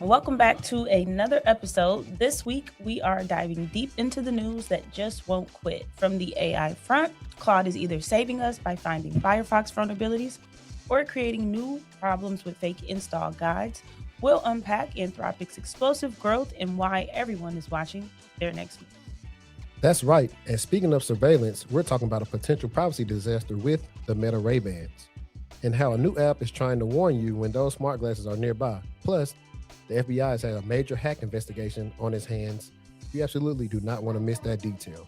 Welcome back to another episode. This week, we are diving deep into the news that just won't quit. From the AI front, Claude is either saving us by finding Firefox vulnerabilities or creating new problems with fake install guides. We'll unpack Anthropic's explosive growth and why everyone is watching their next move. That's right. And speaking of surveillance, we're talking about a potential privacy disaster with the Meta Ray-Bans and how a new app is trying to warn you when those smart glasses are nearby. Plus, the FBI has had a major hack investigation on its hands. You absolutely do not want to miss that detail.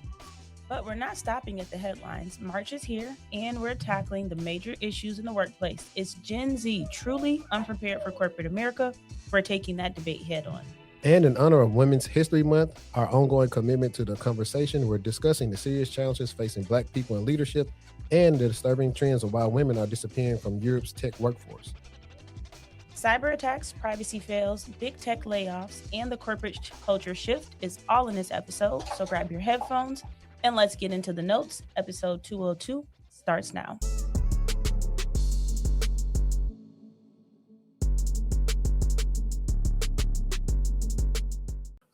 But we're not stopping at the headlines. March is here, and we're tackling the major issues in the workplace. Is Gen Z truly unprepared for corporate America? We're taking that debate head on. And in honor of Women's History Month, our ongoing commitment to the conversation, we're discussing the serious challenges facing Black people in leadership and the disturbing trends of why women are disappearing from Europe's tech workforce. Cyber attacks, privacy fails, big tech layoffs, and the corporate culture shift is all in this episode. So grab your headphones and let's get into the notes. Episode 202 starts now.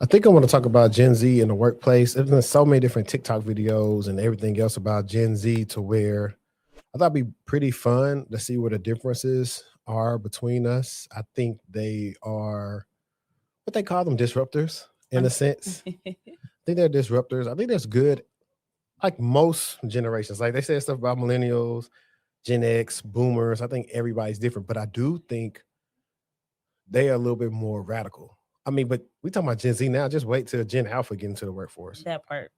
I think I want to talk about Gen Z in the workplace. There's been so many different TikTok videos and everything else about Gen Z to where I thought it'd be pretty fun to see what the differences are between us. I think they are what they call them, disruptors in a sense. I think they're disruptors. I think that's good. Like most generations, like they say stuff about millennials, Gen X, boomers. I think everybody's different, but I do think they are a little bit more radical. I mean, but we talking about Gen Z now. Just wait till Gen Alpha get into the workforce. That part.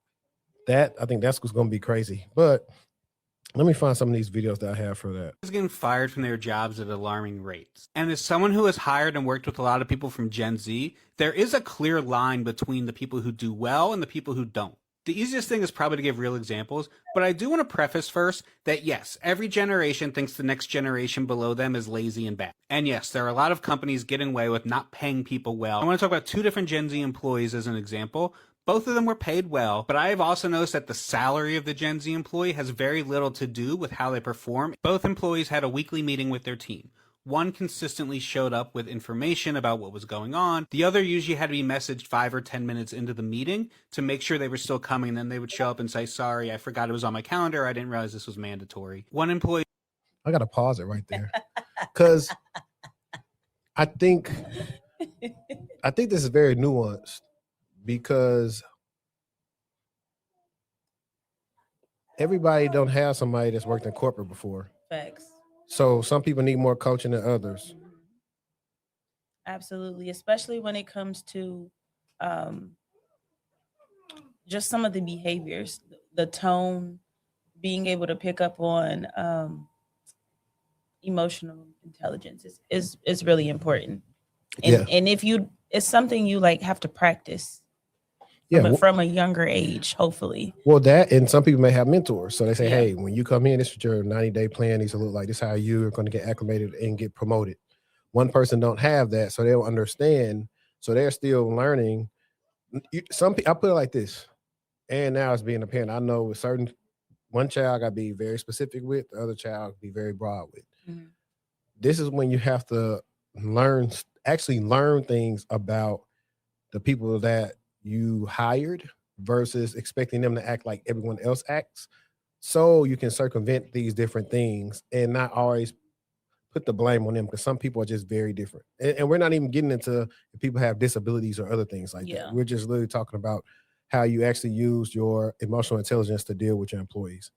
I think that's what's going to be crazy. But let me find some of these videos that I have for that. Getting fired from their jobs at alarming rates. And as someone who has hired and worked with a lot of people from Gen Z, there is a clear line between the people who do well and the people who don't. The easiest thing is probably to give real examples, but I do want to preface first that yes, every generation thinks the next generation below them is lazy and bad. And yes, there are a lot of companies getting away with not paying people well. I want to talk about two different Gen Z employees as an example. Both of them were paid well, but I have also noticed that the salary of the Gen Z employee has very little to do with how they perform. Both employees had a weekly meeting with their team. One consistently showed up with information about what was going on. The other usually had to be messaged 5 or 10 minutes into the meeting to make sure they were still coming. Then they would show up and say, sorry, I forgot it was on my calendar. I didn't realize this was mandatory. One employee. I got to pause it right there because I think this is very nuanced because everybody don't have somebody that's worked in corporate before. Facts. So some people need more coaching than others. Absolutely, especially when it comes to just some of the behaviors, the tone, being able to pick up on emotional intelligence is really important. And if you, it's something you like have to practice. From a younger age, hopefully. Well, that, and some people may have mentors. So they say, hey, when you come in, this is your 90-day plan. These will look like this, how you're going to get acclimated and get promoted. One person don't have that, so they don't understand. So they're still learning. Some people, I put it like this, and now as being a parent, I know with certain, one child I got to be very specific with, the other child be very broad with. Mm-hmm. This is when you have to actually learn things about the people that you hired versus expecting them to act like everyone else acts, so you can circumvent these different things and not always put the blame on them, because some people are just very different. And we're not even getting into if people have disabilities or other things like that. We're just literally talking about how you actually use your emotional intelligence to deal with your employees.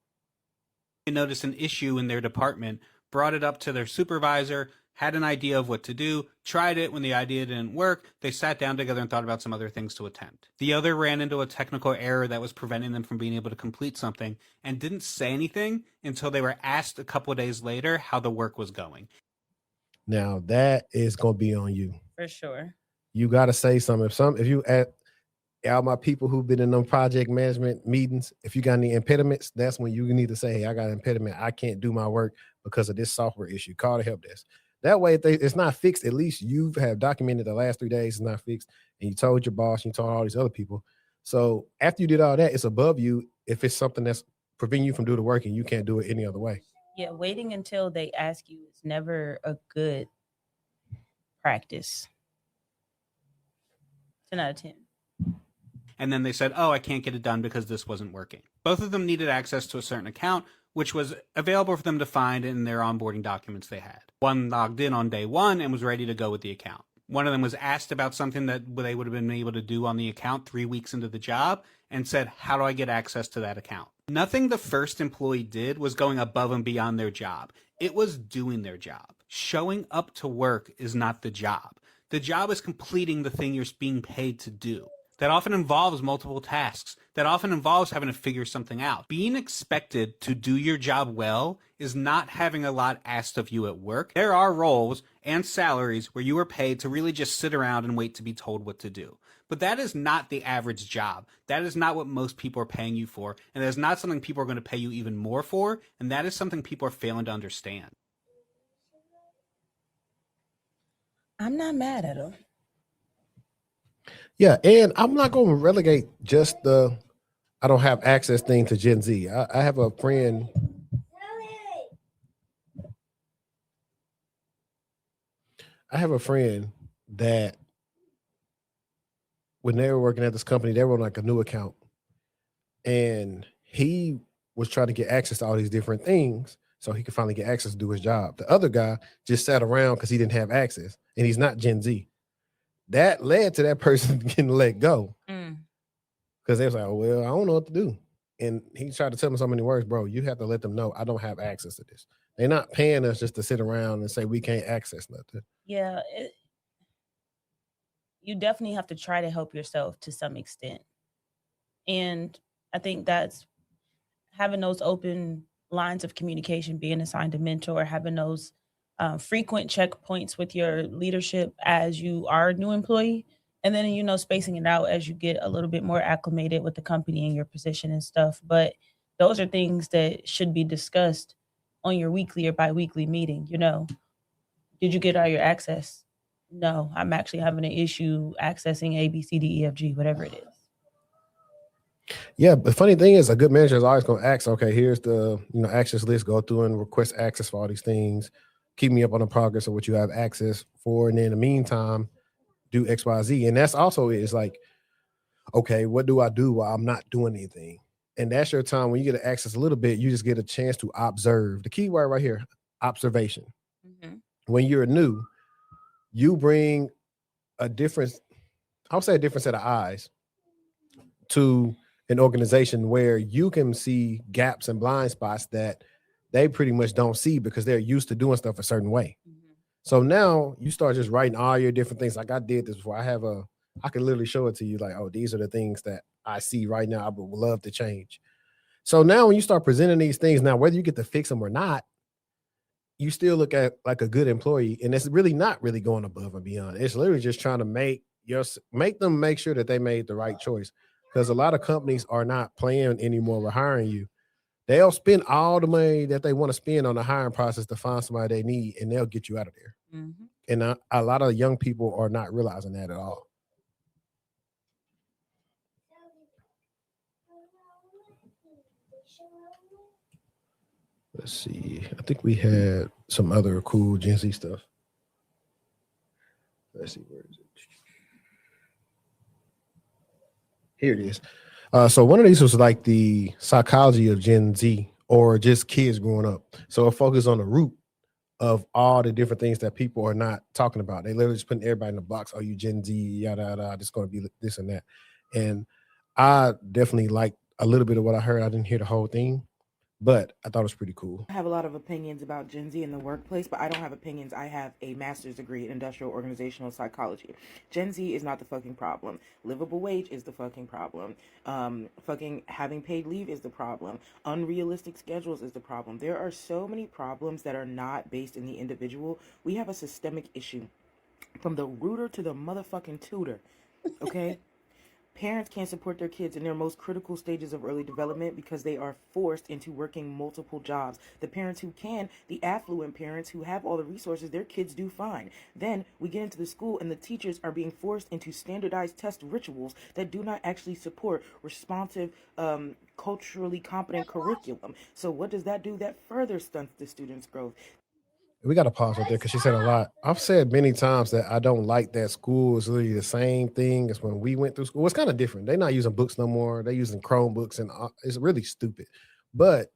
They noticed an issue in their department, brought it up to their supervisor, had an idea of what to do, tried it. When the idea didn't work, they sat down together and thought about some other things to attempt. The other ran into a technical error that was preventing them from being able to complete something and didn't say anything until they were asked a couple of days later how the work was going. Now that is going to be on you. For sure. You got to say something. If you at all my people who've been in them project management meetings, if you got any impediments, that's when you need to say, hey, I got an impediment. I can't do my work because of this software issue. Call the help desk. That way, if it's not fixed, at least you have documented the last 3 days it's not fixed, and you told your boss, you told all these other people. So after you did all that, it's above you if it's something that's preventing you from doing the work and you can't do it any other way. Yeah, waiting until they ask you is never a good practice. 10 out of 10. And then they said, oh, I can't get it done because this wasn't working. Both of them needed access to a certain account, which was available for them to find in their onboarding documents they had. One logged in on day one and was ready to go with the account. One of them was asked about something that they would have been able to do on the account 3 weeks into the job and said, how do I get access to that account? Nothing the first employee did was going above and beyond their job. It was doing their job. Showing up to work is not the job. The job is completing the thing you're being paid to do. That often involves multiple tasks. That often involves having to figure something out. Being expected to do your job well is not having a lot asked of you at work. There are roles and salaries where you are paid to really just sit around and wait to be told what to do. But that is not the average job. That is not what most people are paying you for. And that is not something people are going to pay you even more for. And that is something people are failing to understand. I'm not mad at them. Yeah, and I'm not going to relegate just the I don't have access thing to Gen Z. I have a friend. I have a friend that when they were working at this company, they were on like a new account. And he was trying to get access to all these different things so he could finally get access to do his job. The other guy just sat around because he didn't have access, and he's not Gen Z. That led to that person getting let go because they was like, oh, well, I don't know what to do. And he tried to tell me so many words, bro, you have to let them know I don't have access to this. They're not paying us just to sit around and say we can't access nothing. Yeah, you definitely have to try to help yourself to some extent. And I think that's having those open lines of communication, being assigned a mentor, having those frequent checkpoints with your leadership as you are a new employee. And then, you know, spacing it out as you get a little bit more acclimated with the company and your position and stuff. But those are things that should be discussed on your weekly or bi-weekly meeting. You know, did you get all your access? No, I'm actually having an issue accessing A, B, C, D, E, F, G, whatever it is. Yeah, but the funny thing is a good manager is always going to ask, okay, here's the access list, go through and request access for all these things. Keep me up on the progress of what you have access for. And then in the meantime, do X, Y, Z. And that's also it's like, okay, what do I do while I'm not doing anything? And that's your time when you get access a little bit, you just get a chance to observe. The key word right here, observation. Mm-hmm. When you're new, you bring a different set of eyes to an organization where you can see gaps and blind spots that they pretty much don't see because they're used to doing stuff a certain way. Mm-hmm. So now you start just writing all your different things. Like I did this before. I can literally show it to you like, oh, these are the things that I see right now I would love to change. So now when you start presenting these things, now whether you get to fix them or not, you still look at like a good employee, and it's really not really going above and beyond. It's literally just trying to make them make sure that they made the right choice. Because a lot of companies are not playing anymore with hiring you. They'll spend all the money that they want to spend on the hiring process to find somebody they need, and they'll get you out of there. Mm-hmm. And a lot of young people are not realizing that at all. Let's see. I think we had some other cool Gen Z stuff. Let's see, where is it? Here it is. So one of these was like the psychology of Gen Z or just kids growing up. So it focused on the root of all the different things that people are not talking about. They literally just putting everybody in the box. Oh, you Gen Z, yada, yada, it's going to be this and that. And I definitely liked a little bit of what I heard. I didn't hear the whole thing, but I thought it was pretty cool. I have a lot of opinions about Gen Z in the workplace, but I don't have opinions. I have a master's degree in industrial organizational psychology. Gen Z is not the fucking problem. Livable wage is the fucking problem. Fucking having paid leave is the problem. Unrealistic schedules is the problem. There are so many problems that are not based in the individual. We have a systemic issue from the rooter to the motherfucking tutor, okay? Parents can't support their kids in their most critical stages of early development because they are forced into working multiple jobs. The parents who can, the affluent parents who have all the resources, their kids do fine. Then we get into the school and the teachers are being forced into standardized test rituals that do not actually support responsive, culturally competent curriculum. So what does that do? That further stunts the students' growth. We got to pause right there because she said a lot. I've said many times that I don't like that school is really the same thing as when we went through school. It's kind of different. They're not using books no more. They're using Chromebooks, and it's really stupid. But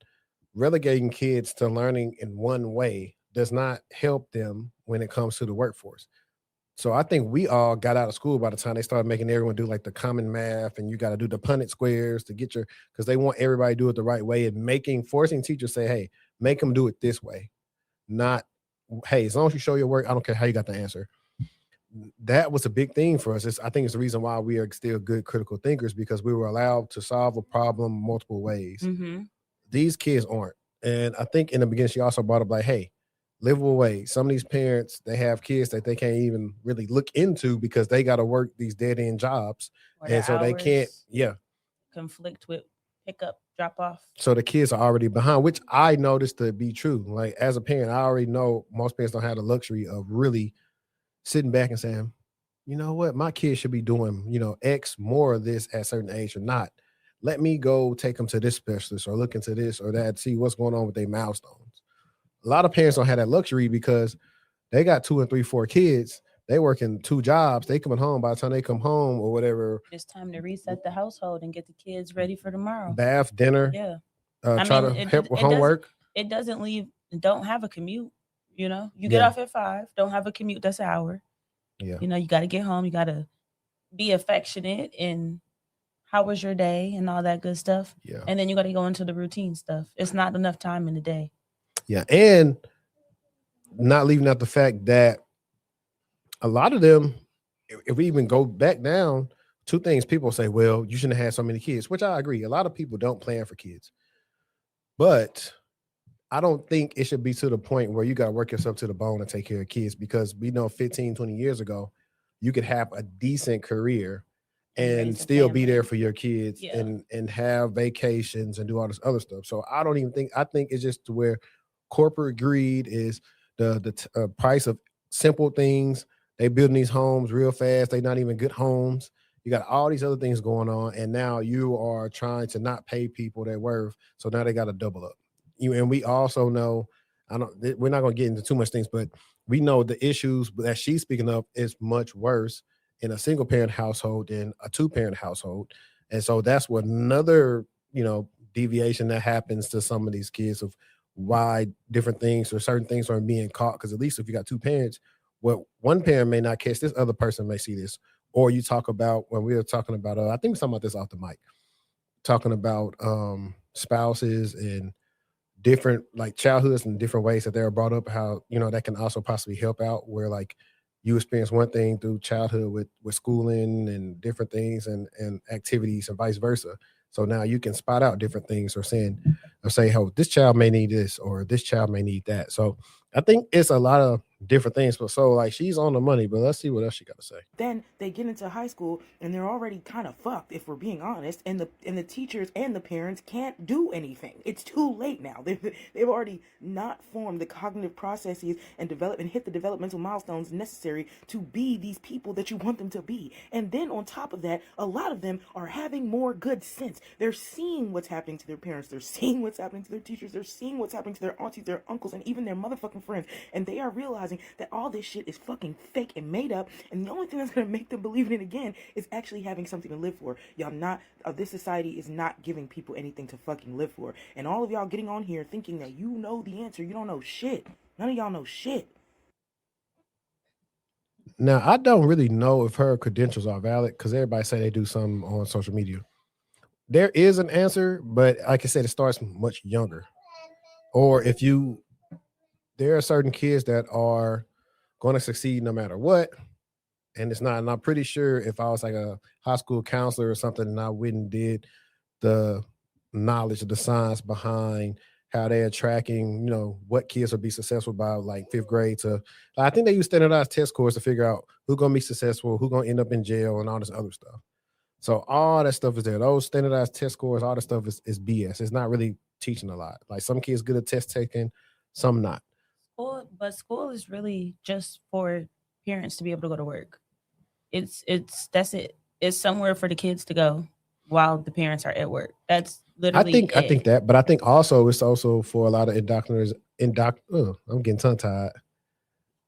relegating kids to learning in one way does not help them when it comes to the workforce. So I think we all got out of school by the time they started making everyone do like the common math, and you got to do the Punnett squares to get your, because they want everybody to do it the right way, and forcing teachers say, hey, make them do it this way. Not, hey, as long as you show your work, I don't care how you got the answer. That was a big thing for us. I think it's the reason why we are still good critical thinkers, because we were allowed to solve a problem multiple ways. Mm-hmm. These kids aren't. And I think in the beginning, she also brought up like, hey, livable wage. Some of these parents, they have kids that they can't even really look into because they got to work these dead end jobs. And so they can't, conflict with pickup, drop off. So the kids are already behind, which I noticed to be true. Like as a parent, I already know most parents don't have the luxury of really sitting back and saying, you know what, my kids should be doing, X more of this at a certain age or not. Let me go take them to this specialist or look into this or that, see what's going on with their milestones. A lot of parents don't have that luxury because they got 2 and 3, 4 kids. They working 2 jobs. They coming home. By the time they come home or whatever, it's time to reset the household and get the kids ready for tomorrow. Bath, dinner. Yeah. Try to help with homework. It doesn't leave. Don't have a commute. You get off at 5. Don't have a commute. That's an hour. Yeah. You got to get home. You got to be affectionate and how was your day and all that good stuff. Yeah. And then you got to go into the routine stuff. It's not enough time in the day. Yeah. And not leaving out the fact that a lot of them, if we even go back down, 2 things people say, well, you shouldn't have had so many kids, which I agree. A lot of people don't plan for kids. But I don't think it should be to the point where you got to work yourself to the bone and take care of kids, because we know 15, 20 years ago, you could have a decent career and still be there for your kids and have vacations and do all this other stuff. So I think it's just to where corporate greed is the price of simple things. They building these homes real fast. They're not even good homes. You got all these other things going on. And now you are trying to not pay people their worth. So now they got to double up. And we also know, we're not going to get into too much things, but we know the issues that she's speaking of is much worse in a single parent household than a 2-parent household. And so that's what another, deviation that happens to some of these kids of why different things or certain things aren't being caught. Because at least if you got 2 parents, well, one parent may not catch this, other person may see this. Or you talk about, when we were talking about, I think we're talking about this off the mic, talking about spouses and different like childhoods and different ways that they're brought up, how, that can also possibly help out where like you experience one thing through childhood with schooling and different things and activities and vice versa. So now you can spot out different things or say, oh, this child may need this or this child may need that. So I think it's a lot of different things. But so like she's on the money, but let's see what else she got to say. Then they get into high school and they're already kind of fucked, if we're being honest, and the teachers and the parents can't do anything. It's too late now. They've already not formed the cognitive processes and hit the developmental milestones necessary to be these people that you want them to be. And then on top of that, a lot of them are having more good sense. They're seeing what's happening to their parents. They're seeing what's happening to their teachers. They're seeing what's happening to their aunties, their uncles, and even their motherfucking friends. And they are realizing that all this shit is fucking fake and made up. And the only thing that's going to make them believe in it again is actually having something to live for. Y'all this society is not giving people anything to fucking live for. And all of y'all getting on here thinking that you know the answer. You don't know shit. None of y'all know shit. Now, I don't really know if her credentials are valid because everybody say they do something on social media. There is an answer, but like I said, it starts much younger. Or there are certain kids that are going to succeed no matter what. And it's not, and I'm pretty sure if I was like a high school counselor or something and I went and did the knowledge of the science behind how they're tracking, what kids will be successful by like 5th grade I think they use standardized test scores to figure out who's going to be successful, who's going to end up in jail and all this other stuff. So all that stuff is there. Those standardized test scores, all that stuff is BS. It's not really teaching a lot. Like some kids good at test taking, some not. School is really just for parents to be able to go to work. That's it. It's somewhere for the kids to go while the parents are at work. That's literally I think that, but I think also it's also for a lot of I'm getting tongue tied.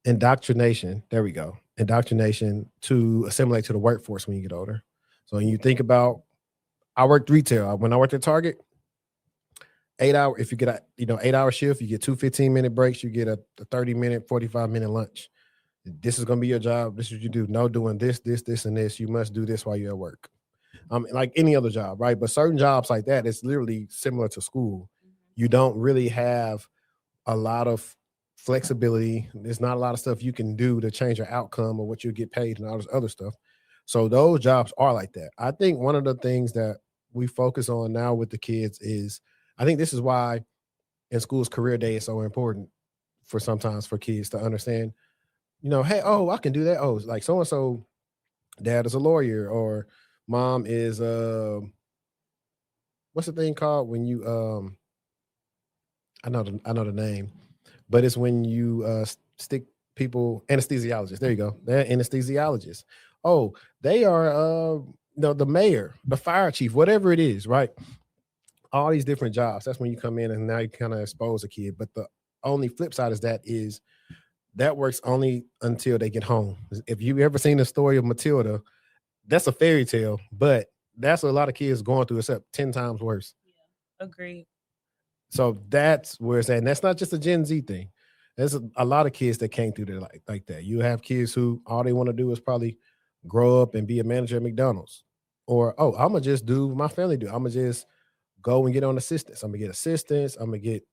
Indoctrination. There we go. Indoctrination to assimilate to the workforce when you get older. So when you think about, I worked retail. When I worked at Target, 8 hour, if you get a 8 hour shift, you get 2 15-minute breaks, you get a 30-minute, 45-minute lunch. This is going to be your job. This is what you do. No doing this, and this. You must do this while you're at work. Like any other job, right? But certain jobs like that, it's literally similar to school. You don't really have a lot of flexibility. There's not a lot of stuff you can do to change your outcome or what you get paid and all this other stuff. So those jobs are like that. I think one of the things that we focus on now with the kids is, I think this is why in school's career day is so important for sometimes for kids to understand, hey, oh, I can do that. Oh, like so-and-so dad is a lawyer, or mom is what's the thing called when you I know the name, but it's when you stick people, anesthesiologists. There you go. They're anesthesiologists. Oh, they are the mayor, the fire chief, whatever it is, right? All these different jobs. That's when you come in and now you kind of expose a kid. But the only flip side is that works only until they get home. If you've ever seen the story of Matilda, that's a fairy tale, but that's what a lot of kids going through, except 10 times worse. Yeah, agreed. So that's where it's at. And that's not just a Gen Z thing. There's a lot of kids that came through there like that. You have kids who all they want to do is probably grow up and be a manager at McDonald's. Or, oh, I'm going to just do what my family do. I'm going to just go and get on assistance. I'm going to get assistance. I'm going to get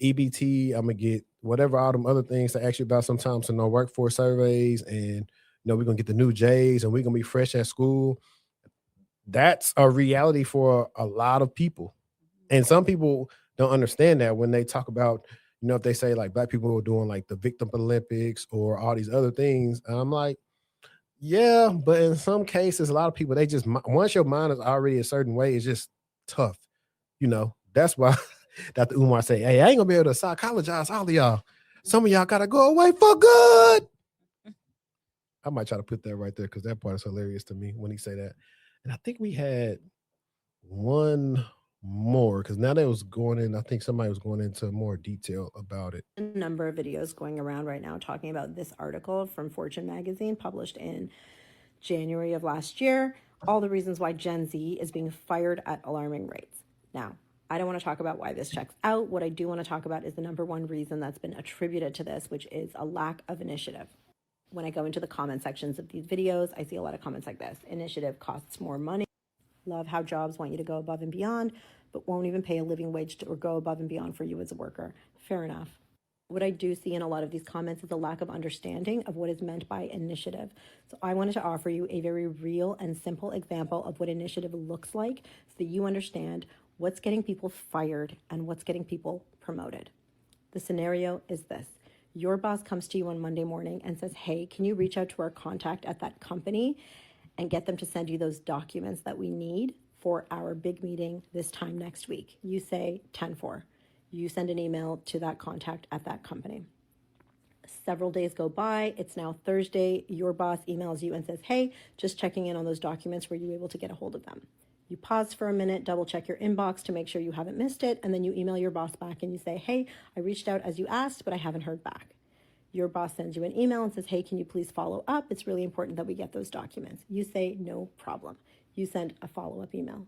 EBT. I'm going to get whatever, all them other things to ask you about sometimes to know workforce surveys. And, we're going to get the new J's and we're going to be fresh at school. That's a reality for a lot of people. And some people don't understand that when they talk about, if they say like black people are doing like the Victim Olympics or all these other things, I'm like, yeah, but in some cases, a lot of people, they just, once your mind is already a certain way, it's just tough. That's why Dr. Umar say, hey, I ain't gonna be able to psychologize all of y'all. Some of y'all gotta go away for good. I might try to put that right there because that part is hilarious to me when he say that. And I think we had one more because now that was going in, I think somebody was going into more detail about it. A number of videos going around right now talking about this article from Fortune magazine published in January of last year, all the reasons why Gen Z is being fired at alarming rates. Now, I don't want to talk about why this checks out. What I do want to talk about is the number one reason that's been attributed to this, which is a lack of initiative. When I go into the comment sections of these videos, I see a lot of comments like this. Initiative costs more money. Love how jobs want you to go above and beyond, but won't even pay a living wage or go above and beyond for you as a worker. Fair enough. What I do see in a lot of these comments is a lack of understanding of what is meant by initiative. So I wanted to offer you a very real and simple example of what initiative looks like so that you understand what's getting people fired and what's getting people promoted. The scenario is this. Your boss comes to you on Monday morning and says, hey, can you reach out to our contact at that company and get them to send you those documents that we need for our big meeting this time next week? You say 10-4. You send an email to that contact at that company. Several days go by. It's now Thursday. Your boss emails you and says, hey, just checking in on those documents. Were you able to get a hold of them? You pause for a minute, double check your inbox to make sure you haven't missed it, and then you email your boss back and you say, hey, I reached out as you asked, but I haven't heard back. Your boss sends you an email and says, hey, can you please follow up? It's really important that we get those documents. You say, no problem. You send a follow-up email.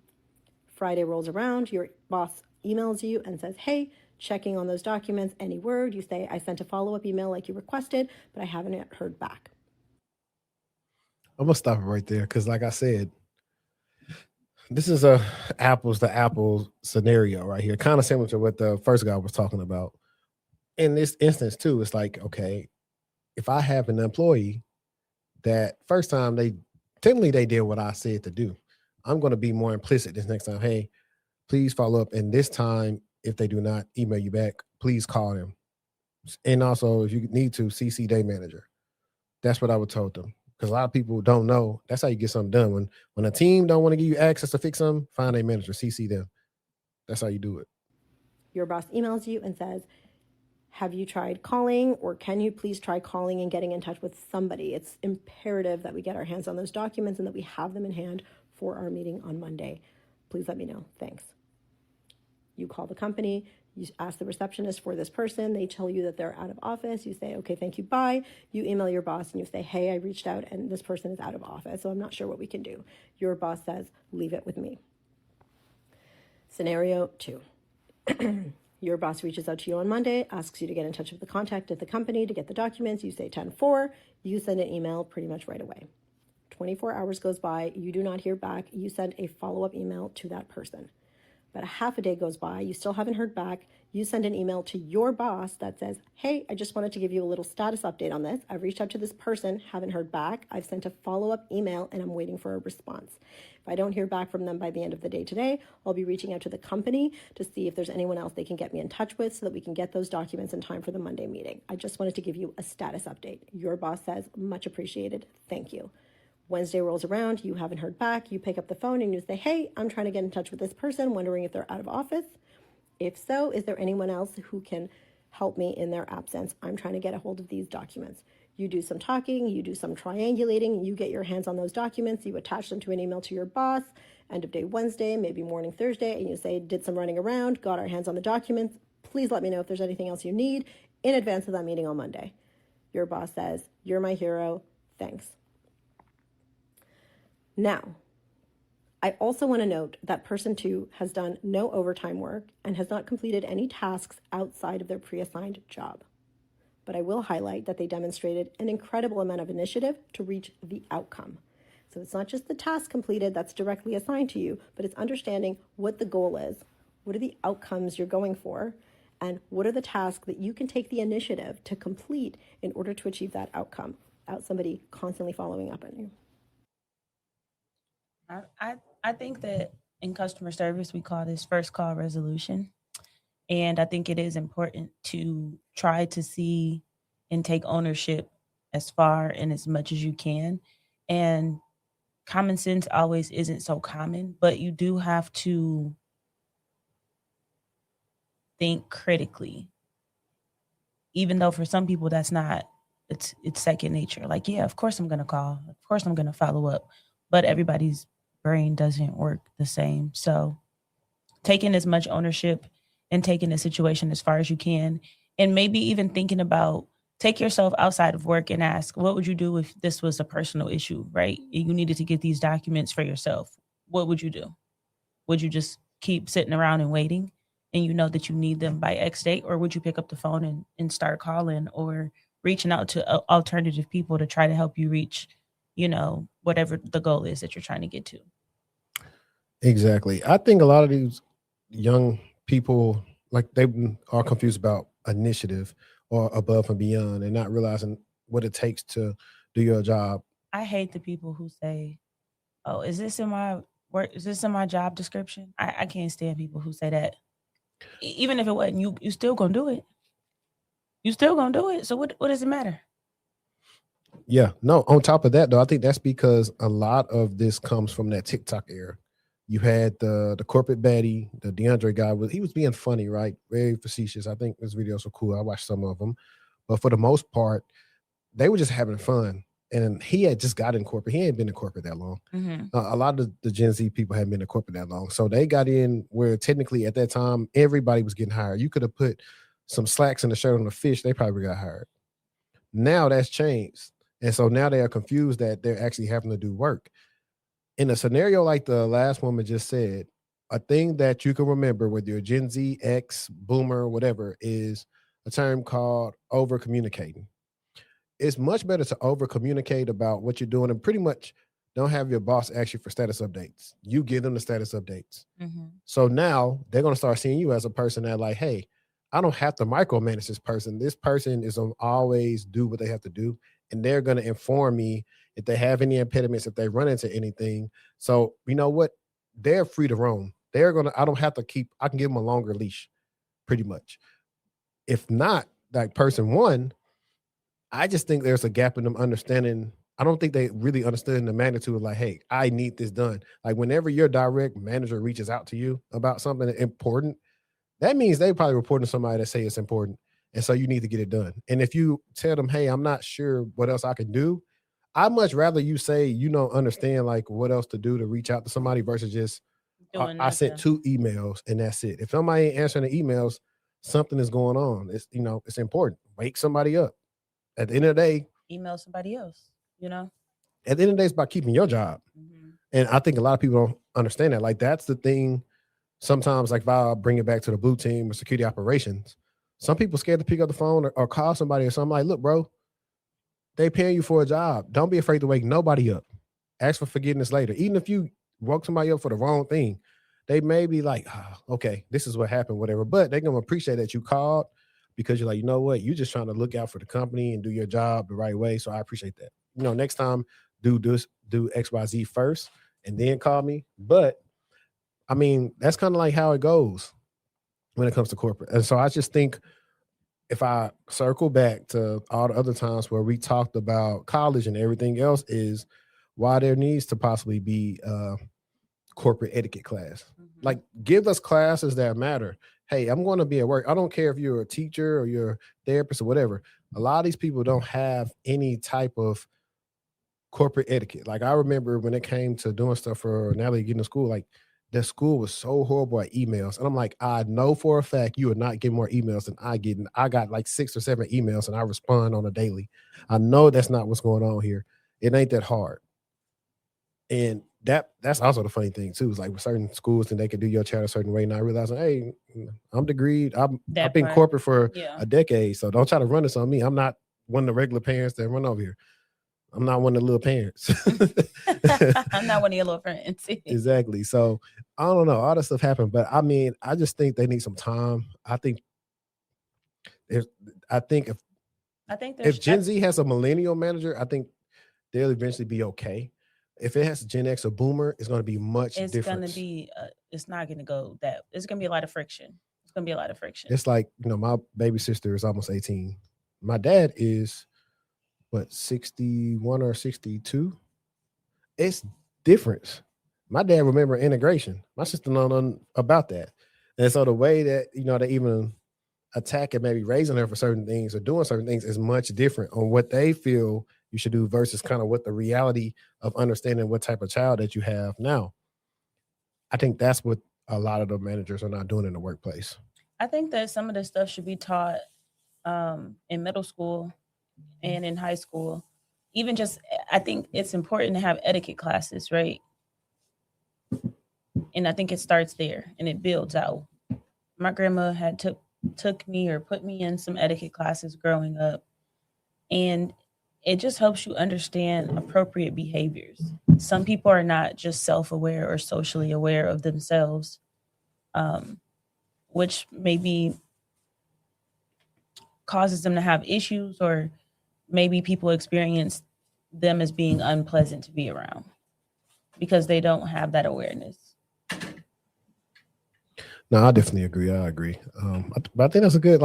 Friday rolls around, your boss emails you and says, hey, checking on those documents, any word? You say, I sent a follow-up email like you requested, but I haven't yet heard back. I'm going to stop it right there because like I said, this is a apples to apples scenario right here, kind of similar to what the first guy was talking about. In this instance too, it's like, okay, if I have an employee that first time they did what I said to do, I'm going to be more implicit this next time. Hey, please follow up. And this time, if they do not email you back, please call them. And also, if you need to, CC day manager. That's what I would told them. Because a lot of people don't know. That's how you get something done. When a team don't want to give you access to fix something, find a manager, CC them. That's how you do it. Your boss emails you and says, have you tried calling, or can you please try calling and getting in touch with somebody? It's imperative that we get our hands on those documents and that we have them in hand for our meeting on Monday. Please let me know. Thanks. You call the company, You ask the receptionist for this person. They tell you that they're out of office. You say, okay, thank you, bye. You email your boss and you say, hey, I reached out and this person is out of office, so I'm not sure what we can do. Your boss says, leave it with me. Scenario 2. Your boss reaches out to you on Monday, asks you to get in touch with the contact at the company to get the documents. You say 10-4. You send an email pretty much right away. 24 hours goes by. You do not hear back. You send a follow-up email to that person. About a half a day goes by. You still haven't heard back. You send an email to your boss that says, hey, I just wanted to give you a little status update on this. I've reached out to this person, haven't heard back. I've sent a follow-up email and I'm waiting for a response. If I don't hear back from them by the end of the day today, I'll be reaching out to the company to see if there's anyone else they can get me in touch with so that we can get those documents in time for the Monday meeting. I just wanted to give you a status update. Your boss says, much appreciated. Thank you. Wednesday rolls around, you haven't heard back, you pick up the phone and you say, hey, I'm trying to get in touch with this person, wondering if they're out of office. If so, is there anyone else who can help me in their absence? I'm trying to get a hold of these documents. You do some talking, you do some triangulating, you get your hands on those documents, you attach them to an email to your boss, end of day Wednesday, maybe morning Thursday, and you say, did some running around, got our hands on the documents. Please let me know if there's anything else you need in advance of that meeting on Monday. Your boss says, you're my hero, thanks. Now, I also want to note that person 2 has done no overtime work and has not completed any tasks outside of their pre-assigned job. But I will highlight that they demonstrated an incredible amount of initiative to reach the outcome. So it's not just the task completed that's directly assigned to you, but it's understanding what the goal is, what are the outcomes you're going for, and what are the tasks that you can take the initiative to complete in order to achieve that outcome without somebody constantly following up on you. I think that in customer service, we call this first call resolution. And I think it is important to try to see and take ownership as far and as much as you can. And common sense always isn't so common, but you do have to think critically. Even though for some people that's not, it's second nature. Like, yeah, of course I'm going to call. Of course I'm going to follow up. But everybody's brain doesn't work the same. So taking as much ownership and taking the situation as far as you can, and maybe even thinking about, take yourself outside of work and ask, what would you do if this was a personal issue, right? You needed to get these documents for yourself. What would you do? Would you just keep sitting around and waiting and you know that you need them by X date? Or would you pick up the phone and start calling or reaching out to alternative people to try to help you reach, whatever the goal is that you're trying to get to? Exactly. I think a lot of these young people, like, they are confused about initiative or above and beyond and not realizing what it takes to do your job. I hate the people who say, oh, is this in my work? Is this in my job description? I can't stand people who say that. Even if it wasn't, you still gonna do it. You still gonna do it. So what does it matter? Yeah. No, on top of that, though, I think that's because a lot of this comes from that TikTok era. You had the corporate baddie, the DeAndre guy, he was being funny, right? Very facetious. I think his videos were cool. I watched some of them. But for the most part, they were just having fun. And he had just got in corporate. He ain't been in corporate that long. Mm-hmm. A lot of the Gen Z people hadn't been in corporate that long. So they got in where technically at that time, everybody was getting hired. You could have put some slacks in the shirt on a fish, they probably got hired. Now that's changed. And so now they are confused that they're actually having to do work. In a scenario like the last woman just said, a thing that you can remember, whether you're Gen Z, X, Boomer, whatever, is a term called over-communicating. It's much better to over-communicate about what you're doing and pretty much don't have your boss ask you for status updates. You give them the status updates. Mm-hmm. So now they're going to start seeing you as a person that, like, hey, I don't have to micromanage this person. This person is going to always do what they have to do. And they're going to inform me if they have any impediments, if they run into anything. So you know what? They're free to roam. I don't have to I can give them a longer leash pretty much. If not, like person 1, I just think there's a gap in them understanding. I don't think they really understood the magnitude of, like, hey, I need this done. Like, whenever your direct manager reaches out to you about something important, that means they probably reporting to somebody that say it's important. And so you need to get it done. And if you tell them, hey, I'm not sure what else I can do, I'd much rather you say you don't understand like what else to do to reach out to somebody versus just I sent 2 emails and that's it. If somebody ain't answering the emails, something is going on. It's, you know, it's important. Wake somebody up. At the end of the day, email somebody else, you know? At the end of the day, it's about keeping your job. Mm-hmm. And I think a lot of people don't understand that. Like, that's the thing. Sometimes, like, if I bring it back to the blue team or security operations, some people scared to pick up the phone or call somebody or something. Like, look, bro, they paying you for a job. Don't be afraid to wake nobody up. Ask for forgiveness later. Even if you woke somebody up for the wrong thing, they may be like, okay, this is what happened, whatever. But they're going to appreciate that you called because you're like, you know what? You're just trying to look out for the company and do your job the right way. So I appreciate that. You know, next time, do XYZ first and then call me. But I mean, that's kind of like how it goes when it comes to corporate. And so I just think if I circle back to all the other times where we talked about college and everything else, is why there needs to possibly be a corporate etiquette class. Mm-hmm. Like, give us classes that matter. Hey, I'm going to be at work. I don't care if you're a teacher or you're a therapist or whatever. A lot of these people don't have any type of corporate etiquette. Like, I remember when it came to doing stuff for Natalie getting to school, like, the school was so horrible at emails. And I'm like, I know for a fact you are not getting more emails than I get. And I got like 6 or 7 emails and I respond on a daily. I know that's not what's going on here. It ain't that hard. And that's also the funny thing too, is like with certain schools and they can do your chat a certain way. And I realized, hey, I'm degreed. I've been corporate for a decade. So don't try to run this on me. I'm not one of the regular parents that run over here. I'm not one of the little parents. I'm not one of your little friends. Exactly. So I don't know. All that stuff happened. But I mean, I just think they need some time. I think if Gen Z has a millennial manager, I think they'll eventually be okay. If it has Gen X or Boomer, it's going to be much different. It's going to be, it's not going to go that, it's going to be a lot of friction. It's going to be a lot of friction. It's like, you know, my baby sister is almost 18. My dad is, 61 or 62? It's different. My dad remember integration. My sister don't know about that. And so the way that, you know, they even attack and maybe raising her for certain things or doing certain things is much different on what they feel you should do versus kind of what the reality of understanding what type of child that you have now. I think that's what a lot of the managers are not doing in the workplace. I think that some of this stuff should be taught in middle school and in high school. Even just, I think it's important to have etiquette classes, right? And I think it starts there and it builds out. My grandma had took me or put me in some etiquette classes growing up. And it just helps you understand appropriate behaviors. Some people are not just self-aware or socially aware of themselves, which maybe causes them to have issues, or maybe people experience them as being unpleasant to be around because they don't have that awareness. No, I definitely agree. I agree. But I think that's a good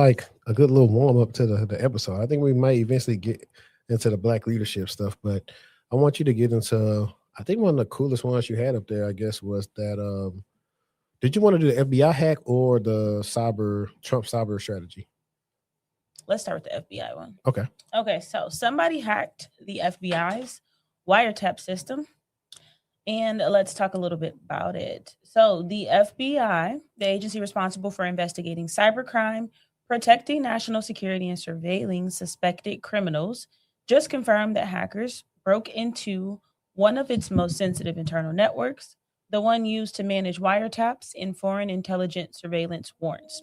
little warm up to the episode. I think we might eventually get into the Black leadership stuff, but I want you to get into, I think one of the coolest ones you had up there, I guess, was that, did you want to do the FBI hack or the Trump cyber strategy? Let's start with the FBI one. Okay. So somebody hacked the FBI's wiretap system. And let's talk a little bit about it. So the FBI, the agency responsible for investigating cybercrime, protecting national security, and surveilling suspected criminals, just confirmed that hackers broke into one of its most sensitive internal networks, the one used to manage wiretaps and foreign intelligence surveillance warrants.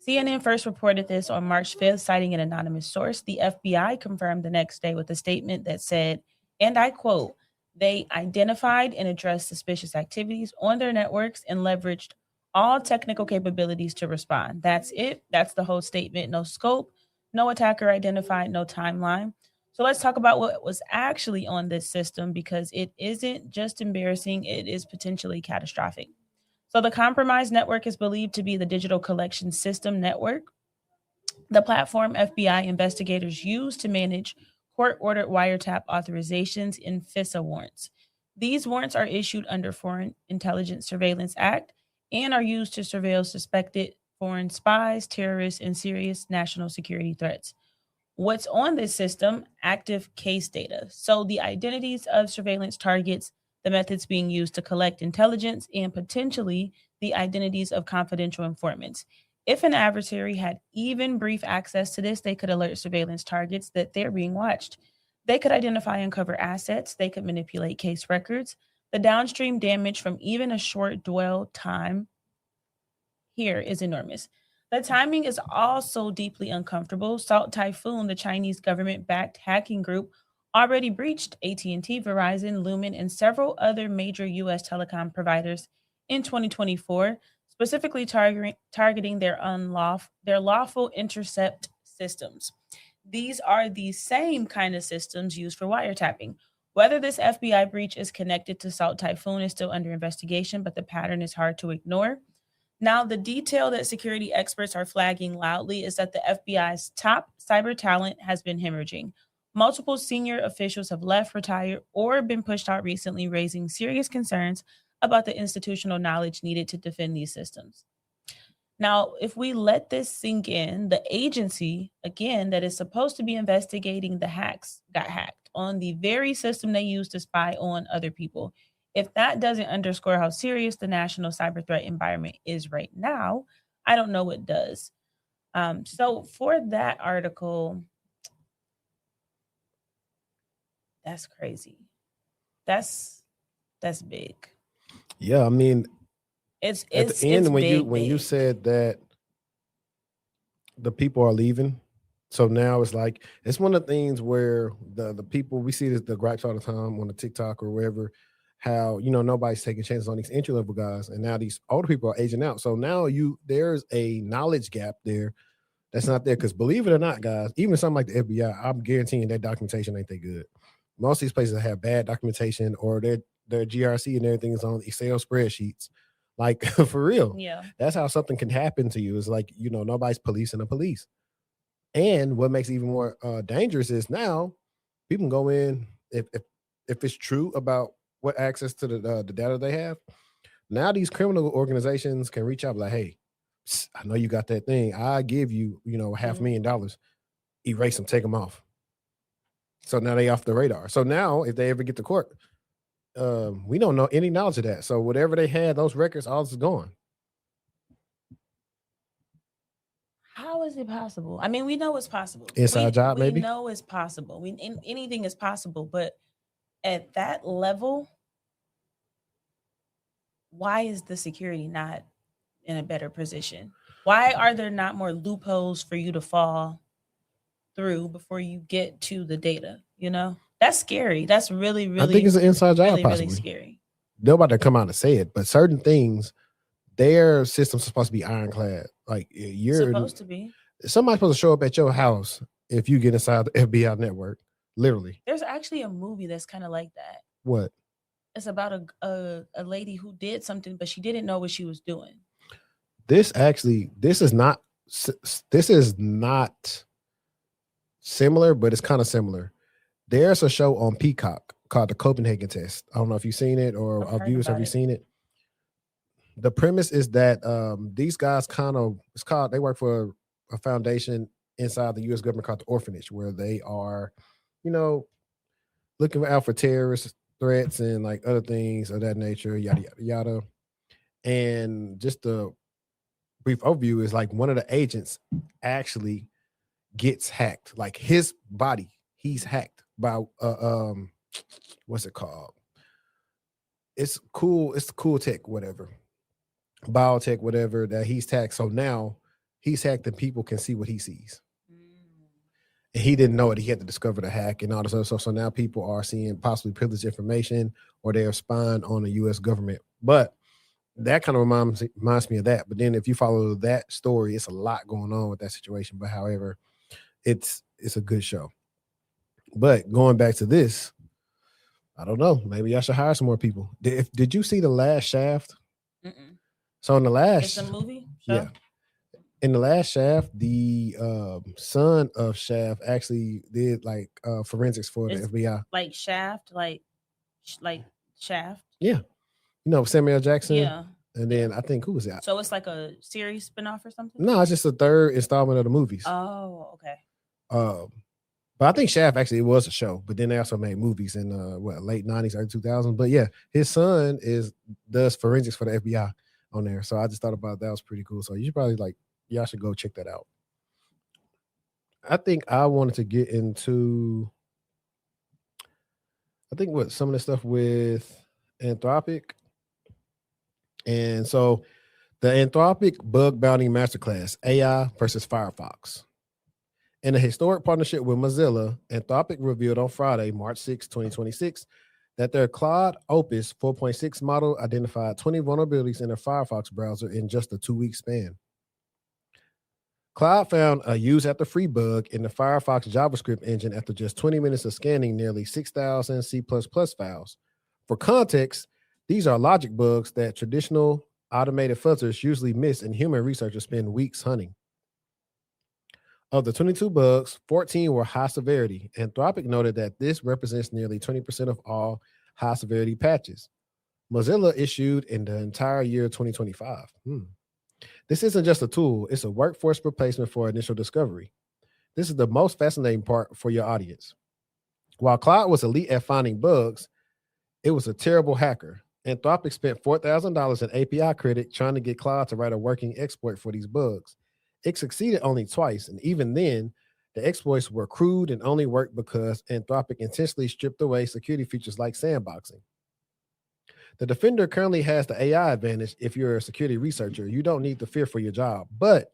CNN first reported this on March 5th, citing an anonymous source. The FBI confirmed the next day with a statement that said, and I quote, "They identified and addressed suspicious activities on their networks and leveraged all technical capabilities to respond." That's it. That's the whole statement. No scope, no attacker identified, no timeline. So let's talk about what was actually on this system, because it isn't just embarrassing, it is potentially catastrophic. So the compromised network is believed to be the Digital Collection System Network, the platform FBI investigators use to manage court-ordered wiretap authorizations and FISA warrants. These warrants are issued under Foreign Intelligence Surveillance Act and are used to surveil suspected foreign spies, terrorists, and serious national security threats. What's on this system? Active case data. So the identities of surveillance targets, the methods being used to collect intelligence, and potentially the identities of confidential informants. If an adversary had even brief access to this, they could alert surveillance targets that they're being watched. They could identify and uncover assets. They could manipulate case records. The downstream damage from even a short dwell time here is enormous. The timing is also deeply uncomfortable. Salt Typhoon, the Chinese government-backed hacking group, already breached AT&T, Verizon, Lumen, and several other major U.S. telecom providers in 2024, specifically targeting their lawful intercept systems. These are the same kind of systems used for wiretapping. Whether this FBI breach is connected to Salt Typhoon is still under investigation, but the pattern is hard to ignore. Now, the detail that security experts are flagging loudly is that the FBI's top cyber talent has been hemorrhaging. Multiple senior officials have left, retired, or been pushed out recently, raising serious concerns about the institutional knowledge needed to defend these systems. Now, if we let this sink in, the agency, again, that is supposed to be investigating the hacks got hacked on the very system they used to spy on other people. If that doesn't underscore how serious the national cyber threat environment is right now, I don't know what does. So for that article, that's crazy. That's big. Yeah, I mean, It's at the end when you big. said that the people are leaving, so now it's like it's one of the things where the people we see this, the gripes all the time on the TikTok or wherever, how nobody's taking chances on these entry level guys, and now these older people are aging out. So now there's a knowledge gap there that's not there, because believe it or not, guys, even something like the FBI, I'm guaranteeing their documentation ain't that good. Most of these places have bad documentation, or their GRC and everything is on Excel spreadsheets. Like for real. Yeah. That's how something can happen to you. It's like, nobody's policing the police. And what makes it even more dangerous is now people can go in if it's true about what access to the data they have. Now these criminal organizations can reach out like, hey, I know you got that thing. I give you, $500,000. Erase them, take them off. So now they off the radar. So now if they ever get to court, we don't know any knowledge of that. So whatever they had, those records, all is gone. How is it possible? I mean, we know it's possible. Inside job, maybe? We know it's possible. Anything is possible, but at that level, why is the security not in a better position? Why are there not more loopholes for you to fall through before you get to the data? That's scary. That's really, really, I think it's an inside job, really, possibly. really scary. They're about to come out and say it, but certain things, their system's supposed to be ironclad. Like you're supposed to be. Somebody's supposed to show up at your house if you get inside the FBI network. Literally. There's actually a movie that's kind of like that. What? It's about a lady who did something, but she didn't know what she was doing. This is not similar, but it's kind of similar. There's a show on Peacock called The Copenhagen Test. I don't know if you've seen it or our viewers have you seen it. The premise is that these guys they work for a foundation inside the U.S. government called the Orphanage, where they are, looking out for terrorist threats and like other things of that nature, yada, yada, yada. And just the brief overview is like one of the agents actually gets hacked. Like his body, he's hacked by what's it called? It's cool tech, whatever. Biotech, whatever, that he's hacked. So now he's hacked and people can see what he sees. And he didn't know it. He had to discover the hack and all this other stuff. So now people are seeing possibly privileged information, or they're spying on the U.S. government. But that kind of reminds me of that. But then if you follow that story, it's a lot going on with that situation. But however, it's a good show. But going back to this, I don't know. Maybe I should hire some more people. Did you see the last Shaft? Mm-mm. So in the last, it's a movie show? Yeah, in the last Shaft, the son of Shaft actually did like forensics for the FBI. Like Shaft, like Shaft. Yeah, Samuel Jackson. Yeah, and then I think who was that? So it's like a series spinoff or something. No, it's just the third installment of the movies. Oh, okay. But I think Shaft actually was a show, but then they also made movies in late 90s, early 2000s. But yeah, his son does forensics for the FBI on there. So I just thought about that was pretty cool. So you should probably y'all should go check that out. I think I wanted to get into, what some of the stuff with Anthropic. And so the Anthropic Bug Bounty Masterclass, AI versus Firefox. In a historic partnership with Mozilla, Anthropic revealed on Friday, March 6, 2026, that their Claude Opus 4.6 model identified 20 vulnerabilities in their Firefox browser in just a 2-week span. Claude found a use after free bug in the Firefox JavaScript engine after just 20 minutes of scanning nearly 6,000 C++ files. For context, these are logic bugs that traditional automated fuzzers usually miss and human researchers spend weeks hunting. Of the 22 bugs, 14 were high severity. Anthropic noted that this represents nearly 20% of all high severity patches Mozilla issued in the entire year 2025. This isn't just a tool, it's a workforce replacement for initial discovery. This is the most fascinating part for your audience. While Claude was elite at finding bugs, it was a terrible hacker. Anthropic spent $4,000 in API credit trying to get Claude to write a working exploit for these bugs. It succeeded only twice, and even then, the exploits were crude and only worked because Anthropic intentionally stripped away security features like sandboxing. The Defender currently has the AI advantage. If you're a security researcher, you don't need to fear for your job, but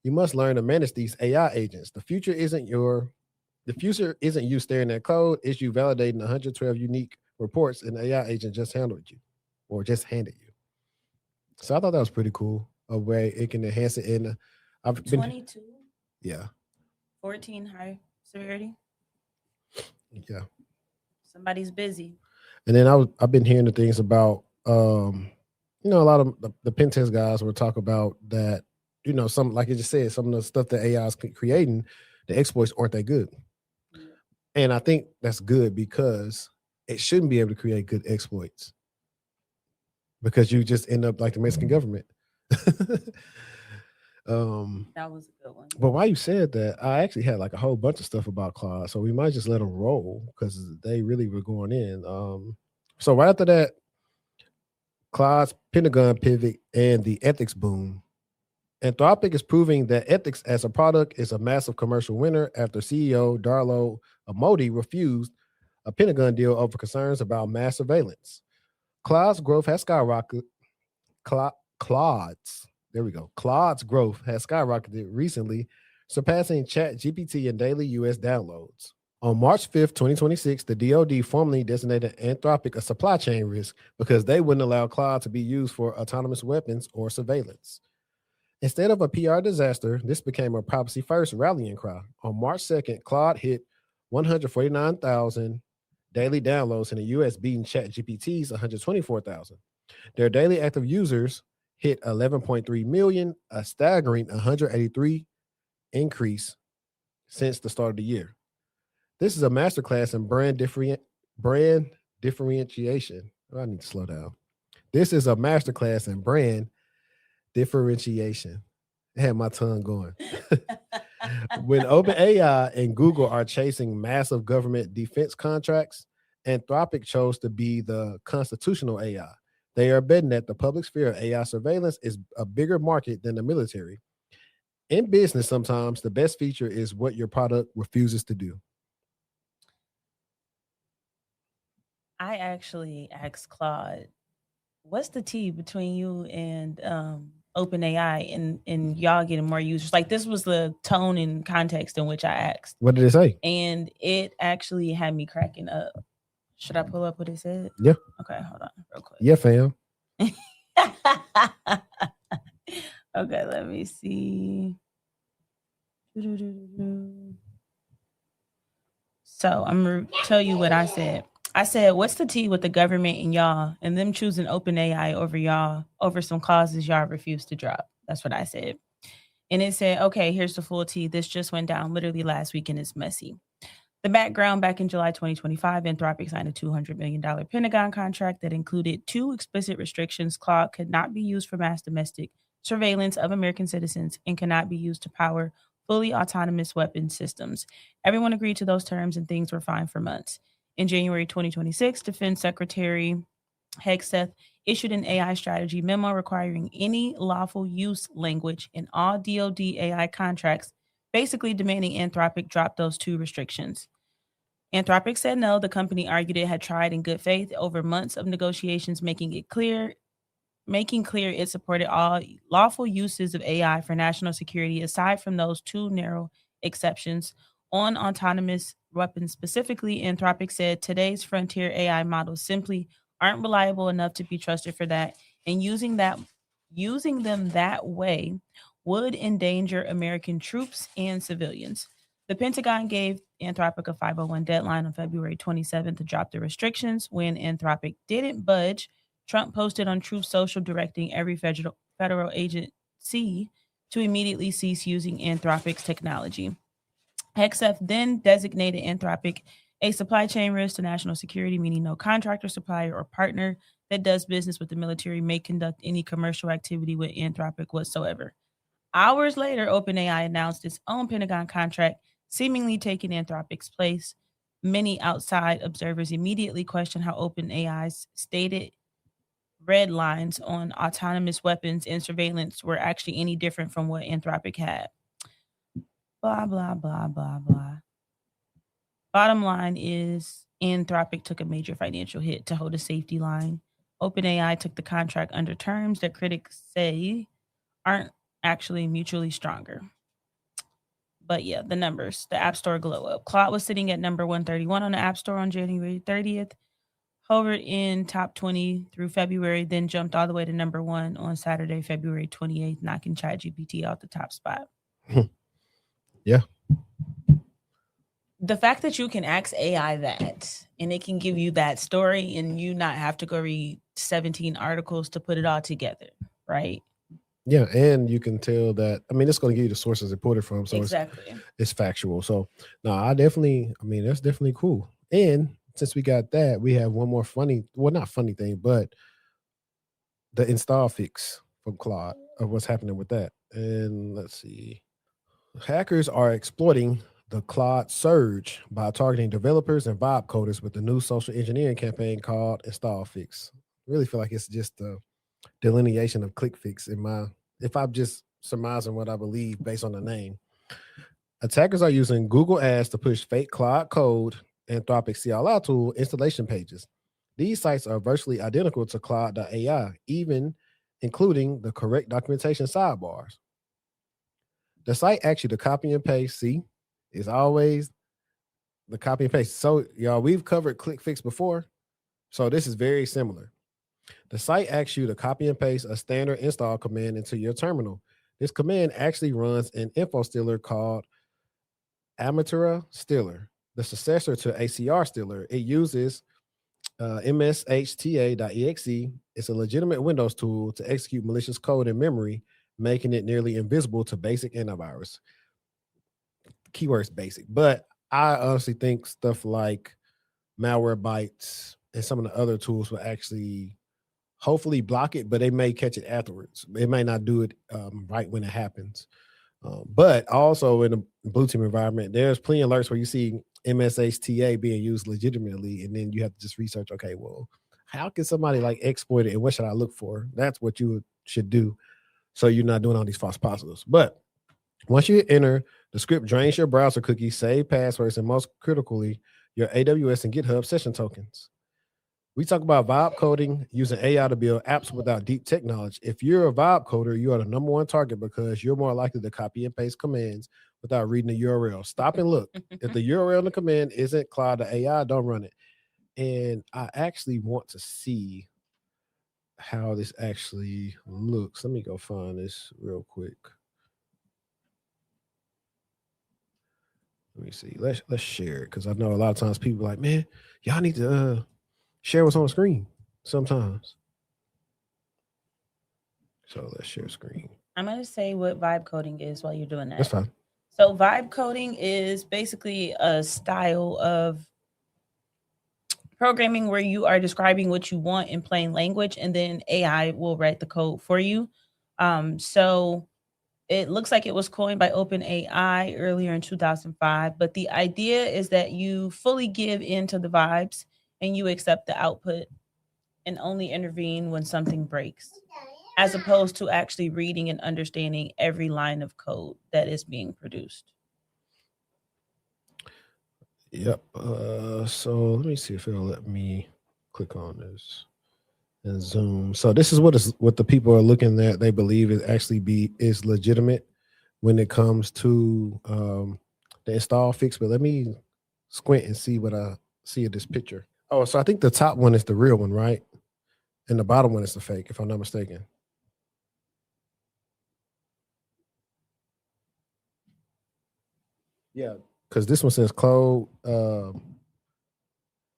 you must learn to manage these AI agents. The future isn't you staring at code, it's you validating 112 unique reports an AI agent just handed you. So I thought that was pretty cool, a way it can enhance it in 22? Yeah. 14 high severity? Yeah. Somebody's busy. And then I've been hearing the things about, a lot of the pen test guys will talk about that, some, like you just said, some of the stuff that AI is creating, the exploits aren't that good. Yeah. And I think that's good because it shouldn't be able to create good exploits because you just end up like the Mexican government. That was a good one. But while you said that, I actually had like a whole bunch of stuff about Claude, so we might just let them roll because they really were going in. So right after that, Claude's Pentagon pivot and the ethics boom. Anthropic is proving that ethics as a product is a massive commercial winner after CEO Darlo Amodi refused a Pentagon deal over concerns about mass surveillance. Claude's growth has skyrocketed. Claude's growth has skyrocketed recently, surpassing ChatGPT in daily U.S. downloads. On March 5th, 2026, the DoD formally designated Anthropic a supply chain risk because they wouldn't allow Claude to be used for autonomous weapons or surveillance. Instead of a PR disaster, this became a privacy-first rallying cry. On March 2nd, Claude hit 149,000 daily downloads in the U.S., beating ChatGPT's 124,000. Their daily active users hit 11.3 million, a staggering 183 increase since the start of the year. This is a masterclass in brand differentiation. I need to slow down. This is a masterclass in brand differentiation. I had my tongue going. When OpenAI and Google are chasing massive government defense contracts, Anthropic chose to be the constitutional AI. They are betting that the public sphere of AI surveillance is a bigger market than the military. In business, sometimes the best feature is what your product refuses to do. I actually asked Claude, what's the tea between you and OpenAI and y'all getting more users? Like, this was the tone and context in which I asked. What did it say? And it actually had me cracking up. Should I pull up what it said? Yeah. Okay, hold on real quick. Yeah, fam. Okay, let me see. So I'm going to tell you what I said. I said, what's the tea with the government and y'all and them choosing OpenAI over y'all over some causes y'all refuse to drop? That's what I said. And it said, okay, here's the full tea. This just went down literally last week and it's messy. The background: back in July 2025, Anthropic signed a $200 million Pentagon contract that included 2 explicit restrictions. Claude could not be used for mass domestic surveillance of American citizens and cannot be used to power fully autonomous weapon systems. Everyone agreed to those terms and things were fine for months. In January 2026, Defense Secretary Hegseth issued an AI strategy memo requiring any lawful use language in all DoD AI contracts, basically demanding Anthropic drop those two restrictions. Anthropic said no. The company argued it had tried in good faith over months of negotiations, making clear it supported all lawful uses of AI for national security, aside from those two narrow exceptions. On autonomous weapons specifically, Anthropic said today's frontier AI models simply aren't reliable enough to be trusted for that, and using them that way would endanger American troops and civilians. The Pentagon gave Anthropic a 501 deadline on February 27th to drop the restrictions. When Anthropic didn't budge, Trump posted on Truth Social directing every federal agency to immediately cease using Anthropic's technology. Hegseth then designated Anthropic a supply chain risk to national security, meaning no contractor, supplier, or partner that does business with the military may conduct any commercial activity with Anthropic whatsoever. Hours later, OpenAI announced its own Pentagon contract, seemingly taking Anthropic's place. Many outside observers immediately questioned how OpenAI's stated red lines on autonomous weapons and surveillance were actually any different from what Anthropic had. Blah, blah, blah, blah, blah. Bottom line is Anthropic took a major financial hit to hold a safety line. OpenAI took the contract under terms that critics say aren't actually mutually stronger. But yeah, the numbers, the App Store glow up. Claude was sitting at number 131 on the App Store on January 30th, hovered in top 20 through February, then jumped all the way to number 1 on Saturday, February 28th, knocking ChatGPT out the top spot. Yeah. The fact that you can ask AI that and it can give you that story and you not have to go read 17 articles to put it all together, right? Yeah, and you can tell that. I mean, it's going to give you the sources it put it from, so exactly. It's factual. So, no, that's definitely cool. And since we got that, we have one more not funny thing, but the InstallFix from Claude of what's happening with that. And let's see, hackers are exploiting the Claude surge by targeting developers and vibe coders with the new social engineering campaign called InstallFix. I really feel like it's just a delineation of ClickFix if I'm just surmising what I believe based on the name. Attackers are using Google Ads to push fake Claude code, Anthropic CLI tool installation pages. These sites are virtually identical to Claude.ai, even including the correct documentation sidebars. The site asks you to copy and paste. See, it's always the copy and paste. So, y'all, we've covered ClickFix before, so this is very similar. The site asks you to copy and paste a standard install command into your terminal. This command actually runs an info stealer called Amatura Stealer, the successor to ACR Stealer. It uses mshta.exe. It's a legitimate Windows tool to execute malicious code in memory, making it nearly invisible to basic antivirus. Keywords basic. But I honestly think stuff like Malwarebytes and some of the other tools will actually hopefully block it, but they may catch it afterwards. It may not do it right when it happens. But also in a blue team environment, there's plenty of alerts where you see MSHTA being used legitimately, and then you have to just research, okay, well, how can somebody like exploit it, and what should I look for? That's what you should do, so you're not doing all these false positives. But once you enter, the script drains your browser cookies, save passwords, and most critically, your AWS and GitHub session tokens. We talk about vibe coding, using AI to build apps without deep tech knowledge. If you're a vibe coder, you are the number one target because you're more likely to copy and paste commands without reading the URL. Stop and look. If the URL in the command isn't Claude.ai, don't run it. And I actually want to see how this actually looks. Let me go find this real quick. Let me see. Let's share it, because I know a lot of times people are like, man, y'all need to share what's on the screen sometimes. So let's share screen. I'm going to say what vibe coding is while you're doing that. That's fine. So vibe coding is basically a style of programming where you are describing what you want in plain language, and then AI will write the code for you. So it looks like it was coined by OpenAI earlier in 2005, but the idea is that you fully give into the vibes and you accept the output and only intervene when something breaks, as opposed to actually reading and understanding every line of code that is being produced. Yep. So let me see if it'll let me click on this and zoom. So this is what the people are looking at. They believe it actually is legitimate when it comes to the InstallFix. But let me squint and see what I see of this picture. Oh, so I think the top one is the real one, right? And the bottom one is the fake, if I'm not mistaken. Yeah, because this one says Cloud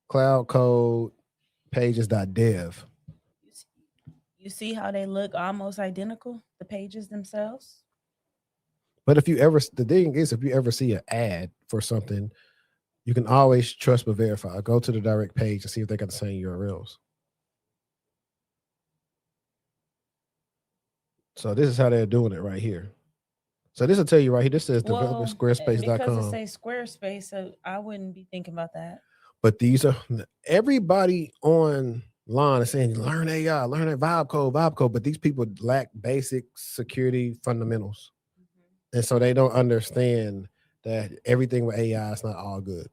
Code pages.dev. You see how they look almost identical, the pages themselves? But the thing is, if you ever see an ad for something, you can always trust but verify. Go to the direct page and see if they got the same URLs. So this is how they're doing it right here. So this will tell you right here. This says developersquarespace.com. Because it says Squarespace, so I wouldn't be thinking about that. But these are everybody online is saying learn AI, learn that vibe code. But these people lack basic security fundamentals. Mm-hmm. And so they don't understand that everything with AI is not all good.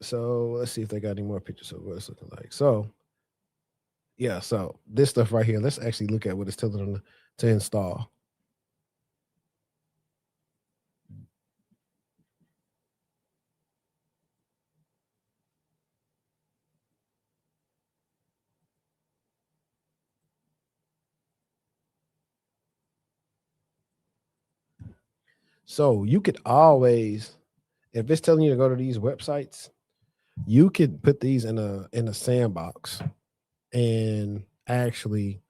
So let's see if they got any more pictures of what it's looking like. So yeah, so this stuff right here, let's actually look at what it's telling them to install. So you could always, if it's telling you to go to these websites, you could put these in a sandbox and actually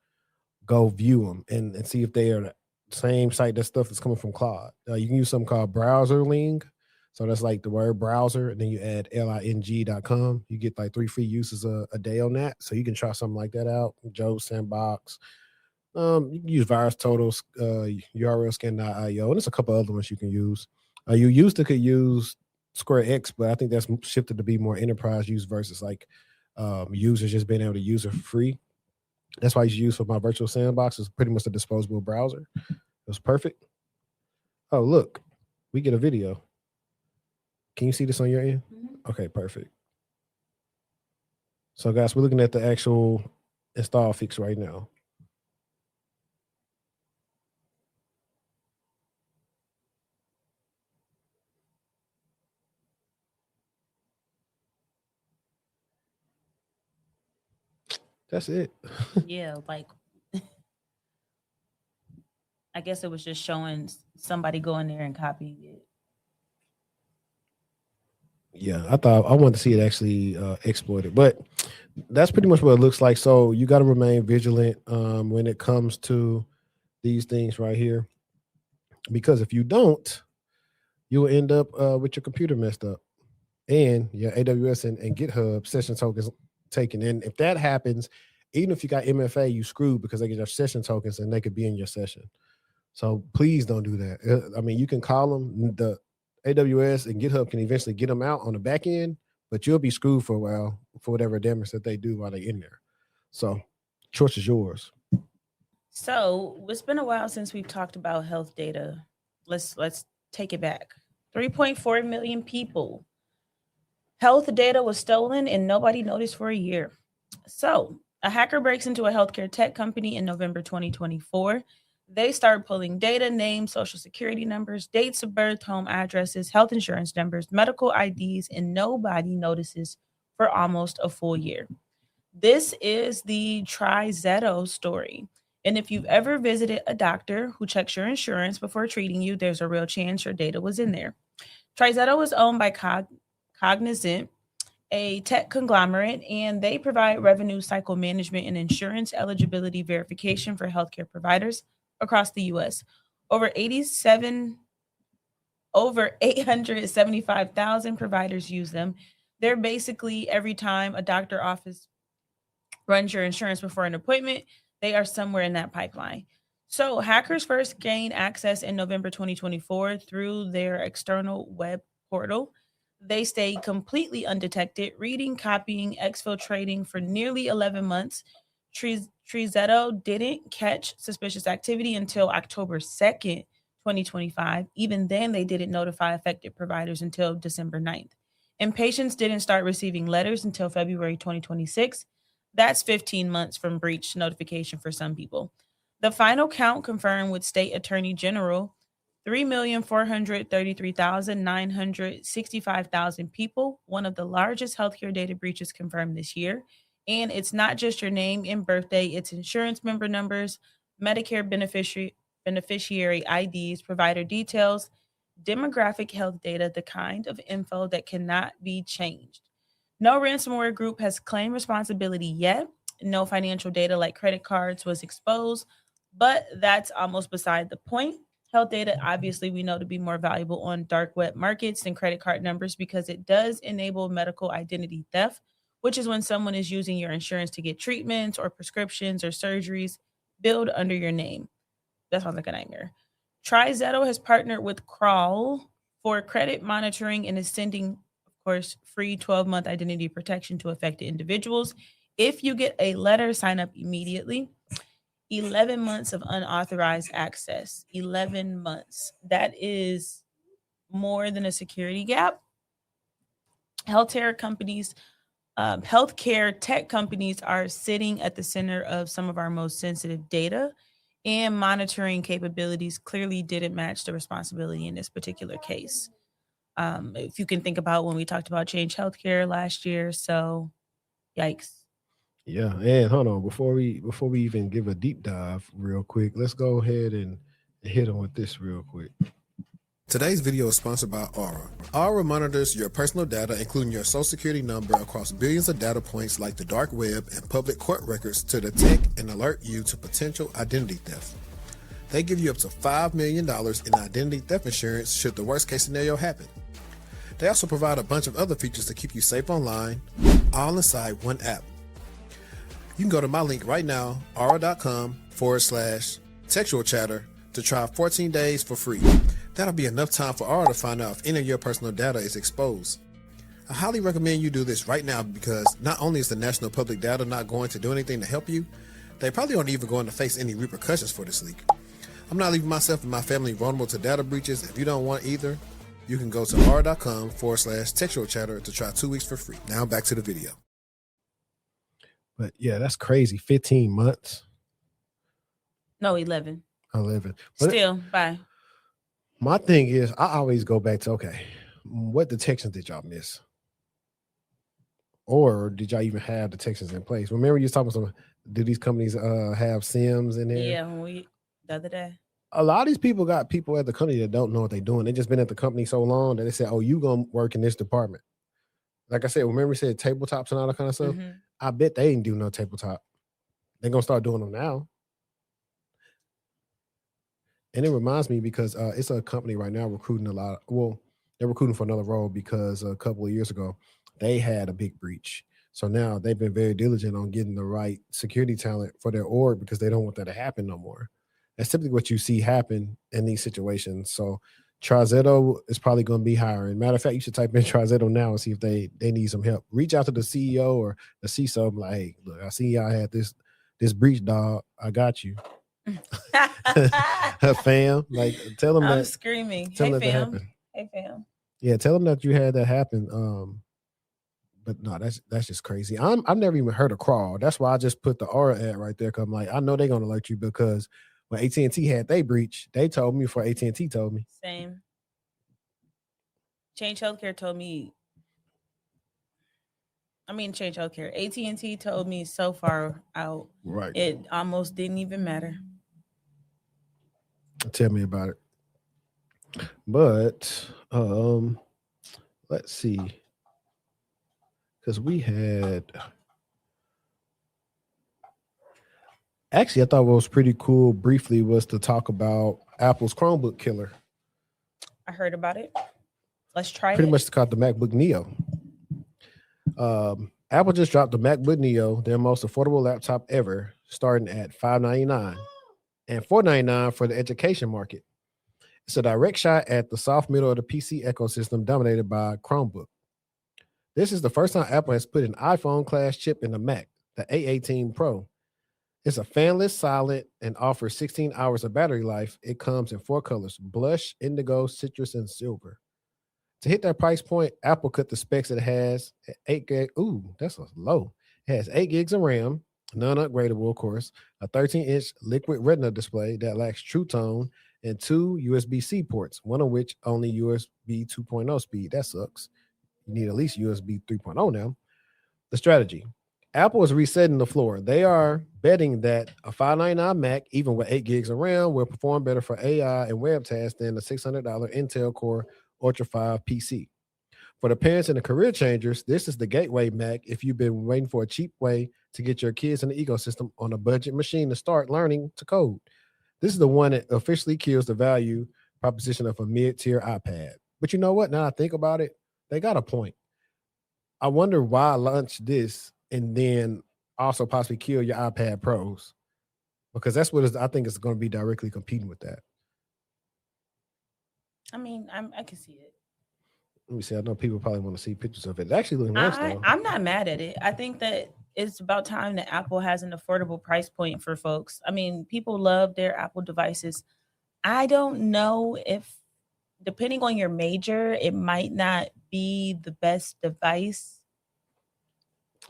go view them and see if they are the same site that stuff is coming from Claude. You can use something called browserling. So that's like the word browser, and then you add ling.com. You get like 3 free uses a day on that. So you can try something like that out. Joe's Sandbox. You can use VirusTotal, URLscan.io, and there's a couple other ones you can use. You could use SquareX, but I think that's shifted to be more enterprise use versus like users just being able to use it for free. That's why I use for my virtual sandbox. It's pretty much a disposable browser. It was perfect. Oh, look, we get a video. Can you see this on your end? Mm-hmm. Okay, perfect. So guys, we're looking at the actual InstallFix right now. That's it. Yeah, like I guess it was just showing somebody going there and copying it. Yeah, I wanted to see it actually exploited, but that's pretty much what it looks like. So you got to remain vigilant when it comes to these things right here, because if you don't, you will end up with your computer messed up and your AWS and GitHub session tokens taken. And if that happens, even if you got MFA, you screwed because they get your session tokens and they could be in your session. So please don't do that. I mean, you can call them. The AWS and GitHub can eventually get them out on the back end, but you'll be screwed for a while for whatever damage that they do while they're in there. So choice is yours. So it's been a while since we've talked about health data. Let's take it back. 3.4 million people. Health data was stolen and nobody noticed for a year. So a hacker breaks into a healthcare tech company in November 2024. They start pulling data, names, social security numbers, dates of birth, home addresses, health insurance numbers, medical IDs, and nobody notices for almost a full year. This is the TriZetto story. And if you've ever visited a doctor who checks your insurance before treating you, there's a real chance your data was in there. TriZetto is owned by Cognizant, a tech conglomerate, and they provide revenue cycle management and insurance eligibility verification for healthcare providers across the US. Over 875,000 providers use them. They're basically every time a doctor office runs your insurance before an appointment, they are somewhere in that pipeline. So hackers first gained access in November 2024 through their external web portal. They stayed completely undetected, reading, copying, exfiltrating for nearly 11 months. TriZetto didn't catch suspicious activity until October 2nd, 2025. Even then, they didn't notify affected providers until December 9th. And patients didn't start receiving letters until February 2026. That's 15 months from breach notification for some people. The final count confirmed with State Attorney General 3,433,965 people, one of the largest healthcare data breaches confirmed this year. And it's not just your name and birthday, it's insurance member numbers, Medicare beneficiary IDs, provider details, demographic health data, the kind of info that cannot be changed. No ransomware group has claimed responsibility yet. No financial data like credit cards was exposed, but that's almost beside the point. Health data, obviously, we know to be more valuable on dark web markets than credit card numbers because it does enable medical identity theft, which is when someone is using your insurance to get treatments or prescriptions or surgeries billed under your name. That sounds like a nightmare. TriZetto has partnered with Crawl for credit monitoring and is sending, of course, free 12-month identity protection to affected individuals. If you get a letter, sign up immediately. 11 months of unauthorized access. 11 months. That is more than a security gap. Healthcare companies, healthcare tech companies are sitting at the center of some of our most sensitive data, and monitoring capabilities clearly didn't match the responsibility in this particular case. If you can think about when we talked about Change Healthcare last year, so yikes. Yeah, and hold on, before we even give a deep dive real quick, let's go ahead and hit on with this real quick. Today's video is sponsored by Aura. Aura monitors your personal data, including your social security number, across billions of data points like the dark web and public court records to detect and alert you to potential identity theft. They give you up to $5 million in identity theft insurance should the worst case scenario happen. They also provide a bunch of other features to keep you safe online, all inside one app. You can go to my link right now, aura.com/textual chatter, to try 14 days for free. That'll be enough time for Aura to find out if any of your personal data is exposed. I highly recommend you do this right now because not only is the national public data not going to do anything to help you, they probably aren't even going to face any repercussions for this leak. I'm not leaving myself and my family vulnerable to data breaches. If you don't want either, you can go to aura.com/textual chatter to try 2 weeks for free. Now back to the video. But yeah, that's crazy. 15 months. No, 11. 11. But still, bye. My thing is, I always go back to, okay, what detections did y'all miss? Or did y'all even have detections in place? Remember you was talking about do these companies have SIMs in there? Yeah, the other day. A lot of these people got people at the company that don't know what they're doing. They just been at the company so long that they said, oh, you gonna work in this department. Like I said, remember we said tabletops and all that kind of stuff? Mm-hmm. I bet they ain't do no tabletop. They're going to start doing them now. And it reminds me because it's a company right now recruiting a lot. Well, they're recruiting for another role because a couple of years ago, they had a big breach. So now they've been very diligent on getting the right security talent for their org because they don't want that to happen no more. That's typically what you see happen in these situations. So TriZetto is probably going to be hiring. Matter of fact, you should type in TriZetto now and see if they need some help. Reach out to the CEO or the CISO. Like, hey, look, I see y'all had this breach, dog. I got you. Fam, like tell them I'm that. Screaming. Tell hey, them fam. that happened. Hey, fam. Yeah, tell them that you had that happen. But no, that's just crazy. I've never even heard of Crawl. That's why I just put the Aura ad right there. Cause I'm like, I know they're gonna alert you because when AT&T had they breach, they told me before AT&T told me. Same. Change Healthcare told me. Change Healthcare. AT&T told me so far out. Right. It almost didn't even matter. Tell me about it. But let's see. Because we had actually, I thought what was pretty cool briefly was to talk about Apple's Chromebook killer. I heard about it. Let's try pretty much called the MacBook Neo. Apple just dropped the MacBook Neo, their most affordable laptop ever, starting at $599 and $499 for the education market. It's a direct shot at the soft middle of the PC ecosystem dominated by Chromebook. This is the first time Apple has put an iPhone class chip in the Mac, the A18 Pro. It's a fanless, silent, and offers 16 hours of battery life. It comes in 4 colors: blush, indigo, citrus, and silver. To hit that price point, Apple cut the specs it has at 8 gig. Ooh, that's low. It has 8 gigs of RAM, non-upgradable, of course, a 13-inch liquid retina display that lacks True Tone, and 2 USB-C ports, one of which only USB 2.0 speed. That sucks. You need at least USB 3.0 now. The strategy. Apple is resetting the floor. They are betting that a $599 Mac, even with 8 gigs of RAM, will perform better for AI and web tasks than the $600 Intel Core Ultra 5 PC. For the parents and the career changers, this is the gateway Mac if you've been waiting for a cheap way to get your kids in the ecosystem on a budget machine to start learning to code. This is the one that officially kills the value proposition of a mid-tier iPad. But you know what? Now I think about it, they got a point. I wonder why launch this and then also possibly kill your iPad Pros, because that's what I think is going to be directly competing with that. I mean, I can see it. Let me see. I know people probably want to see pictures of it. It actually looks nice, though. I'm not mad at it. I think that it's about time that Apple has an affordable price point for folks. I mean, people love their Apple devices. I don't know if, depending on your major, it might not be the best device.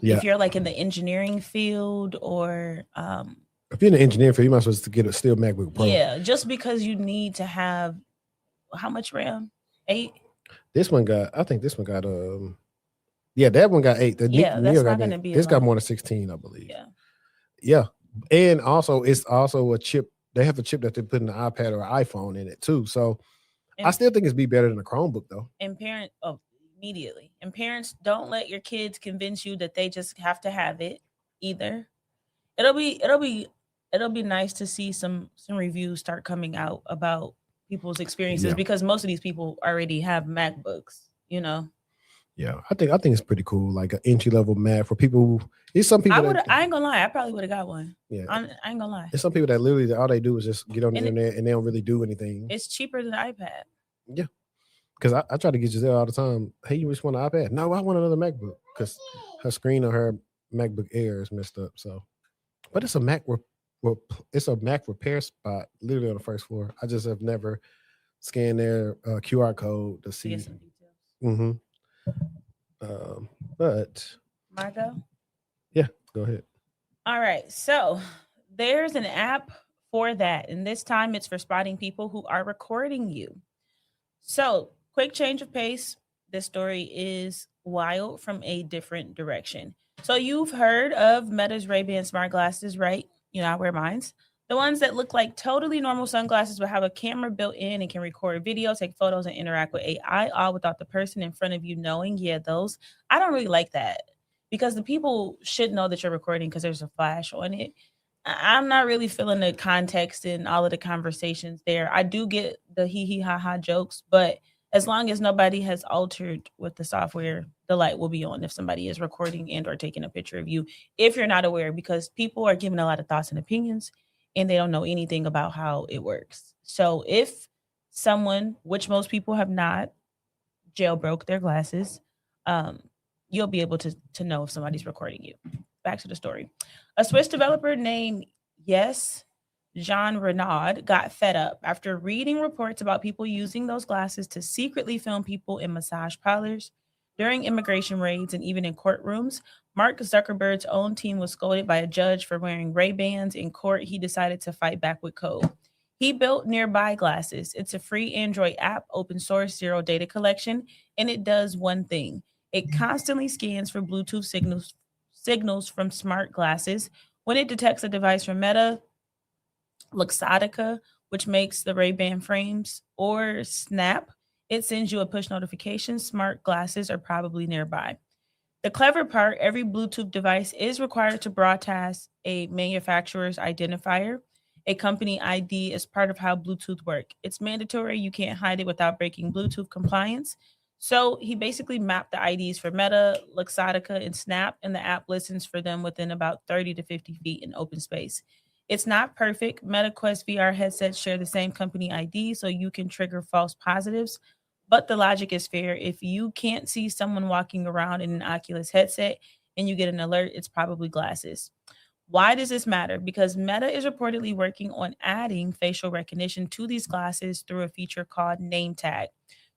Yeah. If you're like in the engineering field or if you're in the engineering field, you might as well just get a still MacBook Pro. Yeah, just because you need to have how much RAM? 8? This one got, I think this one got yeah, that one got 8. The that's Neo not going to be. This got more than 16, I believe. Yeah. And also it's also a chip. They have a chip that they put in the iPad or iPhone in it too. So I still think it's be better than a Chromebook though. And immediately. And parents, don't let your kids convince you that they just have to have it either. It'll be nice to see some reviews start coming out about people's experiences because most of these people already have MacBooks, you know. Yeah, I think it's pretty cool, like an entry level Mac for people who. It's some people. I ain't gonna lie, I probably would have got one. Yeah, I ain't gonna lie. It's some people that literally all they do is just get on the internet and they don't really do anything. It's cheaper than the iPad. Yeah, because I try to get Giselle all the time. Hey, you just want an iPad? No, I want another MacBook because her screen on her MacBook Air is messed up. So, but it's a Mac repair spot literally on the first floor. I just have never scanned their QR code to see. Some details. But Marco? Yeah, go ahead. All right. So there's an app for that. And this time it's for spotting people who are recording you. So quick change of pace. This story is wild from a different direction. So you've heard of Meta's Ray-Ban smart glasses, right? You know, I wear mines. The ones that look like totally normal sunglasses but have a camera built in and can record video, take photos, and interact with AI, all without the person in front of you knowing. Yeah, those. I don't really like that because the people should know that you're recording because there's a flash on it. I'm not really feeling the context in all of the conversations there. I do get the hee ha ha jokes, but as long as nobody has altered with the software, the light will be on if somebody is recording and or taking a picture of you, if you're not aware, because people are giving a lot of thoughts and opinions and they don't know anything about how it works. So if someone, which most people have not, jailbroke their glasses, you'll be able to know if somebody's recording you. Back to the story. A Swiss developer named Jean Renaud got fed up after reading reports about people using those glasses to secretly film people in massage parlors, during immigration raids, and even in courtrooms. Mark Zuckerberg's own team was scolded by a judge for wearing Ray-Bans in court. He decided to fight back with code. He built Nearby Glasses. It's a free Android app, open source, zero data collection, and it does one thing. It constantly scans for Bluetooth signals from smart glasses. When it detects a device from Meta, Luxottica, which makes the Ray-Ban frames, or Snap, it sends you a push notification. Smart glasses are probably nearby. The clever part, every Bluetooth device is required to broadcast a manufacturer's identifier. A company ID is part of how Bluetooth works. It's mandatory. You can't hide it without breaking Bluetooth compliance. So he basically mapped the IDs for Meta, Luxottica, and Snap, and the app listens for them within about 30 to 50 feet in open space. It's not perfect. MetaQuest VR headsets share the same company ID, so you can trigger false positives. But the logic is fair. If you can't see someone walking around in an Oculus headset and you get an alert, it's probably glasses. Why does this matter? Because Meta is reportedly working on adding facial recognition to these glasses through a feature called Name Tag.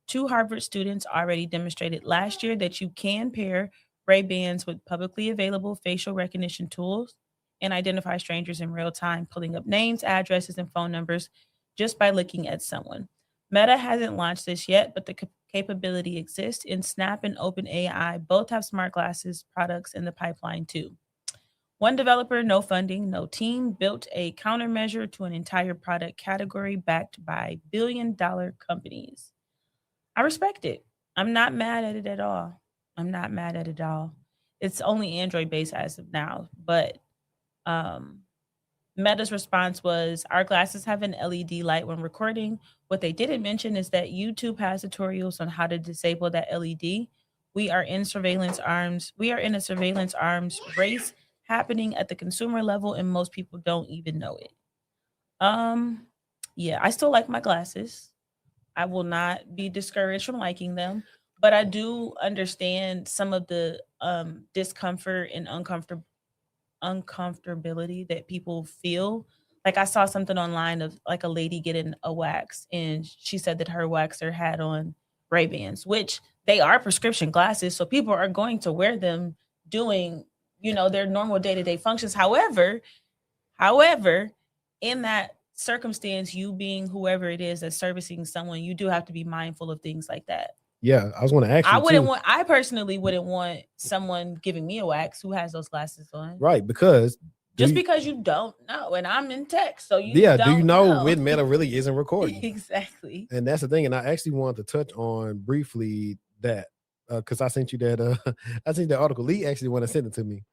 2 Harvard students already demonstrated last year that you can pair Ray-Bans with publicly available facial recognition tools and identify strangers in real time, pulling up names, addresses, and phone numbers just by looking at someone. Meta hasn't launched this yet, but the capability exists, and Snap and OpenAI both have smart glasses products in the pipeline too. One developer, no funding, no team, built a countermeasure to an entire product category backed by billion-dollar companies. I respect it. I'm not mad at it at all. I'm not mad at it at all. It's only Android based as of now, but Meta's response was our glasses have an LED light when recording. What they didn't mention is that YouTube has tutorials on how to disable that LED. We are in a surveillance arms race happening at the consumer level, and most people don't even know it. Yeah, I still like my glasses. I will not be discouraged from liking them, but I do understand some of the discomfort and uncomfortability that people feel. Like I saw something online of like a lady getting a wax, and she said that her waxer had on Ray-Bans, which they are prescription glasses, so people are going to wear them doing, their normal day-to-day functions. However, in that circumstance, you being whoever it is that's servicing someone, you do have to be mindful of things like that. Yeah, I was going to ask you. I personally wouldn't want someone giving me a wax who has those glasses on. Right, because because you don't know, and I'm in tech, so do you know when Meta really isn't recording? Exactly. And that's the thing. And I actually wanted to touch on briefly that because I sent you that I sent that article. Lee actually want to send it to me,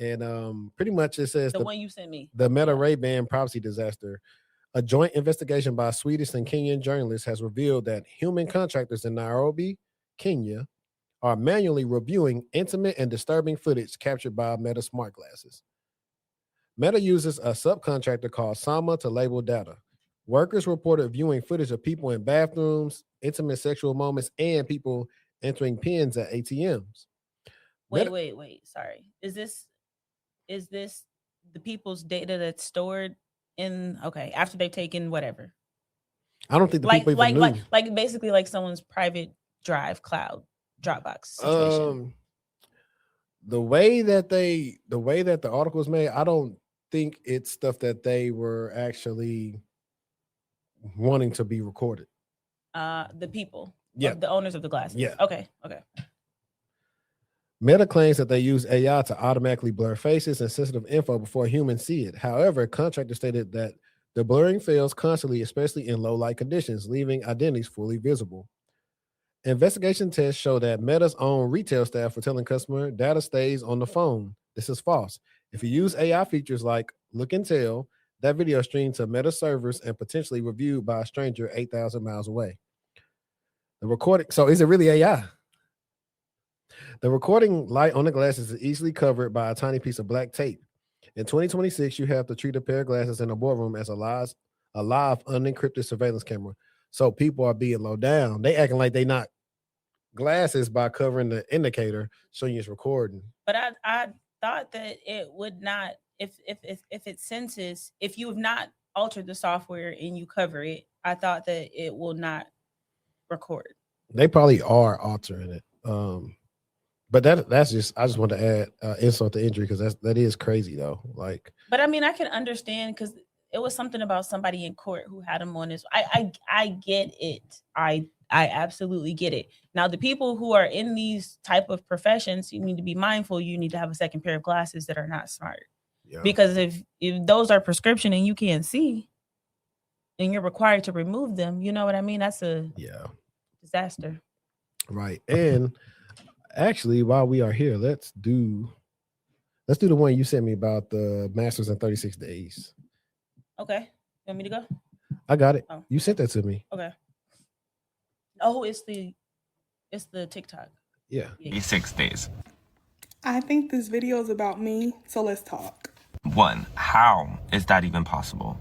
and pretty much it says the one you sent me, the Meta Ray-Ban privacy disaster. A joint investigation by Swedish and Kenyan journalists has revealed that human contractors in Nairobi, Kenya, are manually reviewing intimate and disturbing footage captured by Meta smart glasses. Meta uses a subcontractor called Sama to label data. Workers reported viewing footage of people in bathrooms, intimate sexual moments, and people entering pins at ATMs. Wait. Sorry. Is this the people's data that's stored in after they've taken whatever? I don't think the people even knew. Like basically like someone's private drive, cloud, Dropbox situation. The way that the article was made, I don't think it's stuff that they were actually wanting to be recorded. The people, yeah, the owners of the glasses. Yeah. Okay. Meta claims that they use AI to automatically blur faces and sensitive info before humans see it. However, contractors stated that the blurring fails constantly, especially in low light conditions, leaving identities fully visible. Investigation tests show that Meta's own retail staff were telling customer data stays on the phone. This is false. If you use AI features like Look and Tell, that video streamed to Meta servers and potentially reviewed by a stranger 8,000 miles away. The recording, so is it really AI? The recording light on the glasses is easily covered by a tiny piece of black tape. In 2026, you have to treat a pair of glasses in a boardroom as a live unencrypted surveillance camera. So people are being low down. They acting like they not glasses by covering the indicator showing it's recording. But I thought that it would not, if it senses, if you have not altered the software and you cover it, I thought that it will not record. They probably are altering it. But that's just, I just want to add insult to injury because that is crazy though. Like, but I mean, I can understand because it was something about somebody in court who had him on his. I get it. I absolutely get it. Now, the people who are in these type of professions, you need to be mindful. You need to have a second pair of glasses that are not smart. Yeah. Because if those are prescription and you can't see, and you're required to remove them, you know what I mean? That's a disaster. Right. And actually, while we are here, let's do the one you sent me about the masters in 36 days. Okay. You want me to go? I got it. Oh. You sent that to me. Okay. Oh, it's the TikTok. Yeah. 36 days. I think this video is about me, so let's talk. One, how is that even possible?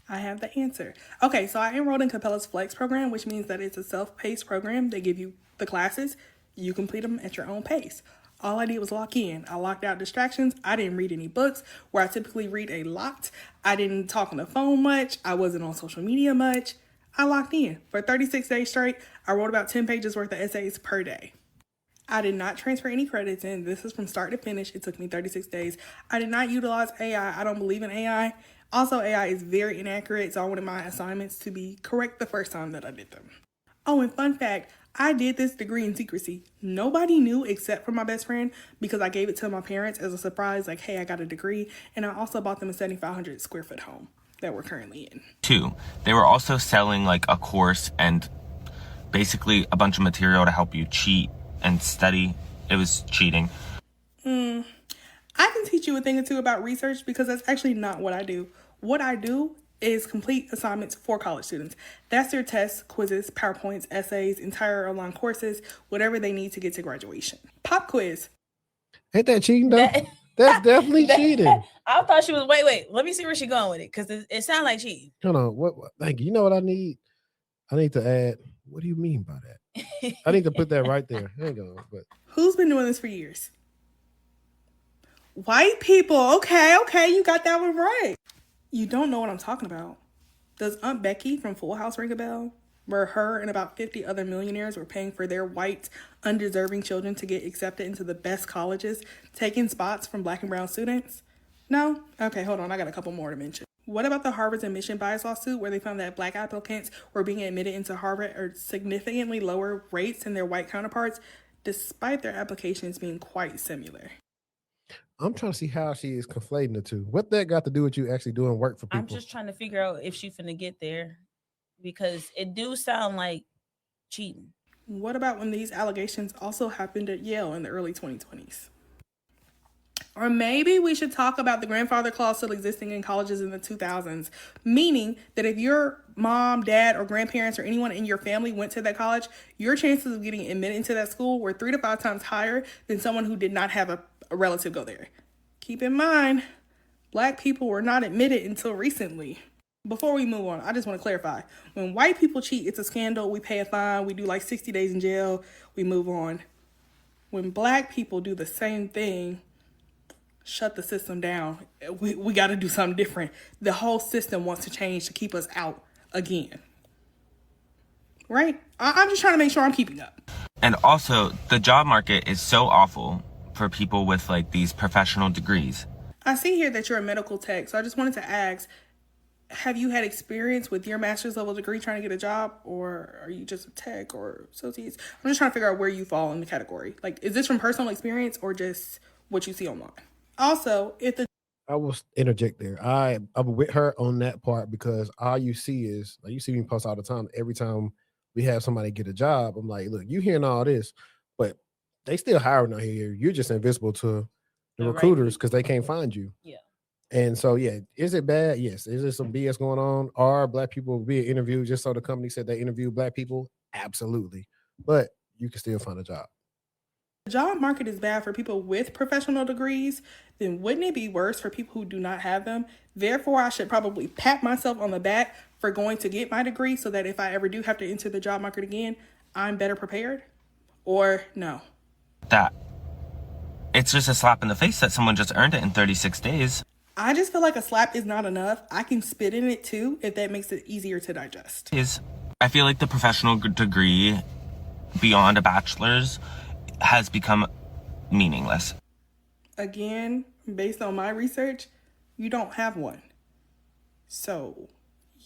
I have the answer. Okay, so I enrolled in Capella's Flex program, which means that it's a self-paced program. They give you the classes. You complete them at your own pace. All I did was lock in. I locked out distractions. I didn't read any books where I typically read a lot. I didn't talk on the phone much. I wasn't on social media much. I locked in. For 36 days straight, I wrote about 10 pages worth of essays per day. I did not transfer any credits in. This is from start to finish. It took me 36 days. I did not utilize AI. I don't believe in AI. Also, AI is very inaccurate, so I wanted my assignments to be correct the first time that I did them. Oh, and fun fact, I did this degree in secrecy. Nobody knew except for my best friend because I gave it to my parents as a surprise, like, hey, I got a degree. And I also bought them a 7,500 square foot home that we're currently in. 2, they were also selling like a course and basically a bunch of material to help you cheat and study. It was cheating. I can teach you a thing or two about research because that's actually not what I do. What I do is complete assignments for college students. That's their tests, quizzes, PowerPoints, essays, entire online courses, whatever they need to get to graduation. Pop quiz. Ain't that cheating though? That's definitely cheating. I thought she was. Wait. Let me see where she's going with it because it sounds like cheating. Hold on. What? Like, you know what I need? I need to add. What do you mean by that? I need to put that right there. Hang on. But who's been doing this for years? White people. Okay, you got that one right. You don't know what I'm talking about. Does Aunt Becky from Full House ring a bell? Where her and about 50 other millionaires were paying for their white, undeserving children to get accepted into the best colleges, taking spots from Black and brown students? No? Okay, hold on. I got a couple more to mention. What about the Harvard's admission bias lawsuit where they found that Black applicants were being admitted into Harvard at significantly lower rates than their white counterparts, despite their applications being quite similar? I'm trying to see how she is conflating the two. What that got to do with you actually doing work for people? I'm just trying to figure out if she's finna get there because it do sound like cheating. What about when these allegations also happened at Yale in the early 2020s? Or maybe we should talk about the grandfather clause still existing in colleges in the 2000s, meaning that if your mom, dad, or grandparents or anyone in your family went to that college, your chances of getting admitted into that school were 3 to 5 times higher than someone who did not have a relative go there. Keep in mind, Black people were not admitted until recently. Before we move on, I just want to clarify. When white people cheat, it's a scandal. We pay a fine. We do like 60 days in jail. We move on. When Black people do the same thing, shut the system down. We got to do something different. The whole system wants to change to keep us out again. Right? I'm just trying to make sure I'm keeping up. And also, the job market is so awful for people with like these professional degrees. I see here that you're a medical tech, so I just wanted to ask, have you had experience with your master's level degree trying to get a job, or are you just a tech or associates? I'm just trying to figure out where you fall in the category. Like, is this from personal experience or just what you see online? Also, I will interject there. I'm with her on that part because all you see is, like, you see me post all the time. Every time we have somebody get a job, I'm like, look, you hearing all this, but they still hiring out here. You're just invisible to the recruiters because they can't find you. Yeah. And so, yeah, is it bad? Yes. Is there some BS going on? Are Black people being interviewed just so the company said they interviewed Black people? Absolutely. But you can still find a job. The job market is bad for people with professional degrees, then wouldn't it be worse for people who do not have them? Therefore, I should probably pat myself on the back for going to get my degree so that if I ever do have to enter the job market again, I'm better prepared? Or no? That it's just a slap in the face that someone just earned it in 36 days. I just feel like a slap is not enough. I can spit in it too if that makes it easier to digest. I feel like the professional degree beyond a bachelor's has become meaningless. Again, based on my research, you don't have one. So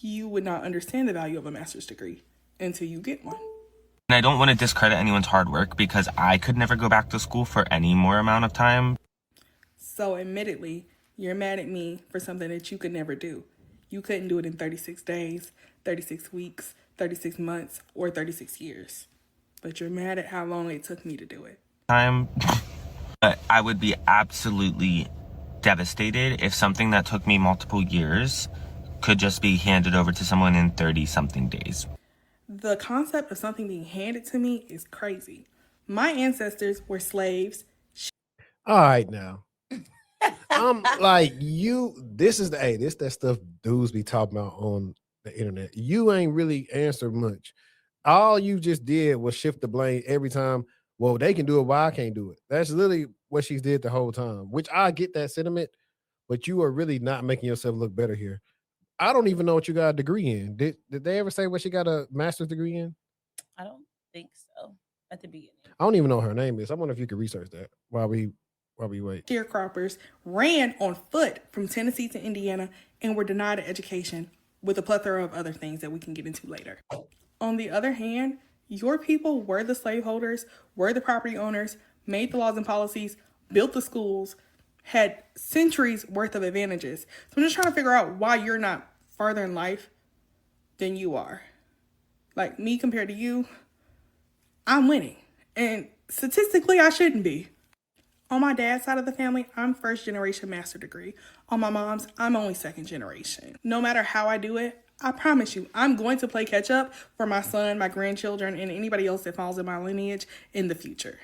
you would not understand the value of a master's degree until you get one. And I don't want to discredit anyone's hard work because I could never go back to school for any more amount of time. So admittedly, you're mad at me for something that you could never do. You couldn't do it in 36 days, 36 weeks, 36 months, or 36 years. But you're mad at how long it took me to do it. But I would be absolutely devastated if something that took me multiple years could just be handed over to someone in 30-something days. The concept of something being handed to me is crazy. My ancestors were slaves. All right, now. I'm like, this is that stuff dudes be talking about on the internet. You ain't really answered much. All you just did was shift the blame every time. Well, they can do it, why I can't do it? That's literally what she did the whole time, which I get that sentiment, but you are really not making yourself look better here. I don't even know what you got a degree in. Did they ever say what she got a master's degree in? I don't think so at the beginning. I don't even know what her name is. I wonder if you could research that while we wait. Sharecroppers ran on foot from Tennessee to Indiana and were denied an education with a plethora of other things that we can get into later. On the other hand, your people were the slaveholders, were the property owners, made the laws and policies, built the schools, had centuries worth of advantages. So I'm just trying to figure out why you're not farther in life than you are. Like me compared to you, I'm winning. And statistically, I shouldn't be. On my dad's side of the family, I'm first generation master degree. On my mom's, I'm only second generation. No matter how I do it, I promise you, I'm going to play catch up for my son, my grandchildren, and anybody else that falls in my lineage in the future.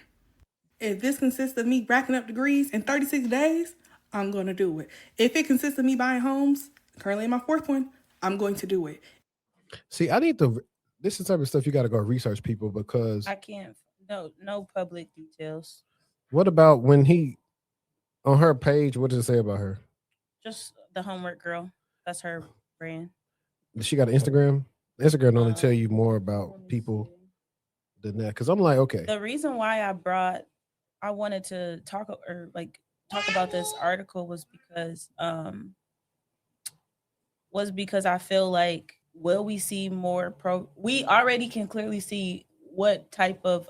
If this consists of me racking up degrees in 36 days, I'm going to do it. If it consists of me buying homes, currently in my fourth one, I'm going to do it. See, this is the type of stuff you got to go research, people, because I can't. No public details. What about when on her page, what does it say about her? Just the homework girl. That's her brand. She got an Instagram? Instagram only tell you more about people than that. Because I'm like, okay. The reason why I wanted to talk about this article was because I feel like, will we see more we already can clearly see what type of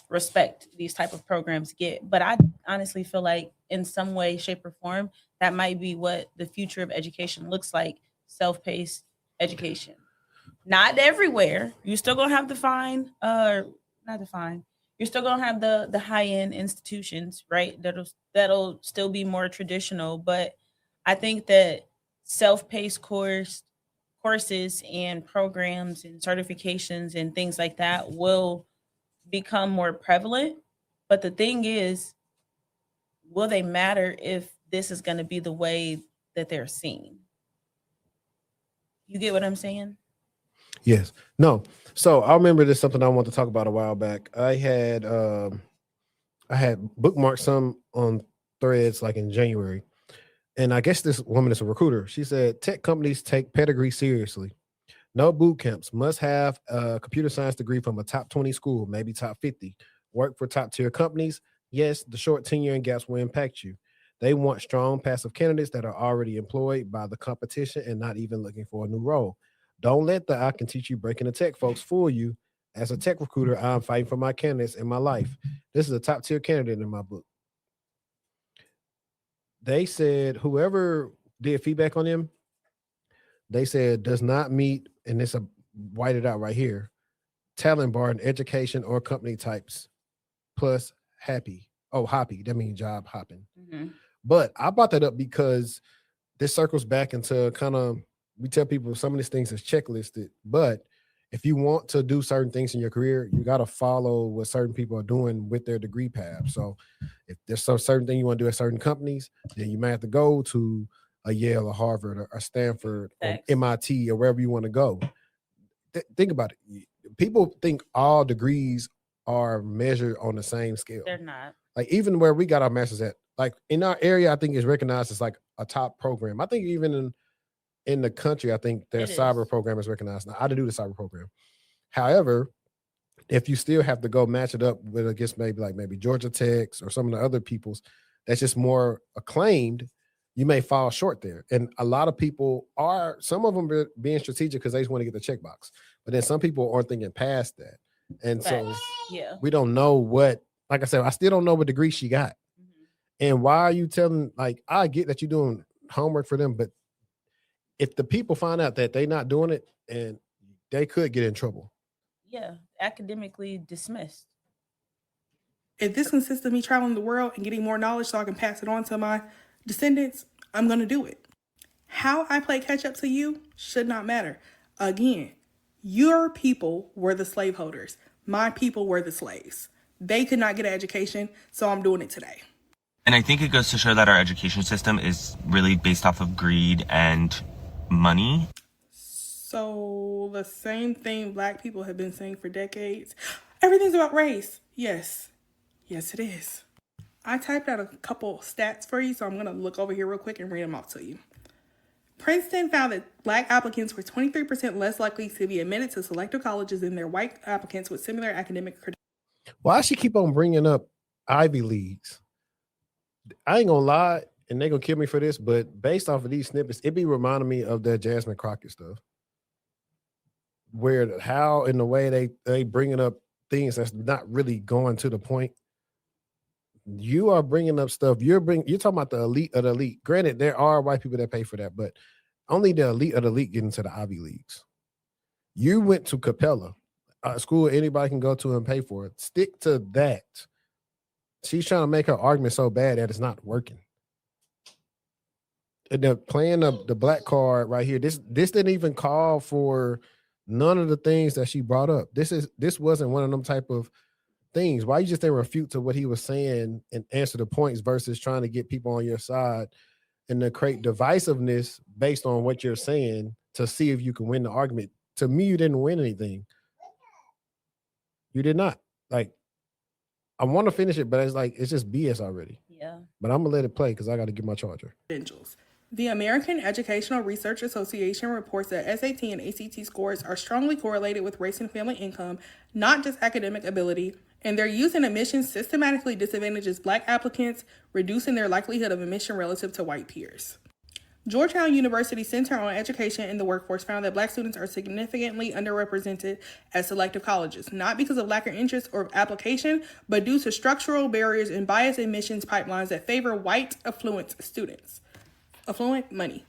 respect these type of programs get, but I honestly feel like in some way, shape, or form that might be what the future of education looks like. Self-paced education, not everywhere. You're still gonna have you're still gonna have the high-end institutions, right? That'll still be more traditional, but I think that self-paced courses and programs and certifications and things like that will become more prevalent. But the thing is, will they matter if this is going to be the way that they're seen? You get what I'm saying? Yes. No. So I remember this something I wanted to talk about a while back. I had bookmarked some on Threads like in January. And I guess this woman is a recruiter. She said tech companies take pedigree seriously. No boot camps, must have a computer science degree from a top 20 school, maybe top 50. Work for top tier companies. Yes, the short tenure and gaps will impact you. They want strong passive candidates that are already employed by the competition and not even looking for a new role. Don't let the I can teach you breaking the tech folks fool you. As a tech recruiter, I'm fighting for my candidates in my life. This is a top tier candidate in my book. They said whoever did feedback on them, they said does not meet, and it's whited out right here, talent bar in education or company types, plus hoppy. That means job hopping. Mm-hmm. But I brought that up because this circles back into we tell people some of these things is checklisted, but if you want to do certain things in your career, you got to follow what certain people are doing with their degree path. So if there's some certain thing you want to do at certain companies, then you might have to go to a Yale or Harvard or Stanford or MIT or wherever you want to go. Think about it. People think all degrees are measured on the same scale. They're not. Like even where we got our masters at, like in our area, I think is recognized as like a top program. I think even in the country, I think their cyber program is recognized. Now, I do the cyber program. However, if you still have to go match it up with against maybe Georgia Tech's or some of the other people's that's just more acclaimed, you may fall short there. And a lot of people some of them are being strategic because they just want to get the checkbox. But then some people aren't thinking past that. And so we don't know like I said, I still don't know what degree she got. Mm-hmm. And why are you telling, I get that you're doing homework for them, but if the people find out that they're not doing it, and they could get in trouble. Yeah, academically dismissed. If this consists of me traveling the world and getting more knowledge so I can pass it on to my descendants, I'm going to do it. How I play catch up to you should not matter. Again, your people were the slaveholders. My people were the slaves. They could not get an education, so I'm doing it today. And I think it goes to show that our education system is really based off of greed and money. So the same thing Black people have been saying for decades. Everything's about race. Yes. Yes, it is. I typed out a couple stats for you, so I'm going to look over here real quick and read them off to you. Princeton found that Black applicants were 23% less likely to be admitted to selective colleges than their white applicants with similar academic credentials. Why she keep on bringing up Ivy Leagues? I ain't gonna lie, and they gonna kill me for this, but based off of these snippets, it be reminding me of that Jasmine Crockett stuff, where how in the way they bringing up things that's not really going to the point. You are bringing up stuff. You're talking about the elite of the elite. Granted, there are white people that pay for that, but only the elite of the elite get into the Ivy Leagues. You went to Capella, a school anybody can go to and pay for it. Stick to that. She's trying to make her argument so bad that it's not working. And they're playing the black card right here. This didn't even call for none of the things that she brought up. This wasn't one of them type of things. Why you just didn't refute to what he was saying and answer the points versus trying to get people on your side and to create divisiveness based on what you're saying to see if you can win the argument. To me, you didn't win anything. You did not. Like, I want to finish it, but it's just BS already. Yeah. But I'm gonna let it play because I got to get my charger. The American Educational Research Association reports that SAT and ACT scores are strongly correlated with race and family income, not just academic ability, and their use in admissions systematically disadvantages Black applicants, reducing their likelihood of admission relative to white peers. Georgetown University's Center on Education in the Workforce found that Black students are significantly underrepresented at selective colleges, not because of lack of interest or application, but due to structural barriers and biased admissions pipelines that favor white affluent students. Affluent money.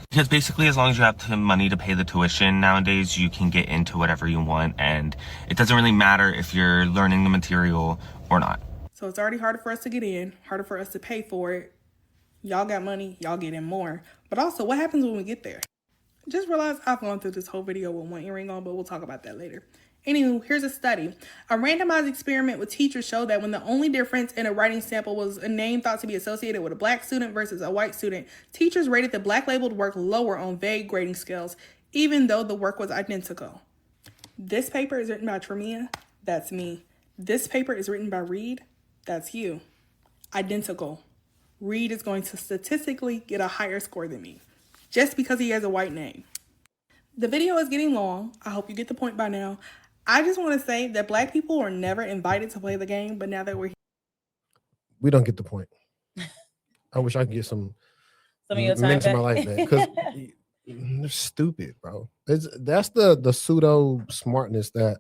Because basically, as long as you have the money to pay the tuition nowadays, you can get into whatever you want, and it doesn't really matter if you're learning the material or not. So it's already harder for us to get in, harder for us to pay for it. Y'all got money, y'all get in more. But also, what happens when we get there? Just realized I've gone through this whole video with one earring on, but we'll talk about that later. Anywho, here's a study. A randomized experiment with teachers showed that when the only difference in a writing sample was a name thought to be associated with a Black student versus a white student, teachers rated the Black labeled work lower on vague grading scales, even though the work was identical. This paper is written by Tremia. That's me. This paper is written by Reed. That's you. Identical. Reed is going to statistically get a higher score than me, just because he has a white name. The video is getting long. I hope you get the point by now. I just want to say that Black people were never invited to play the game, but now that we're here. We don't get the point. I wish I could get some of your time minutes of back. my life back because they're stupid, bro. That's the pseudo smartness that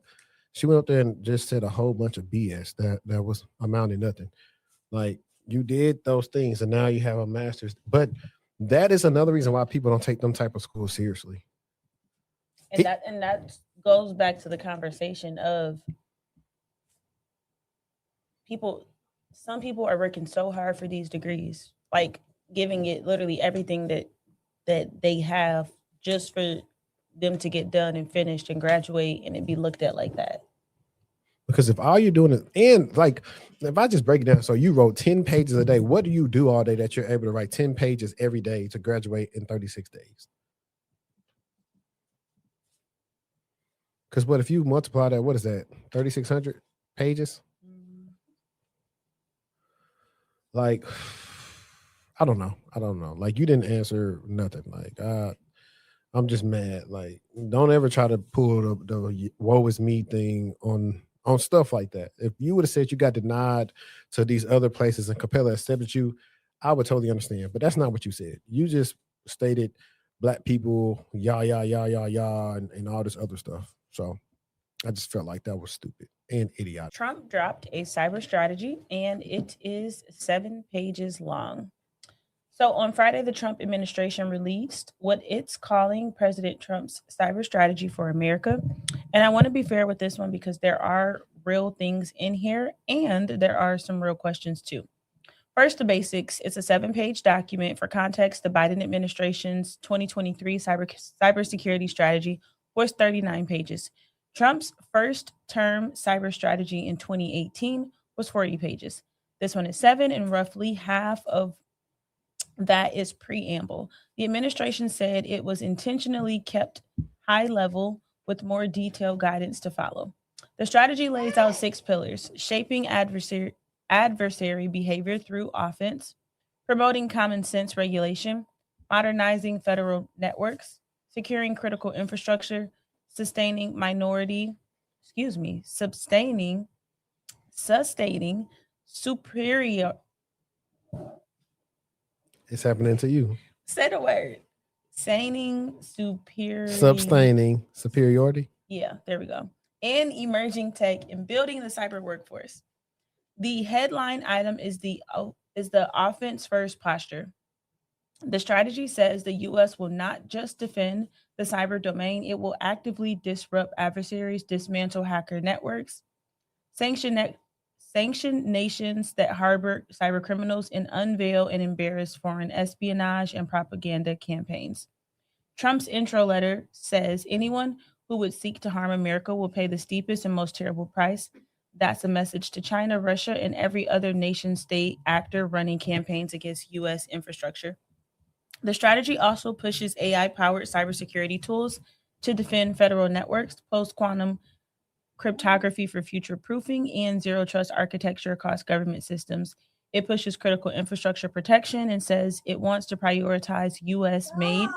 she went up there and just said a whole bunch of BS that was amounting nothing. Like, you did those things and now you have a master's, but that is another reason why people don't take them type of schools seriously. And that goes back to the conversation of some people are working so hard for these degrees, like giving it literally everything that they have just for them to get done and finished and graduate and it be looked at like that. Because if all you're doing is, and like, if I just break it down, so you wrote 10 pages a day, what do you do all day that you're able to write 10 pages every day to graduate in 36 days? Because what if you multiply that, what is that, 3,600 pages? Like, I don't know. Like, you didn't answer nothing. Like, I'm just mad. Like, don't ever try to pull the woe is me thing on stuff like that. If you would have said you got denied to these other places and Capella accepted you, I would totally understand. But that's not what you said. You just stated Black people, and all this other stuff. So I just felt like that was stupid and idiotic. Trump dropped a cyber strategy, and it is 7 pages long. So on Friday, the Trump administration released what it's calling President Trump's cyber strategy for America. And I want to be fair with this one because there are real things in here and there are some real questions too. First, the basics. It's a 7-page document. For context, the Biden administration's 2023 cybersecurity strategy was 39 pages. Trump's first term cyber strategy in 2018 was 40 pages. This one is 7, and roughly half of that is preamble. The administration said it was intentionally kept high level with more detailed guidance to follow. The strategy lays out 6 pillars: shaping adversary behavior through offense, promoting common sense regulation, modernizing federal networks, securing critical infrastructure, sustaining superior. It's happening to you. Say the word. Sustaining Superiority. Yeah, there we go. And emerging tech and building the cyber workforce. The headline item is the offense first posture. The strategy says the U.S. will not just defend the cyber domain; it will actively disrupt adversaries, dismantle hacker networks, sanction nations that harbor cyber criminals, and unveil and embarrass foreign espionage and propaganda campaigns. Trump's intro letter says anyone who would seek to harm America will pay the steepest and most terrible price. That's a message to China, Russia, and every other nation state actor running campaigns against U.S. infrastructure. The strategy also pushes AI powered cybersecurity tools to defend federal networks, post quantum cryptography for future proofing, and zero trust architecture across government systems. It pushes critical infrastructure protection and says it wants to prioritize US made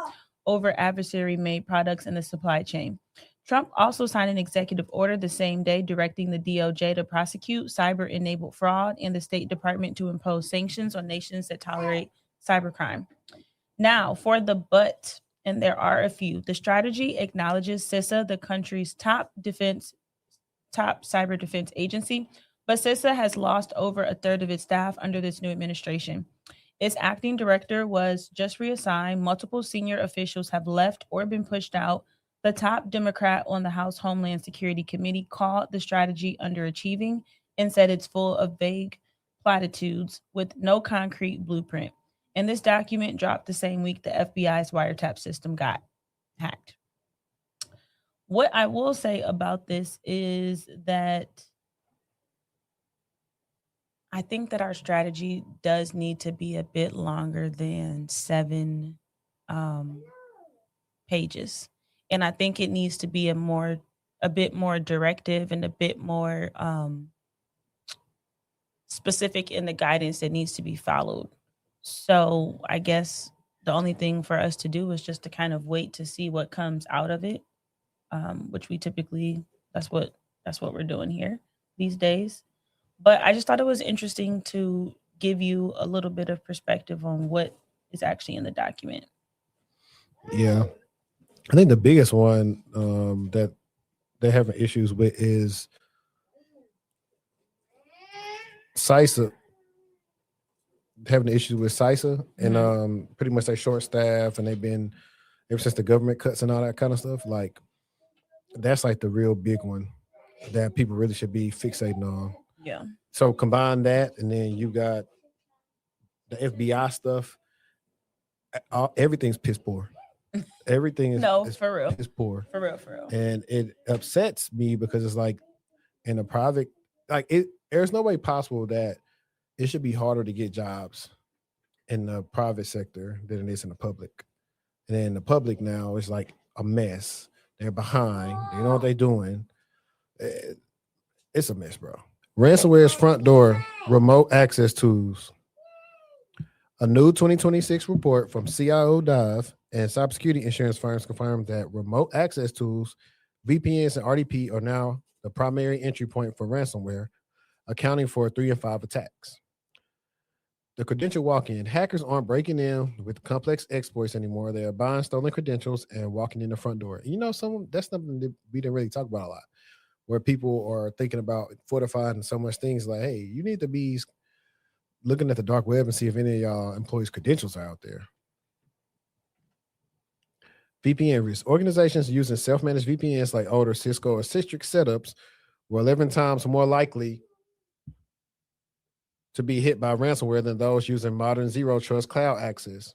over adversary made products in the supply chain. Trump also signed an executive order the same day directing the DOJ to prosecute cyber enabled fraud and the State Department to impose sanctions on nations that tolerate cybercrime. Now, for the but, and there are a few, the strategy acknowledges CISA, the country's top cyber defense agency, but CISA has lost over a third of its staff under this new administration. Its acting director was just reassigned. Multiple senior officials have left or been pushed out. The top Democrat on the House Homeland Security Committee called the strategy underachieving and said it's full of vague platitudes with no concrete blueprint. And this document dropped the same week the FBI's wiretap system got hacked. What I will say about this is that I think that our strategy does need to be a bit longer than 7 pages. And I think it needs to be a bit more directive and a bit more specific in the guidance that needs to be followed. So I guess the only thing for us to do is just to kind of wait to see what comes out of it, which we typically that's what we're doing here these days. But I just thought it was interesting to give you a little bit of perspective on what is actually in the document. Yeah, I think the biggest one that they're having issues with is CISA. Having issues with CISA and pretty much they short staff, and they've been ever since the government cuts and all that kind of stuff. Like that's like the real big one that people really should be fixating on. Yeah. So combine that, and then you got the FBI stuff. Everything's piss poor. Everything is for real. Piss poor. For real. And it upsets me because it's like in a private, there's no way possible that it should be harder to get jobs in the private sector than it is in the public. And then the public now is like a mess. They're behind. They know what they're doing. It's a mess, bro. Ransomware's front door remote access tools. A new 2026 report from CIO Dive and cybersecurity insurance firms confirmed that remote access tools, VPNs, and RDP are now the primary entry point for ransomware, accounting for 3 in 5 attacks. The credential walk-in. Hackers aren't breaking in with complex exploits anymore. They are buying stolen credentials and walking in the front door. You know, that's something that we didn't really talk about a lot, where people are thinking about fortifying so much things like, hey, you need to be looking at the dark web and see if any of y'all employees' credentials are out there. VPN risk. Organizations using self-managed VPNs like older Cisco or Citrix setups were 11 times more likely to be hit by ransomware than those using modern zero trust cloud access.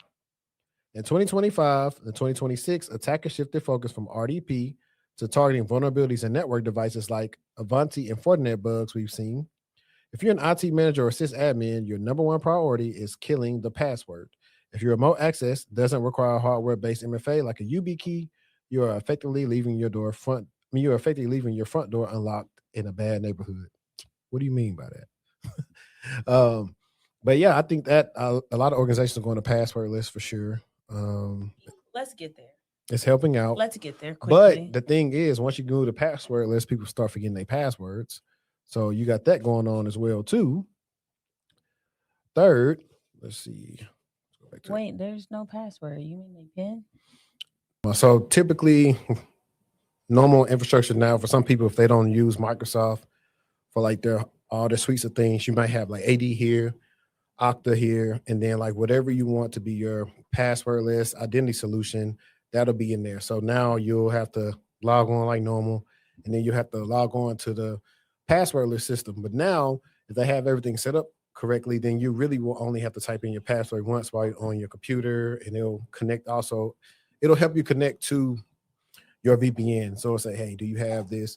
In 2025 and 2026, attackers shifted focus from RDP to targeting vulnerabilities in network devices like Avanti and Fortinet bugs we've seen. If you're an IT manager or sysadmin, your number one priority is killing the password. If your remote access doesn't require hardware-based MFA like a UB key, you are effectively leaving your front door unlocked in a bad neighborhood. What do you mean by that? But yeah, I think that a lot of organizations are going to passwordless for sure. Let's get there. It's helping out. Let's get there quickly. But the thing is, once you go to passwordless, people start forgetting their passwords. So you got that going on as well too. Third, let's see. Wait, there's no password. You mean they pin? So typically, normal infrastructure now for some people, if they don't use Microsoft for like all their suites of things, you might have like AD here, Okta here, and then like whatever you want to be your passwordless identity solution, that'll be in there. So now you'll have to log on like normal, and then you have to log on to the passwordless system. But now, if they have everything set up correctly, then you really will only have to type in your password once while you're on your computer, and it'll connect. Also, it'll help you connect to your VPN. So it'll say, hey, do you have this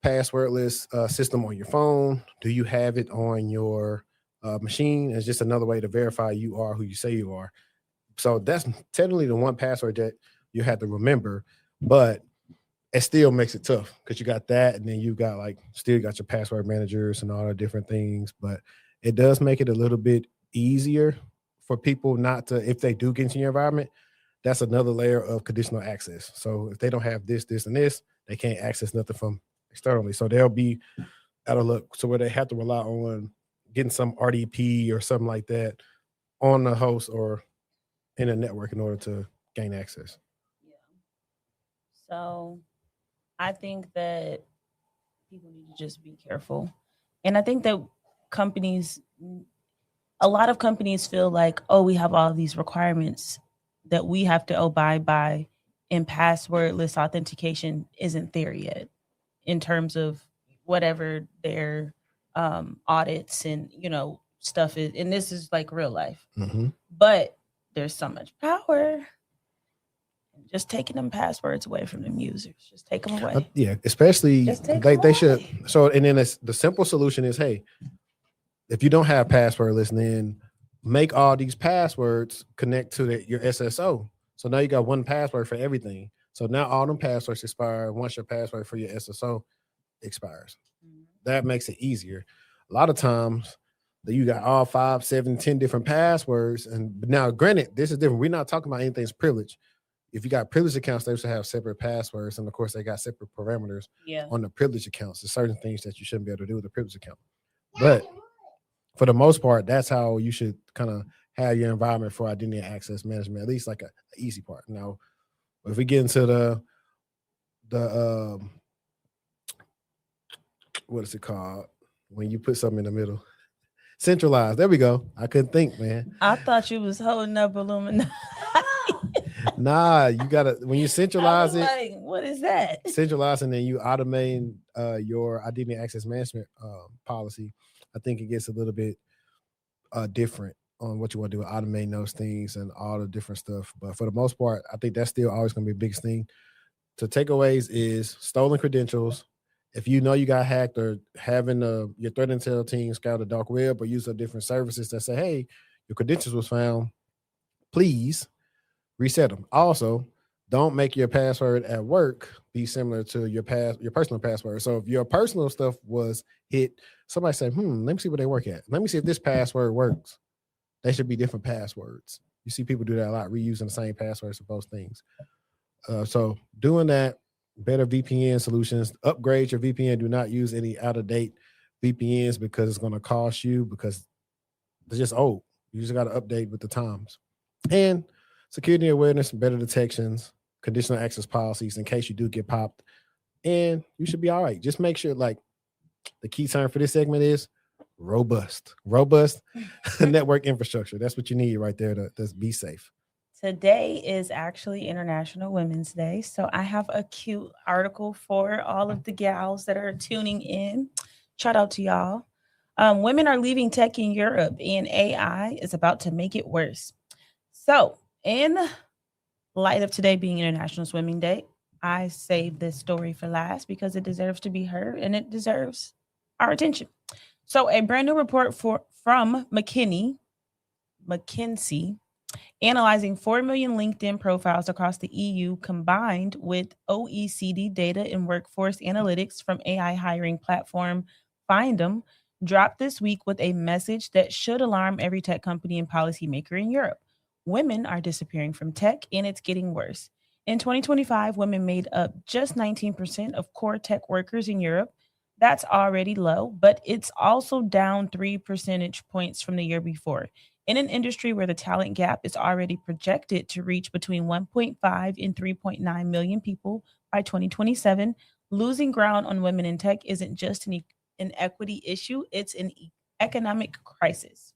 passwordless system on your phone? Do you have it on your machine? It's just another way to verify you are who you say you are. So that's technically the one password that you have to remember, but it still makes it tough because you got that, and then you got still got your password managers and all the different things. But it does make it a little bit easier for people not to, if they do get into your environment, that's another layer of conditional access. So if they don't have this, and this, they can't access nothing from externally. So they'll be out of luck. So where they have to rely on getting some RDP or something like that on the host or in a network in order to gain access. Yeah. So I think that people need to just be careful. And I think that a lot of companies feel like, oh, we have all these requirements that we have to abide by, and passwordless authentication isn't there yet in terms of whatever their audits and, stuff is. And this is like real life. Mm-hmm. But there's so much power. Just taking them passwords away from them users. Just take them away. Yeah, especially they should. So, and then the simple solution is, hey, if you don't have passwordless, then make all these passwords connect to your SSO. So now you got one password for everything. So now all them passwords expire once your password for your SSO expires. Mm-hmm. That makes it easier. A lot of times that you got all 5, 7, 10 different passwords. But now, granted, this is different. We're not talking about anything's privileged. If you got privileged accounts, they should have separate passwords. And of course, they got separate parameters on the privileged accounts. There's certain things that you shouldn't be able to do with a privileged account. But for the most part, that's how you should kind of have your environment for identity and access management, at least like an easy part. Now, if we get into the what is it called? When you put something in the middle. Centralized. There we go. I couldn't think, man. I thought you was holding up Illuminati. Nah, you gotta, when you centralize it. Like, what is that? Centralize, and then you automate your identity and access management policy. I think it gets a little bit different on what you want to do with automating those things and all the different stuff. But for the most part, I think that's still always going to be the biggest thing. To takeaways is stolen credentials. If you know you got hacked, or having your threat intel team scout the dark web or use of different services that say, hey, your credentials was found, please reset them. Also, don't make your password at work be similar to your personal password. So if your personal stuff was hit, somebody said, let me see where they work at. Let me see if this password works. They should be different passwords. You see people do that a lot, reusing the same passwords for both things. So doing that, better VPN solutions, upgrade your VPN. Do not use any out-of-date VPNs because it's going to cost you, because they're just old. You just got to update with the times. And security awareness, better detections, conditional access policies in case you do get popped, and you should be all right. Just make sure, like, the key term for this segment is robust network infrastructure. That's what you need right there to be safe. Today is actually International Women's Day, so I have a cute article for all of the gals that are tuning in. Shout out to y'all. Women are leaving tech in Europe, and AI is about to make it worse. So, in light of today being International Swimming Day, I saved this story for last because it deserves to be heard and it deserves our attention. So a brand new report from McKinsey analyzing 4 million LinkedIn profiles across the EU combined with OECD data and workforce analytics from AI hiring platform Findem dropped this week with a message that should alarm every tech company and policymaker in Europe. Women are disappearing from tech and it's getting worse. In 2025, women made up just 19% of core tech workers in Europe. That's already low, but it's also down 3 percentage points from the year before. In an industry where the talent gap is already projected to reach between 1.5 and 3.9 million people by 2027, losing ground on women in tech isn't just an equity issue, it's an economic crisis.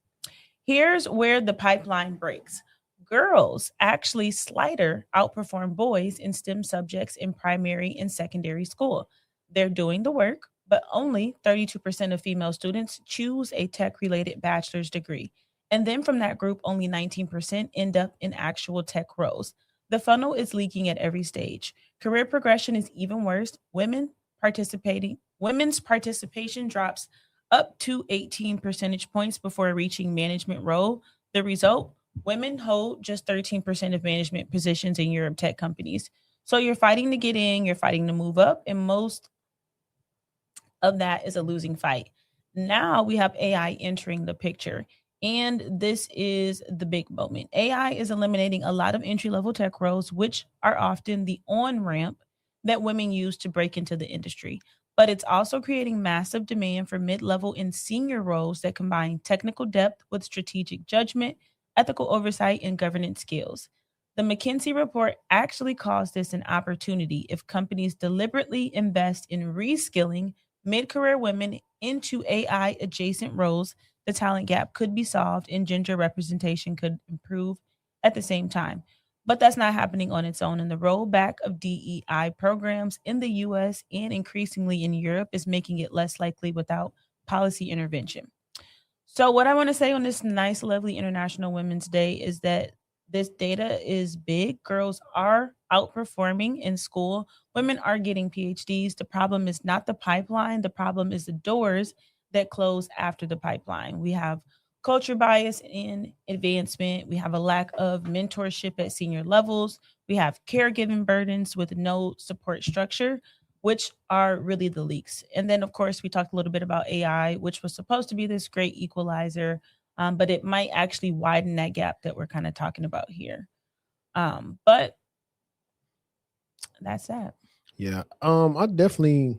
Here's where the pipeline breaks. Girls actually slighter outperform boys in STEM subjects in primary and secondary school. They're doing the work, but only 32% of female students choose a tech related bachelor's degree. And then from that group, only 19% end up in actual tech roles. The funnel is leaking at every stage. Career progression is even worse. Women's participation drops up to 18 percentage points before reaching management role. The result, women hold just 13% of management positions in Europe tech companies. So you're fighting to get in, you're fighting to move up, and most of that is a losing fight. Now we have AI entering the picture. And this is the big moment. AI is eliminating a lot of entry level tech roles, which are often the on ramp that women use to break into the industry. But it's also creating massive demand for mid level and senior roles that combine technical depth with strategic judgment, ethical oversight, and governance skills. The McKinsey report actually calls this an opportunity if companies deliberately invest in reskilling mid career women into AI adjacent roles. The talent gap could be solved and gender representation could improve at the same time. But that's not happening on its own. And the rollback of DEI programs in the US and increasingly in Europe is making it less likely without policy intervention. So, what I want to say on this nice, lovely International Women's Day is that this data is big. Girls are outperforming in school. Women are getting PhDs. The problem is not the pipeline, the problem is the doors that close after the pipeline. We have culture bias in advancement. We have a lack of mentorship at senior levels. We have caregiving burdens with no support structure, which are really the leaks. And then, of course, we talked a little bit about AI, which was supposed to be this great equalizer, but it might actually widen that gap that we're kind of talking about here. But that's that. Yeah. I definitely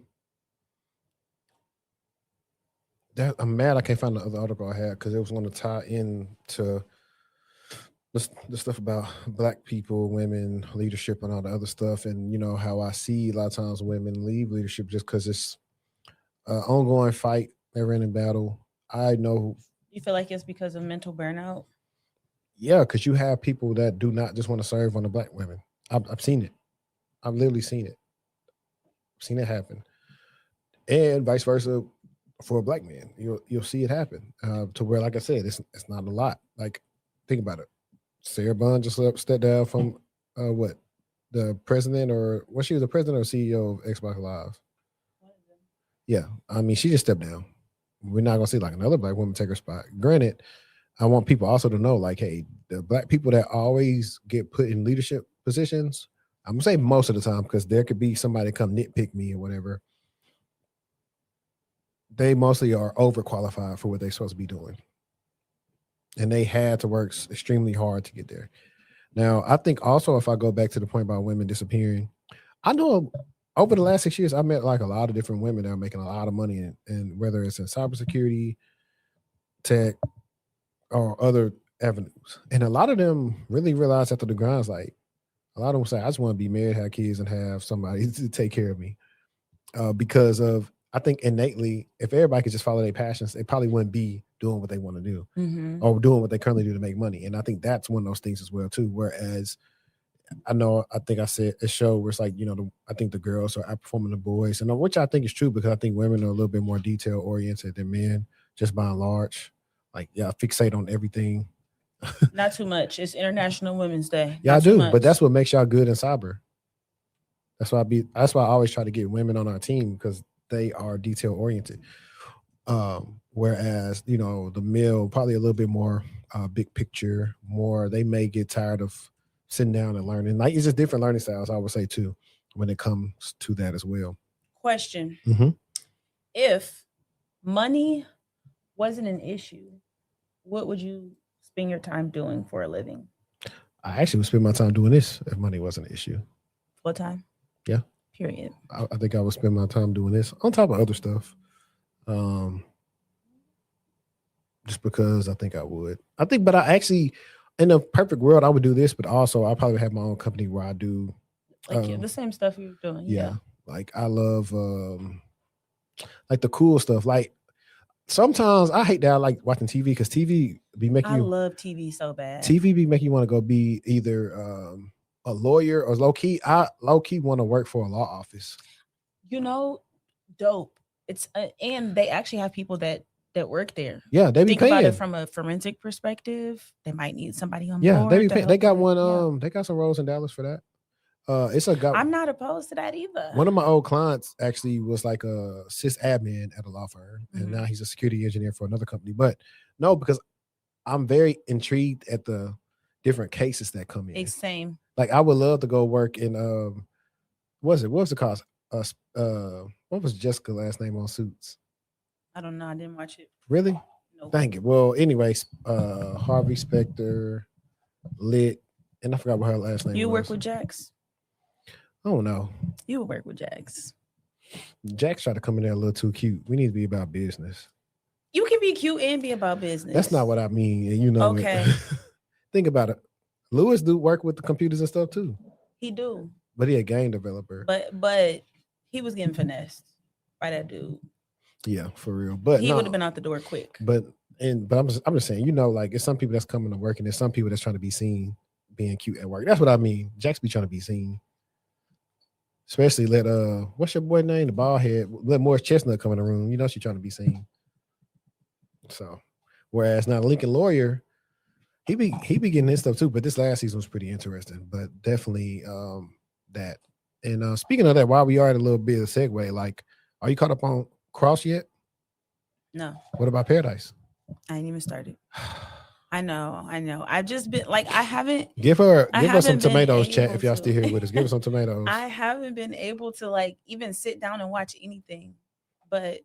I'm mad I can't find the other article I had because it was going to tie in to the stuff about Black people, women, leadership, and all the other stuff. And, you know, how I see a lot of times women leave leadership just because it's an ongoing fight, never-ending battle. I know. You feel like it's because of mental burnout? Yeah, because you have people that do not just want to serve on the Black women. I've seen it. I've literally seen it. I've seen it happen. And vice versa for a Black man. You'll see it happen to where, like I said, it's not a lot. Like, think about it. Sarah Bond just stepped down from the president, or was she the president or CEO of Xbox Live? Yeah, I mean, she just stepped down. We're not gonna see like another Black woman take her spot. Granted, I want people also to know, like, hey, the Black people that always get put in leadership positions, I'm gonna say most of the time, because there could be somebody come nitpick me or whatever. They mostly are overqualified for what they're supposed to be doing. And they had to work extremely hard to get there. Now, I think also, if I go back to the point about women disappearing, I know over the last 6 years, I met like a lot of different women that are making a lot of money, and whether it's in cybersecurity, tech, or other avenues. And a lot of them really realize after the grind's like, a lot of them say, I just want to be married, have kids, and have somebody to take care of me. Because of, I think innately, if everybody could just follow their passions, they probably wouldn't be doing what they want to do or doing what they currently do to make money. And I think that's one of those things as well too. Whereas I think I said a show where it's like, you know, I think the girls are outperforming the boys, and which I think is true, because I think women are a little bit more detail oriented than men, just by and large. Like, yeah, fixate on everything. Not too much. It's International Women's Day. Yeah, I do, but that's what makes y'all good in cyber. That's why I always try to get women on our team, because they are detail oriented. Whereas, you know, the mill probably a little bit more big picture, more they may get tired of sitting down and learning. Like it's just different learning styles, I would say too, when it comes to that as well. Question. Mm-hmm. If money wasn't an issue, what would you spend your time doing for a living? I actually would spend my time doing this if money wasn't an issue. Full time? Yeah. Period. I think I would spend my time doing this on top of other stuff. Just because I think I would. But I actually, in a perfect world, I would do this, but also I probably have my own company where I do like the same stuff you're doing. Yeah. Like I love like the cool stuff. Like sometimes I hate that I like watching TV because TV be making you. I love TV so bad. TV be making you want to go be either a lawyer or low key. I low key want to work for a law office. You know, dope. It's and they actually have people that work there. Yeah, they be think paying. About it from a forensic perspective. They might need somebody on yeah, board. They be paying. They got them. one. They got some roles in Dallas for that. It's a guy. I'm not opposed to that either. One of my old clients actually was like a sysadmin at a law firm, and now he's a security engineer for another company. But no, because I'm very intrigued at the different cases that come in. It's same. Like I would love to go work in what was it called? What was Jessica's last name on Suits? I don't know. I didn't watch it. Really? No. Thank you. Well, anyways, Harvey Specter, Lit, and I forgot what her last name was. You work with Jax? Oh no. You would work with Jax. Jax tried to come in there a little too cute. We need to be about business. You can be cute and be about business. That's not what I mean. And you know okay. Think about it. Lewis do work with the computers and stuff too. He do. But he a game developer. But he was getting finessed by that dude. Yeah, for real. But he would have been out the door quick. But I'm just saying, you know, like it's some people that's coming to work and there's some people that's trying to be seen being cute at work. That's what I mean. Jax be trying to be seen. Especially let what's your boy name? The bald head. Let Morris Chestnut come in the room. You know she's trying to be seen. So whereas now Lincoln Lawyer, he be getting his stuff too, but this last season was pretty interesting. But definitely that. And speaking of that, while we are at a little bit of segue, like, are you caught up on Cross yet? No. What about Paradise? I ain't even started. I know. I've just been like, I haven't. Give her some tomatoes, chat. If y'all still here with us, give her some tomatoes. I haven't been able to like even sit down and watch anything, but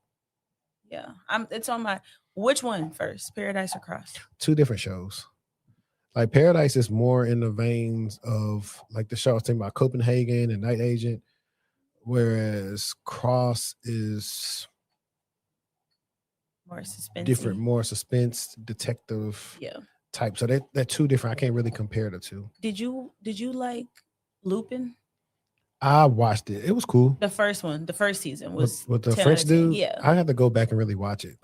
yeah, it's on my. Which one first, Paradise or Cross? Two different shows. Like Paradise is more in the veins of like the show I was talking about Copenhagen and Night Agent, whereas Cross is more suspense, different, more suspense, detective, type. So they're two different. I can't really compare the two. Did you like Lupin? I watched it. It was cool. The first one, the first season was with the French dude. Yeah, I had to go back and really watch it.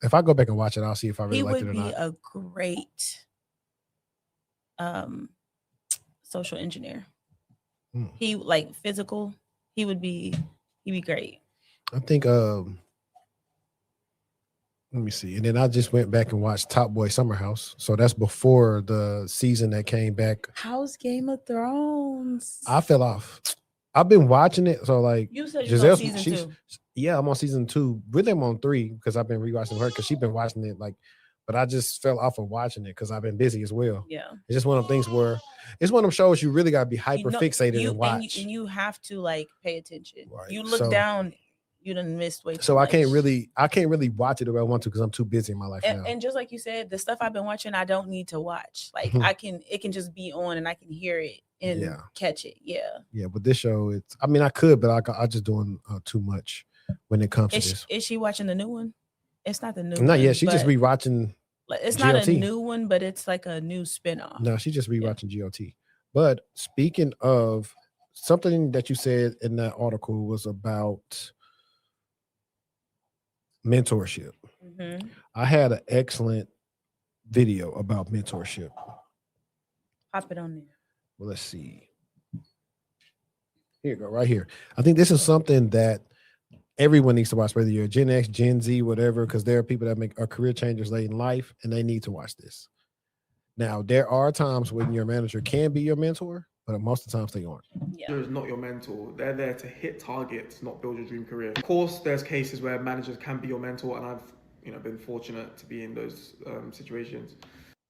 If I go back and watch it, I'll see if I really liked it or not. He would be a great social engineer. He like physical. He'd be great. I think let me see. And then I just went back and watched Top Boy Summer House. So that's before the season that came back. How's Game of Thrones? I fell off. I've been watching it. So like you said you're on season 2. Yeah, I'm on season 2. Really, I'm on 3 because I've been rewatching her because she's been watching it like, but I just fell off of watching it because I've been busy as well. Yeah. It's just one of them things where it's one of them shows you really gotta be hyper fixated and watch. And you have to like pay attention. Right. You look down, you done missed way too so much. I can't really watch it the way I want to because I'm too busy in my life now. And just like you said, the stuff I've been watching, I don't need to watch. Like it can just be on and I can hear it and catch it. Yeah. Yeah, but this show, I could, but I just doing too much when it comes to this. Is she watching the new one? It's not the new one. Not yet. She just rewatching. It's not a new one, but it's like a new spinoff. No, she's just rewatching GOT. But speaking of something that you said in that article was about mentorship. I had an excellent video about mentorship. Pop it on there. Well, let's see. Here you go, right here. I think this is something that everyone needs to watch, whether you're Gen X, Gen Z, whatever, because there are people that are career changers late in life, and they need to watch this. Now, there are times when your manager can be your mentor, but most of the times they aren't. Yeah. Manager is not your mentor. They're there to hit targets, not build your dream career. Of course, there's cases where managers can be your mentor, and I've been fortunate to be in those situations.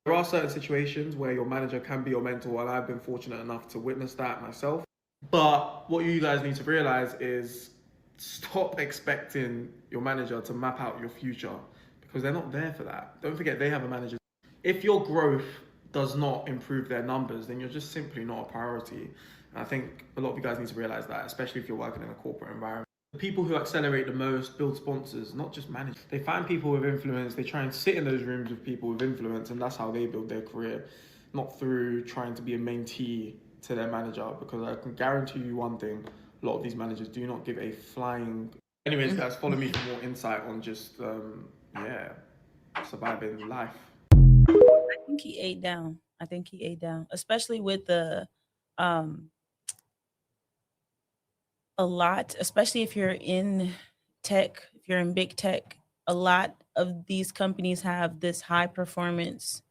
There are certain situations where your manager can be your mentor, and I've been fortunate enough to witness that myself. But what you guys need to realize is stop expecting your manager to map out your future, because they're not there for that. Don't forget, they have a manager. If your growth does not improve their numbers, then you're just simply not a priority. And I think a lot of you guys need to realize that, especially if you're working in a corporate environment. The people who accelerate the most build sponsors, not just managers. They find people with influence, they try and sit in those rooms with people with influence, and that's how they build their career, not through trying to be a mentee to their manager, because I can guarantee you one thing, a lot of these managers do not give a flying... Anyways, guys, follow me for more insight on just, surviving life. I think he ate down. Especially with the a lot, especially if you're in tech, if you're in big tech, a lot of these companies have this high performance,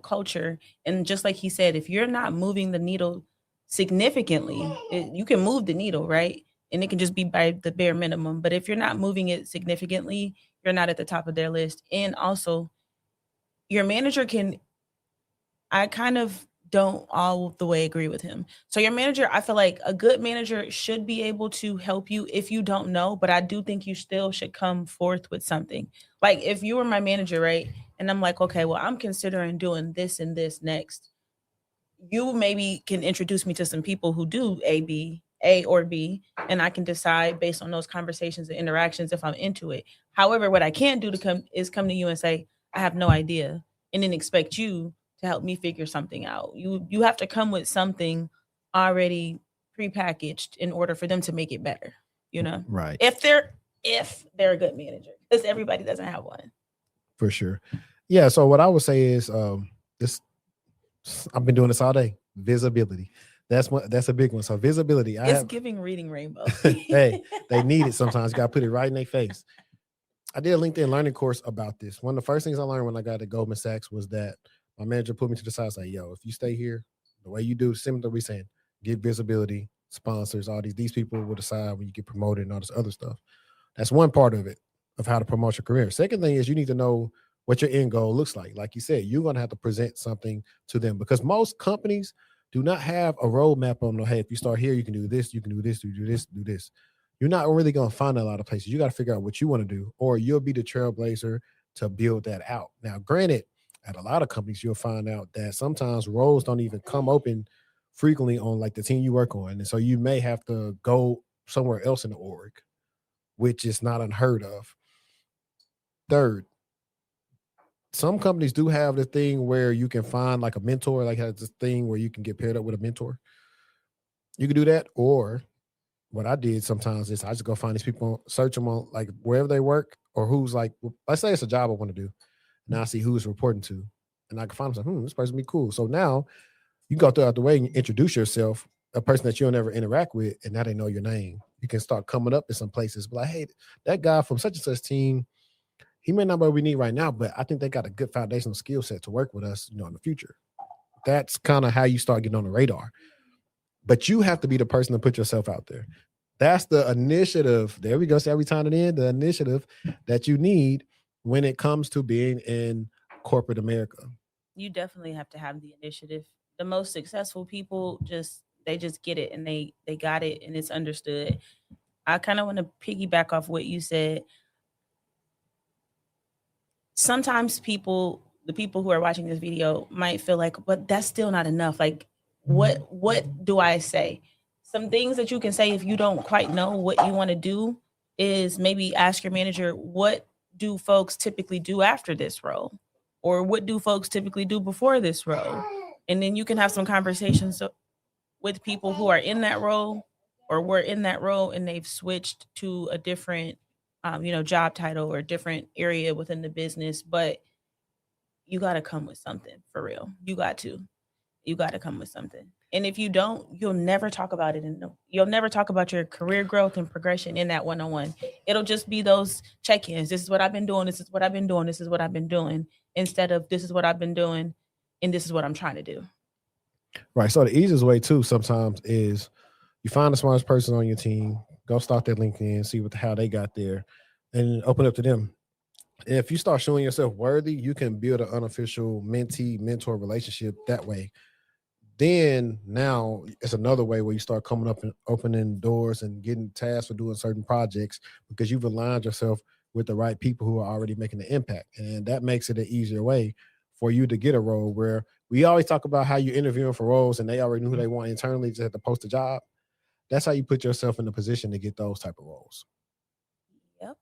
culture. And just like he said, if you're not moving the needle significantly, you can move the needle, right? And it can just be by the bare minimum. But if you're not moving it significantly, you're not at the top of their list. And also, your manager I kind of don't all the way agree with him. So your manager, I feel like a good manager should be able to help you if you don't know, but I do think you still should come forth with something. Like if you were my manager, right? And I'm like, okay, well, I'm considering doing this and this next. You maybe can introduce me to some people who do A or B, and I can decide based on those conversations and interactions if I'm into it. However, what I can't do come to you and say, I have no idea, and then expect you to help me figure something out. You have to come with something already prepackaged in order for them to make it better, Right. If they're a good manager, because everybody doesn't have one. For sure. Yeah. So what I would say is I've been doing this all day. Visibility. That's a big one. So visibility. Giving reading rainbow. Hey, they need it sometimes. You got to put it right in their face. I did a LinkedIn learning course about this. One of the first things I learned when I got to Goldman Sachs was that my manager put me to the side and said, yo, if you stay here, the way you do, similar to what we're saying, get visibility, sponsors, all these people will decide when you get promoted and all this other stuff. That's one part of it, of how to promote your career. Second thing is you need to know what your end goal looks like. Like you said, you're going to have to present something to them, because most companies do not have a roadmap on, hey, if you start here, you can do this, you can do this, you do this, do this. You're not really going to find a lot of places. You got to figure out what you want to do, or you'll be the trailblazer to build that out. Now, granted, at a lot of companies, you'll find out that sometimes roles don't even come open frequently on like the team you work on. And so you may have to go somewhere else in the org, which is not unheard of. Third, some companies do have the thing where you can find like a mentor, like has this thing where you can get paired up with a mentor. You can do that. Or what I did sometimes is I just go find these people, search them on like wherever they work, or who's like, let's say it's a job I want to do. Now I see who's reporting to, and I can find them. This person be cool. So now you go throughout the way and introduce yourself, a person that you'll never interact with, and now they know your name. You can start coming up in some places, but like, hey, that guy from such and such team, he may not be what we need right now, but I think they got a good foundational skill set to work with us, in the future. That's kind of how you start getting on the radar. But you have to be the person to put yourself out there. That's the initiative. There we go. See how we tying it in? The initiative that you need when it comes to being in corporate America. You definitely have to have the initiative. The most successful people they just get it, and they got it, and it's understood. I kind of want to piggyback off what you said. Sometimes the people who are watching this video might feel like, but that's still not enough. Like, what do I say? Some things that you can say if you don't quite know what you want to do is maybe ask your manager, what do folks typically do after this role? Or what do folks typically do before this role? And then you can have some conversations with people who are in that role or were in that role and they've switched to a different, job title or a different area within the business. But you got to come with something for real. You got to come with something. And if you don't, you'll never talk about it. You'll never talk about your career growth and progression in that one-on-one. It'll just be those check-ins. This is what I've been doing. This is what I've been doing. This is what I've been doing. Instead of this is what I've been doing and this is what I'm trying to do. Right. So the easiest way too sometimes is you find the smartest person on your team, go start their LinkedIn, see how they got there, and open up to them. And if you start showing yourself worthy, you can build an unofficial mentee mentor relationship that way. Then now it's another way where you start coming up and opening doors and getting tasked for doing certain projects because you've aligned yourself with the right people who are already making the impact. And that makes it an easier way for you to get a role where we always talk about how you're interviewing for roles and they already knew who they want internally, just had to post a job. That's how you put yourself in a position to get those type of roles. Yep.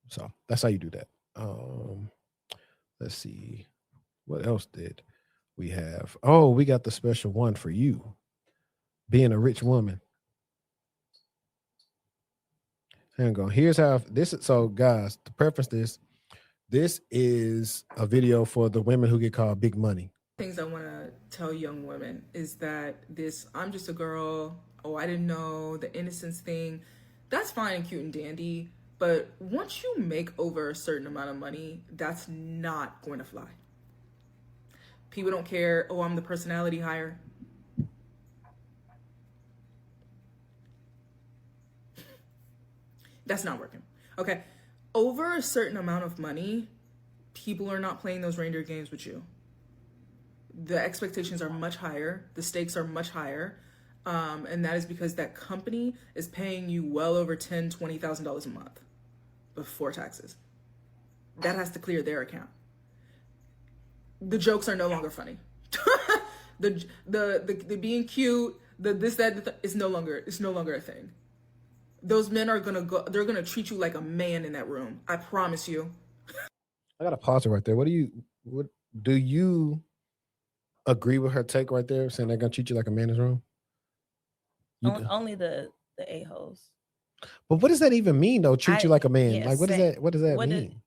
So that's how you do that. Let's see. What else did we have? Oh, we got the special one for you. Being a rich woman. Hang on. Here's how this is. So guys, to preface this is a video for the women who get called big money. Things I want to tell young women is that I'm just a girl, oh, I didn't know, the innocence thing, that's fine and cute and dandy, but once you make over a certain amount of money, that's not going to fly. People don't care, oh, I'm the personality hire. That's not working. Okay, over a certain amount of money, people are not playing those reindeer games with you. The expectations are much higher, the stakes are much higher, and that is because that company is paying you well over $10,000, $20,000 a month before taxes. That has to clear their account. The jokes are no longer funny. the being cute, is no longer a thing. Those men are they're gonna treat you like a man in that room. I promise you. I gotta pause it right there. What do you agree with her take right there, saying they're gonna treat you like a man in the room? Only the a-holes. But what does that even mean though? Treat you like a man. Yeah, like what does that mean?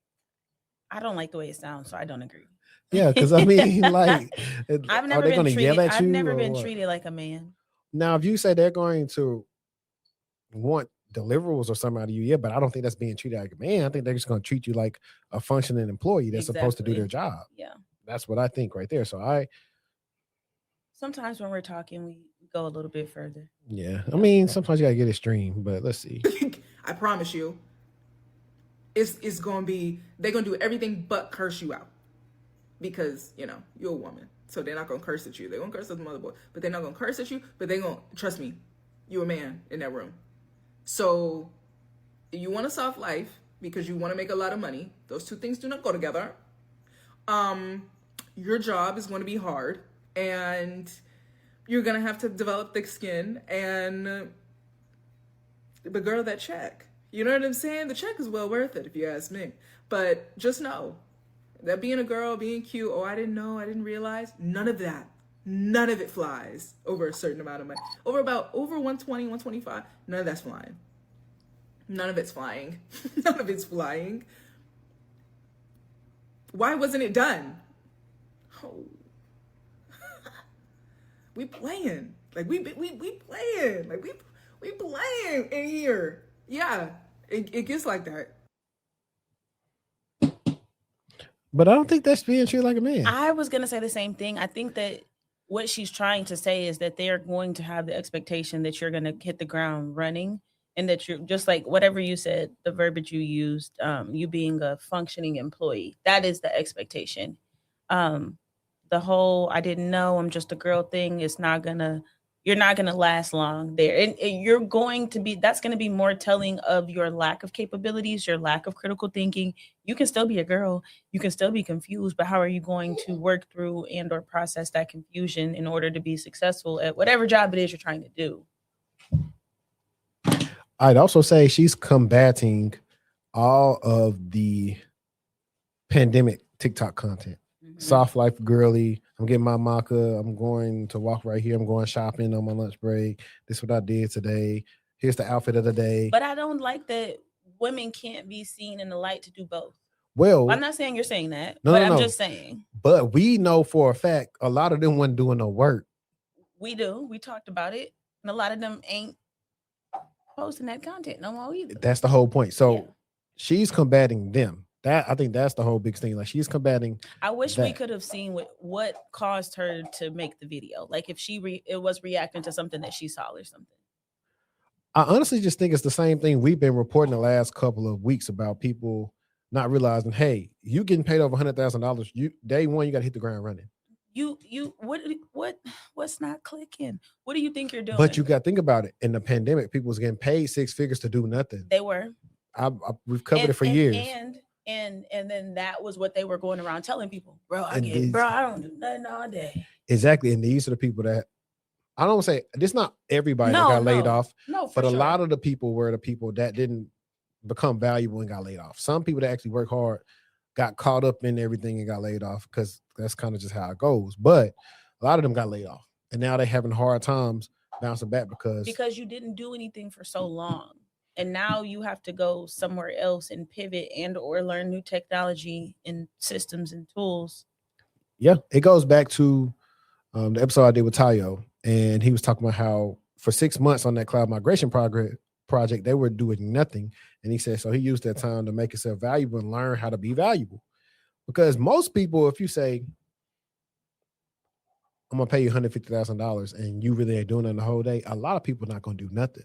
I don't like the way it sounds, so I don't agree. Yeah, because I mean, like, I've never been treated. I've never been treated like a man. Now, if you say they're going to want deliverables or something out of you, yeah, but I don't think that's being treated like a man. I think they're just going to treat you like a functioning employee that's supposed to do their job. Yeah, that's what I think right there. So sometimes when we're talking, we go a little bit further. Yeah, I mean, sometimes you gotta get extreme, but let's see. I promise you, it's gonna be, they're gonna do everything but curse you out because you're a woman, so they're not gonna curse at you. They're gonna curse at the motherboard, but they're not gonna curse at you. But they're gonna, trust me, you're a man in that room. So you want a soft life because you want to make a lot of money. Those two things do not go together. Your job is going to be hard, and you're going to have to develop thick skin, and but girl, that check, you know what I'm saying? The check is well worth it if you ask me. But just know that being a girl, being cute, oh, I didn't know, I didn't realize, none of it flies over a certain amount of money. Over 120, 125, none of that's flying. None of it's flying. None of it's flying. Why wasn't it done? Oh. We playing. Like we playing. Like we playing in here. Yeah. It gets like that. But I don't think that's being treated like a man. I was gonna say the same thing. I think that what she's trying to say is that they're going to have the expectation that you're gonna hit the ground running, and that you're just like whatever you said, the verbiage you used, you being a functioning employee. That is the expectation. The whole "I didn't know, I'm just a girl" thing is you're not gonna last long there, and you're going to be. That's gonna be more telling of your lack of capabilities, your lack of critical thinking. You can still be a girl, you can still be confused, but how are you going to work through and or process that confusion in order to be successful at whatever job it is you're trying to do? I'd also say she's combating all of the pandemic TikTok content. Soft life girly. I'm getting my maca. I'm going to walk right here. I'm going shopping on my lunch break. This is what I did today. Here's the outfit of the day. But I don't like that women can't be seen in the light to do both. Well, I'm not saying you're saying that, but I'm just saying. But we know for a fact a lot of them weren't doing no work. We do. We talked about it. And a lot of them ain't posting that content no more either. That's the whole point. So she's combating them. That I think that's the whole big thing. Like she's combating. I wish we that. could have seen what caused her to make the video. Like if it was reacting to something that she saw or something. I honestly just think it's the same thing we've been reporting the last couple of weeks about people not realizing, hey, you getting paid over $100,000. You day one, you got to hit the ground running. What's not clicking? What do you think you're doing? But you got to think about it. In the pandemic, people was getting paid 6 figures to do nothing. They were. We've covered it for years. And then that was what they were going around telling people, bro. I don't do nothing all day. Exactly, and these are the people that I don't say this. Not everybody that got laid off, but a lot of the people were the people that didn't become valuable and got laid off. Some people that actually work hard got caught up in everything and got laid off because that's kind of just how it goes. But a lot of them got laid off, and now they're having hard times bouncing back because you didn't do anything for so long. And now you have to go somewhere else and pivot and or learn new technology and systems and tools. Yeah, it goes back to the episode I did with Tayo, and he was talking about how for 6 months on that cloud migration project, they were doing nothing. And he said, so he used that time to make himself valuable and learn how to be valuable. Because most people, if you say, I'm going to pay you $150,000 and you really ain't doing it the whole day, a lot of people are not going to do nothing.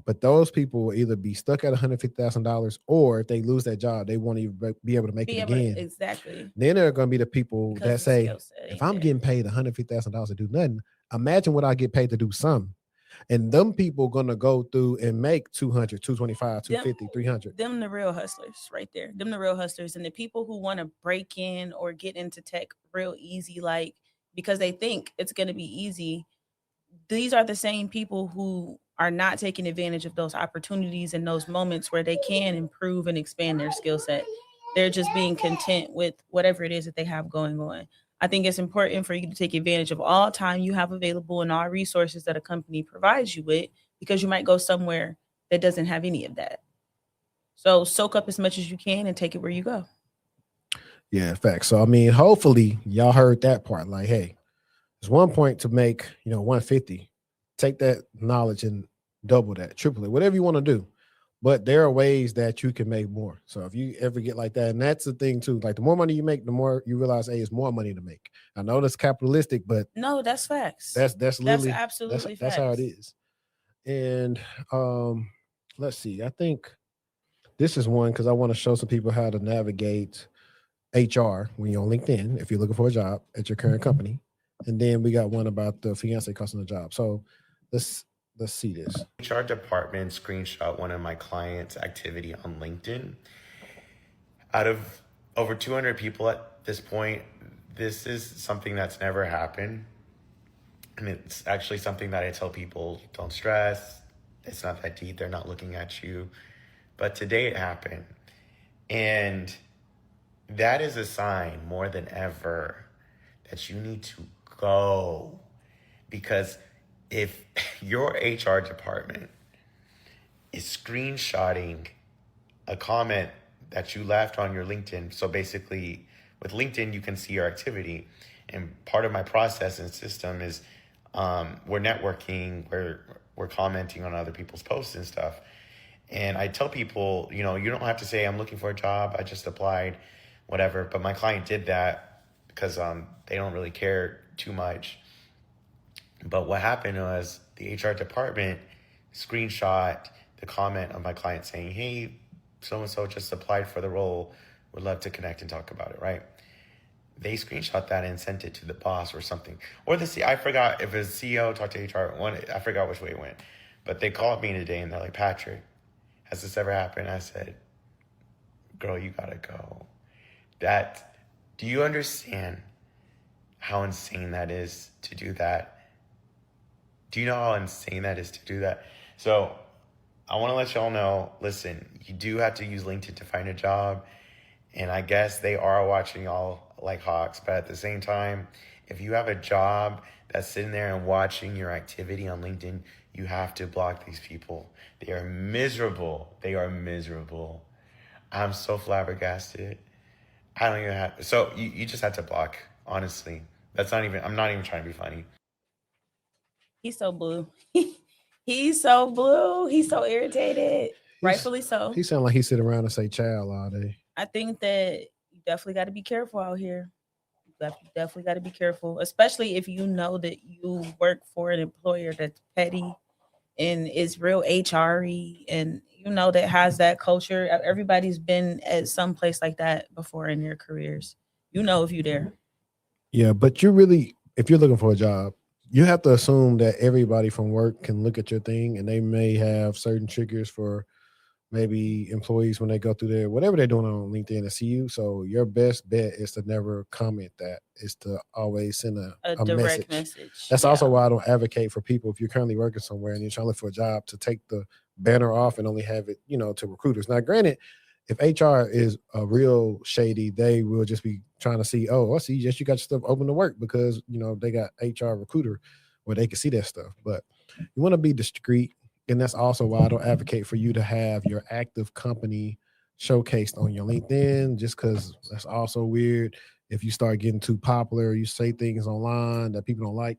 But those people will either be stuck at $150,000 or if they lose that job, they won't even be able to make it again. Exactly. Then there are going to be the people that say, if I'm getting paid $150,000 to do nothing, imagine what I get paid to do something. And them people going to go through and make 200, 225, 250, 300. Them the real hustlers right there. Them the real hustlers. And the people who want to break in or get into tech real easy, like because they think it's going to be easy. These are the same people who are not taking advantage of those opportunities and those moments where they can improve and expand their skill set. They're just being content with whatever it is that they have going on. I think it's important for you to take advantage of all time you have available and all resources that a company provides you with, because you might go somewhere that doesn't have any of that. So soak up as much as you can and take it where you go. Yeah, facts. So, I mean, hopefully y'all heard that part. Like, hey, there's one point to make, 150. Take that knowledge and double that, triple it, whatever you want to do. But there are ways that you can make more. So if you ever get like that, and that's the thing too, like the more money you make, the more you realize, hey, it's more money to make. I know that's capitalistic, but no, that's facts. That's literally absolutely that's how it is. And let's see. I think this is one because I want to show some people how to navigate HR when you're on LinkedIn if you're looking for a job at your current company. And then we got one about the fiancé costing a job. So let's see this. HR department screenshot one of my clients' activity on LinkedIn. Out of over 200 people at this point, this is something that's never happened. And it's actually something that I tell people, don't stress. It's not that deep. They're not looking at you. But today it happened. And that is a sign more than ever that you need to go. Because if your HR department is screenshotting a comment that you left on your LinkedIn, so basically with LinkedIn, you can see your activity. And part of my process and system is we're networking, we're commenting on other people's posts and stuff. And I tell people, you don't have to say, I'm looking for a job, I just applied, whatever. But my client did that because they don't really care too much. But what happened was the HR department screenshot the comment of my client saying, hey, so-and-so just applied for the role. Would love to connect and talk about it, right? They screenshot that and sent it to the boss or something. Or I forgot if it was CEO, talked to HR, I forgot which way it went. But they called me today and they're like, Patrick, has this ever happened? I said, girl, you gotta go. Do you understand how insane that is to do that? Do you know how insane that is to do that? So I want to let y'all know, listen, you do have to use LinkedIn to find a job. And I guess they are watching y'all like hawks. But at the same time, if you have a job that's sitting there and watching your activity on LinkedIn, you have to block these people. They are miserable. They are miserable. I'm so flabbergasted. I don't even have, so you just have to block, honestly. I'm not even trying to be funny. He's so blue. He's so blue. He's so irritated. Rightfully so. He sound like he sit around and say child all day. I think that you definitely got to be careful out here. You definitely got to be careful, especially if you know that you work for an employer that's petty and is real HRE, and you know that has that culture. Everybody's been at some place like that before in their careers. You know if you're there. Yeah, but you really, if you're looking for a job, you have to assume that everybody from work can look at your thing, and they may have certain triggers for maybe employees when they go through there, whatever they're doing on LinkedIn and see you. So your best bet is to never comment that, is to always send a direct message. That's also why I don't advocate for people, if you're currently working somewhere and you're trying to look for a job, to take the banner off and only have it, to recruiters. Now, granted, if HR is a real shady, they will just be trying to see, oh, I see, yes, you got your stuff open to work because, they got HR recruiter where they can see that stuff. But you want to be discreet. And that's also why I don't advocate for you to have your active company showcased on your LinkedIn, just because that's also weird. If you start getting too popular, you say things online that people don't like,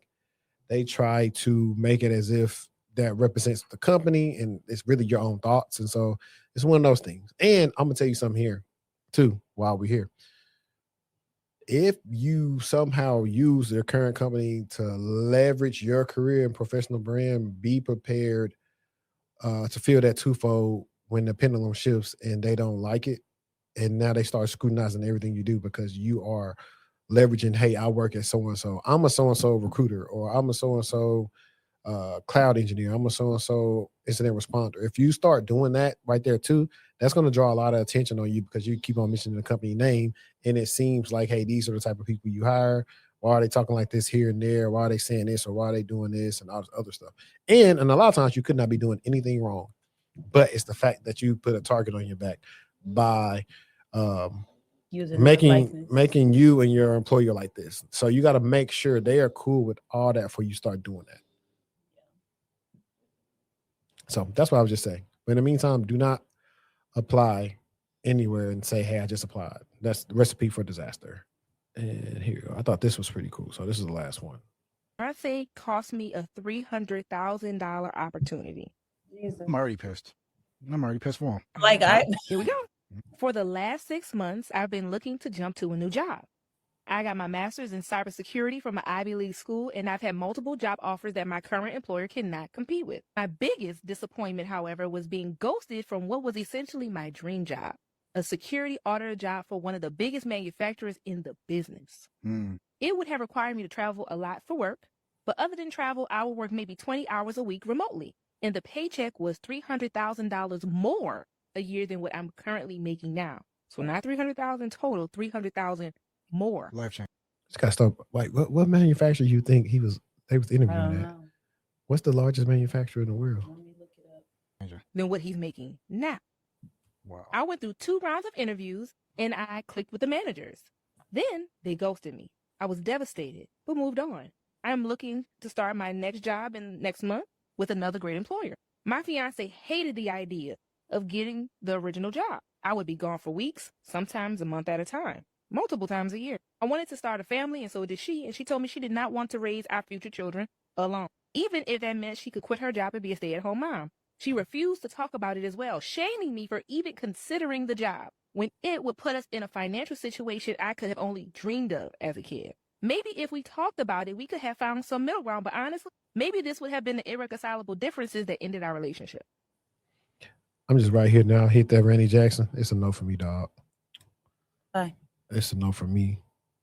they try to make it as if that represents the company and it's really your own thoughts. And so it's one of those things. And I'm going to tell you something here too, while we're here. If you somehow use their current company to leverage your career and professional brand, be prepared to feel that twofold when the pendulum shifts and they don't like it. And now they start scrutinizing everything you do because you are leveraging, hey, I work at so-and-so. I'm a so-and-so recruiter, or I'm a so-and-so cloud engineer. I'm a so-and-so incident responder. If you start doing that right there too, that's going to draw a lot of attention on you because you keep on mentioning the company name. And it seems like, hey, these are the type of people you hire. Why are they talking like this here and there? Why are they saying this, or why are they doing this and all this other stuff? And a lot of times you could not be doing anything wrong, but it's the fact that you put a target on your back by making you and your employer like this. So you got to make sure they are cool with all that before you start doing that. So that's what I was just saying. But in the meantime, do not apply anywhere and say, hey, I just applied. That's the recipe for disaster. And here you go. I thought this was pretty cool. So this is the last one. Fiancé cost me a $300,000 opportunity. Jesus. I'm already pissed for him. Here we go. For the last 6 months, I've been looking to jump to a new job. I got my master's in cybersecurity from an Ivy League school, and I've had multiple job offers that my current employer cannot compete with. My biggest disappointment, however, was being ghosted from what was essentially my dream job, a security auditor job for one of the biggest manufacturers in the business. It would have required me to travel a lot for work, but other than travel, I would work maybe 20 hours a week remotely, and the paycheck was $300,000 more a year than what I'm currently making now. So not $300,000 total, $300,000 more. Life change. Just gotta stop. Like, what manufacturer you think they was interviewing at? What's the largest manufacturer in the world? Let me look it up. Than what he's making now. Wow. I went through 2 rounds of interviews and I clicked with the managers. Then they ghosted me. I was devastated, but moved on. I'm looking to start my next job in next month with another great employer. My fiance hated the idea of getting the original job. I would be gone for weeks, sometimes a month at a time, multiple times a year. I wanted to start a family, and so did she, and she told me she did not want to raise our future children alone, even if that meant she could quit her job and be a stay-at-home mom. She refused to talk about it as well, shaming me for even considering the job, when it would put us in a financial situation I could have only dreamed of as a kid. Maybe if we talked about it, we could have found some middle ground, but honestly, maybe this would have been the irreconcilable differences that ended our relationship. I'm just right here now. Hit that Randy Jackson. It's a no for me, dog. Bye. It's a no for me.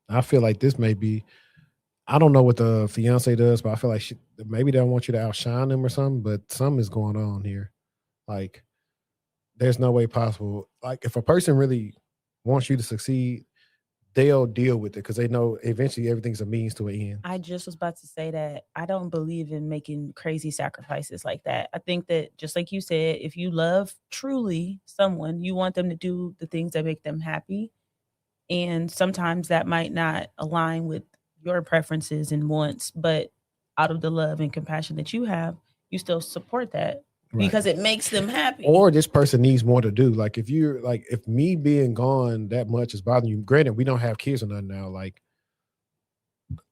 I feel like this may be, I don't know what the fiance does, but I feel like maybe they don't want you to outshine them or something, but something is going on here. Like, there's no way possible. Like, if a person really wants you to succeed, they'll deal with it because they know eventually everything's a means to an end. I just was about to say that I don't believe in making crazy sacrifices like that. I think that, just like you said, if you love truly someone, you want them to do the things that make them happy. And sometimes that might not align with your preferences and wants, but out of the love and compassion that you have, you still support that. Right. Because it makes them happy. Or this person needs more to do. Like, if you're like, if me being gone that much is bothering you, granted, we don't have kids or nothing now. Like,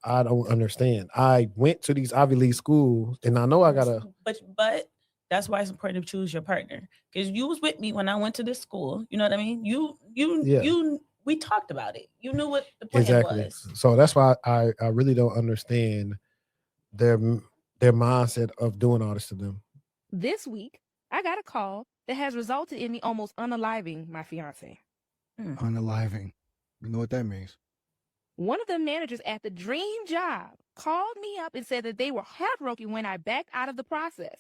I don't understand. I went to these Ivy League schools and I know I gotta. But That's why it's important to choose your partner, because you was with me when I went to this school. You know what I mean? We talked about it. You knew what the plan was. So that's why I really don't understand their mindset of doing all this to them. This week, I got a call that has resulted in me almost unaliving my fiance. Unaliving. You know what that means? One of the managers at the dream job called me up and said that they were heartbroken when I backed out of the process,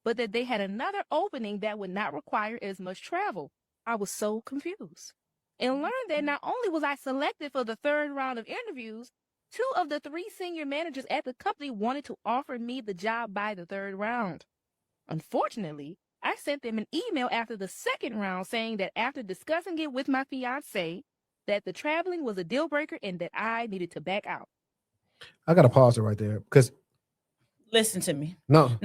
but that they had another opening that would not require as much travel. I was so confused and learned that not only was I selected for the third round of interviews, 2 of the 3 senior managers at the company wanted to offer me the job by the third round. Unfortunately, I sent them an email after the second round saying that after discussing it with my fiancé, that the traveling was a deal breaker and that I needed to back out. I got to pause it right there because. Listen to me. No.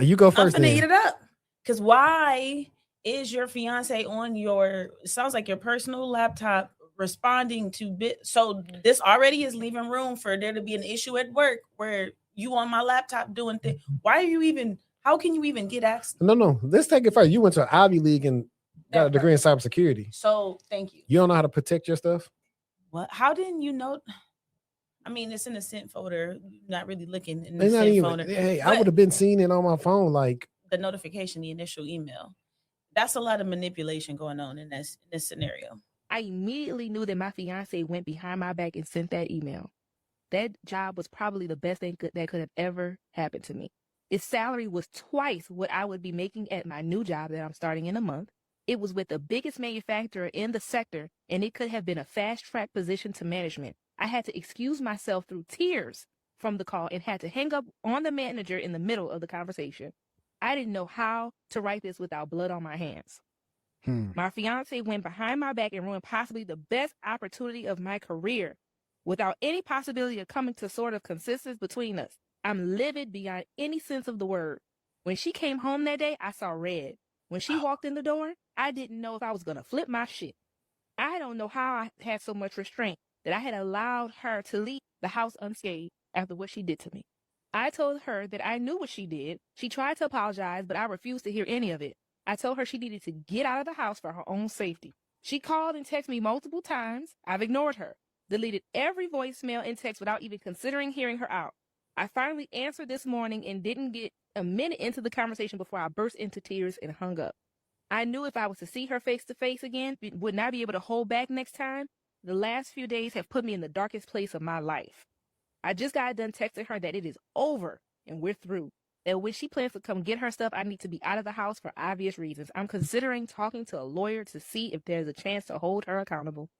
You go first. I'm gonna eat it up. Because why is your fiance on your? It sounds like your personal laptop responding to so this already is leaving room for there to be an issue at work where you on my laptop doing things. Why are you even? How can you even get access? No. Let's take it first. You went to Ivy League and got a degree in cybersecurity. So thank you. You don't know how to protect your stuff? What? How didn't you know? I mean, it's in the sent folder. You're not really looking in the sent folder. Hey, I would have been seeing it on my phone, like the notification, the initial email. That's a lot of manipulation going on in this scenario. I immediately knew that my fiance went behind my back and sent that email. That job was probably the best thing that could have ever happened to me. Its salary was twice what I would be making at my new job that I'm starting in a month. It was with the biggest manufacturer in the sector, and it could have been a fast-track position to management. I had to excuse myself through tears from the call and had to hang up on the manager in the middle of the conversation. I didn't know how to write this without blood on my hands. My fiance went behind my back and ruined possibly the best opportunity of my career without any possibility of coming to sort of consensus between us. I'm livid beyond any sense of the word. When she came home that day, I saw red. When she walked in the door, I didn't know if I was going to flip my shit. I don't know how I had so much restraint that I had allowed her to leave the house unscathed after what she did to me. I told her that I knew what she did. She tried to apologize, but I refused to hear any of it. I told her she needed to get out of the house for her own safety. She called and texted me multiple times. I've ignored her, deleted every voicemail and text without even considering hearing her out. I finally answered this morning and didn't get a minute into the conversation before I burst into tears and hung up. I knew if I was to see her face to face again, would not be able to hold back next time. The last few days have put me in the darkest place of my life. I just got done texting her that it is over and we're through. That when she plans to come get her stuff, I need to be out of the house for obvious reasons. I'm considering talking to a lawyer to see if there's a chance to hold her accountable.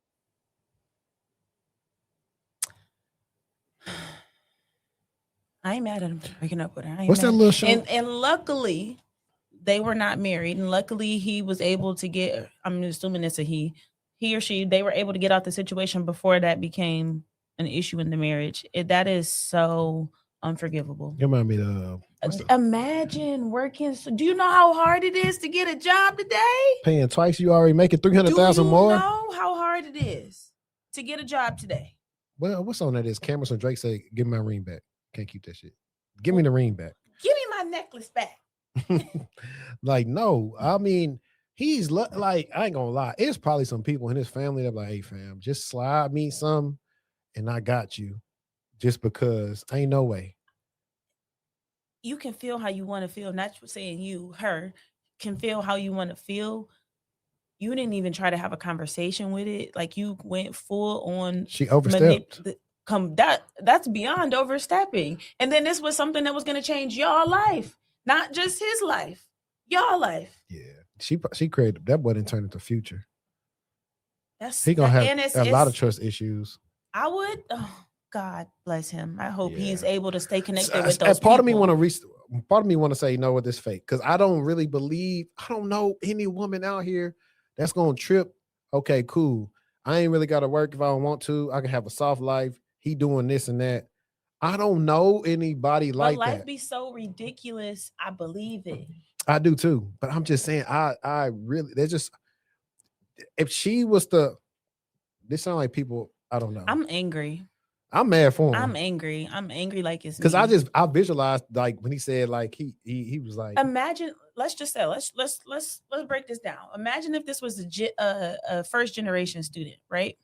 I ain't mad at him for breaking up with her. What's that little show? And luckily, they were not married. And luckily, he was able to get, I'm assuming it's a he or she, they were able to get out the situation before that became an issue in the marriage. That is so unforgivable. You remind me of imagine working. Do you know how hard it is to get a job today? Paying twice, you already making $300,000 more. Do you know how hard it is to get a job today? Well, what's on that is Cameron and Drake say, "Give me my ring back." Can't keep that shit. Give me the ring back. Give me my necklace back. Like, no, I mean, he's like, I ain't gonna lie. It's probably some people in his family that like, hey, fam, just slide me some, and I got you. Just because ain't no way. You can feel how you want to feel. Not saying you, her, can feel how you want to feel. You didn't even try to have a conversation with it. Like you went full on. She overstepped. That's beyond overstepping. And then this was something that was going to change your life, not just his life, your life. Yeah, she created that boy didn't turn into Future. He gonna have a lot of trust issues. I would. Oh, God bless him. I hope he's able to stay connected with those part people. Part of me want to say, no, with this fake, because I don't really believe. I don't know any woman out here that's gonna trip. Okay, cool. I ain't really got to work if I don't want to. I can have a soft life. He doing this and that. I don't know anybody like life that. Be so ridiculous. I believe it. I do too. But I'm just saying, I really, they're just, if she was this sound like people, I don't know. I'm angry. I'm mad for him. I'm angry. I'm angry like it's because me. I visualized like when he said like he was like, imagine. Let's just say let's break this down. Imagine if this was a first generation student, right?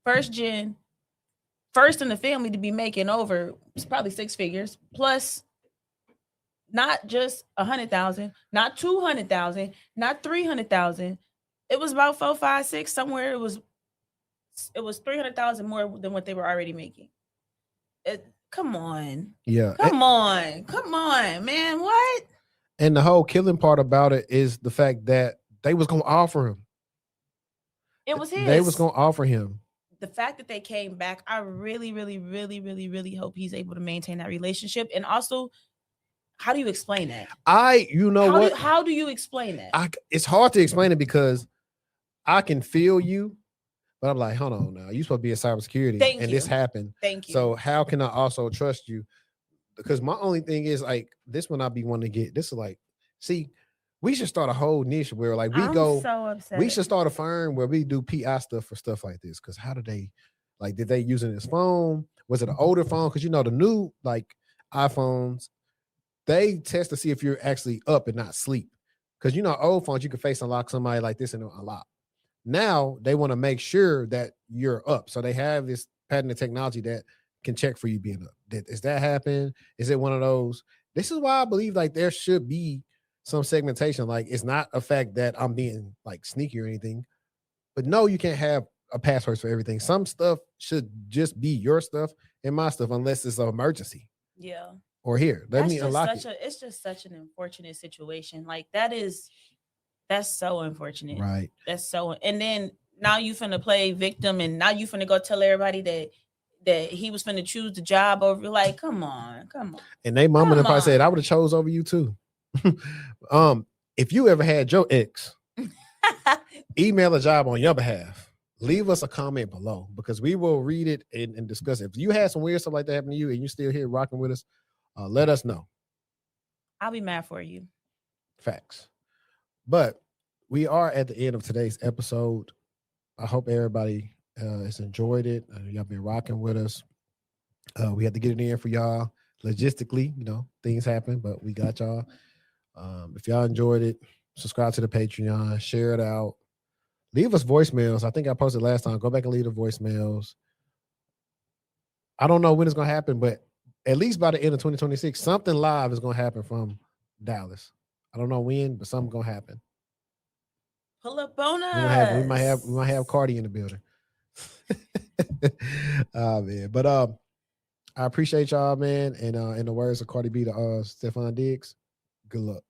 First gen, first in the family to be making over it's probably 6 figures plus. Not just 100,000, not 200,000, not 300,000. It was about 4, 5, 6 somewhere. It was 300,000 more than what they were already making. Come on, yeah, come on, man. What? and the whole killing part about it is the fact that they was gonna offer him. It was his. They was gonna offer him. The fact that they came back, I really, really, really, really, really hope he's able to maintain that relationship. And also, how do you explain that? How do you explain that? It's hard to explain it because I can feel you, but I'm like, hold on now. You supposed to be in cybersecurity, this happened. Thank you. So how can I also trust you? Because my only thing is like this one I be wanting to get. This is like, see, we should start a whole niche where like I'm so upset. We should start a firm where we do PI stuff for stuff like this. Because how do they, like, did they using his phone? Was it an older phone? Because the new like iPhones, they test to see if you're actually up and not asleep. Because old phones, you can face unlock somebody like this and unlock. Now they want to make sure that you're up. So they have this patented technology that can check for you being up. Is that happen? Is it one of those? This is why I believe like there should be some segmentation. Like it's not a fact that I'm being like sneaky or anything, but no, you can't have a password for everything. Some stuff should just be your stuff and my stuff unless it's an emergency. Yeah. Or here, let me unlock it. It's just such an unfortunate situation. Like that's so unfortunate. Right. That's so, and then now you finna play victim, and now you finna go tell everybody that he was finna choose the job over. Like, come on. And they mama and probably said, I would have chose over you too. If you ever had your ex email a job on your behalf, leave us a comment below because we will read it and discuss it. If you had some weird stuff like that happen to you and you still here rocking with us, let us know. I'll be mad for you. Facts. But we are at the end of today's episode. I hope everybody has enjoyed it. Y'all been rocking with us. We had to get it in for y'all. Logistically, things happen, but we got y'all. If y'all enjoyed it, subscribe to the Patreon, share it out. Leave us voicemails. I think I posted last time. Go back and leave the voicemails. I don't know when it's going to happen, but at least by the end of 2026, something live is going to happen from Dallas. I don't know when, but something's going to happen. Pull up on us. We might have Cardi in the building. Oh man. But I appreciate y'all, man. And in the words of Cardi B to Stephon Diggs, good luck.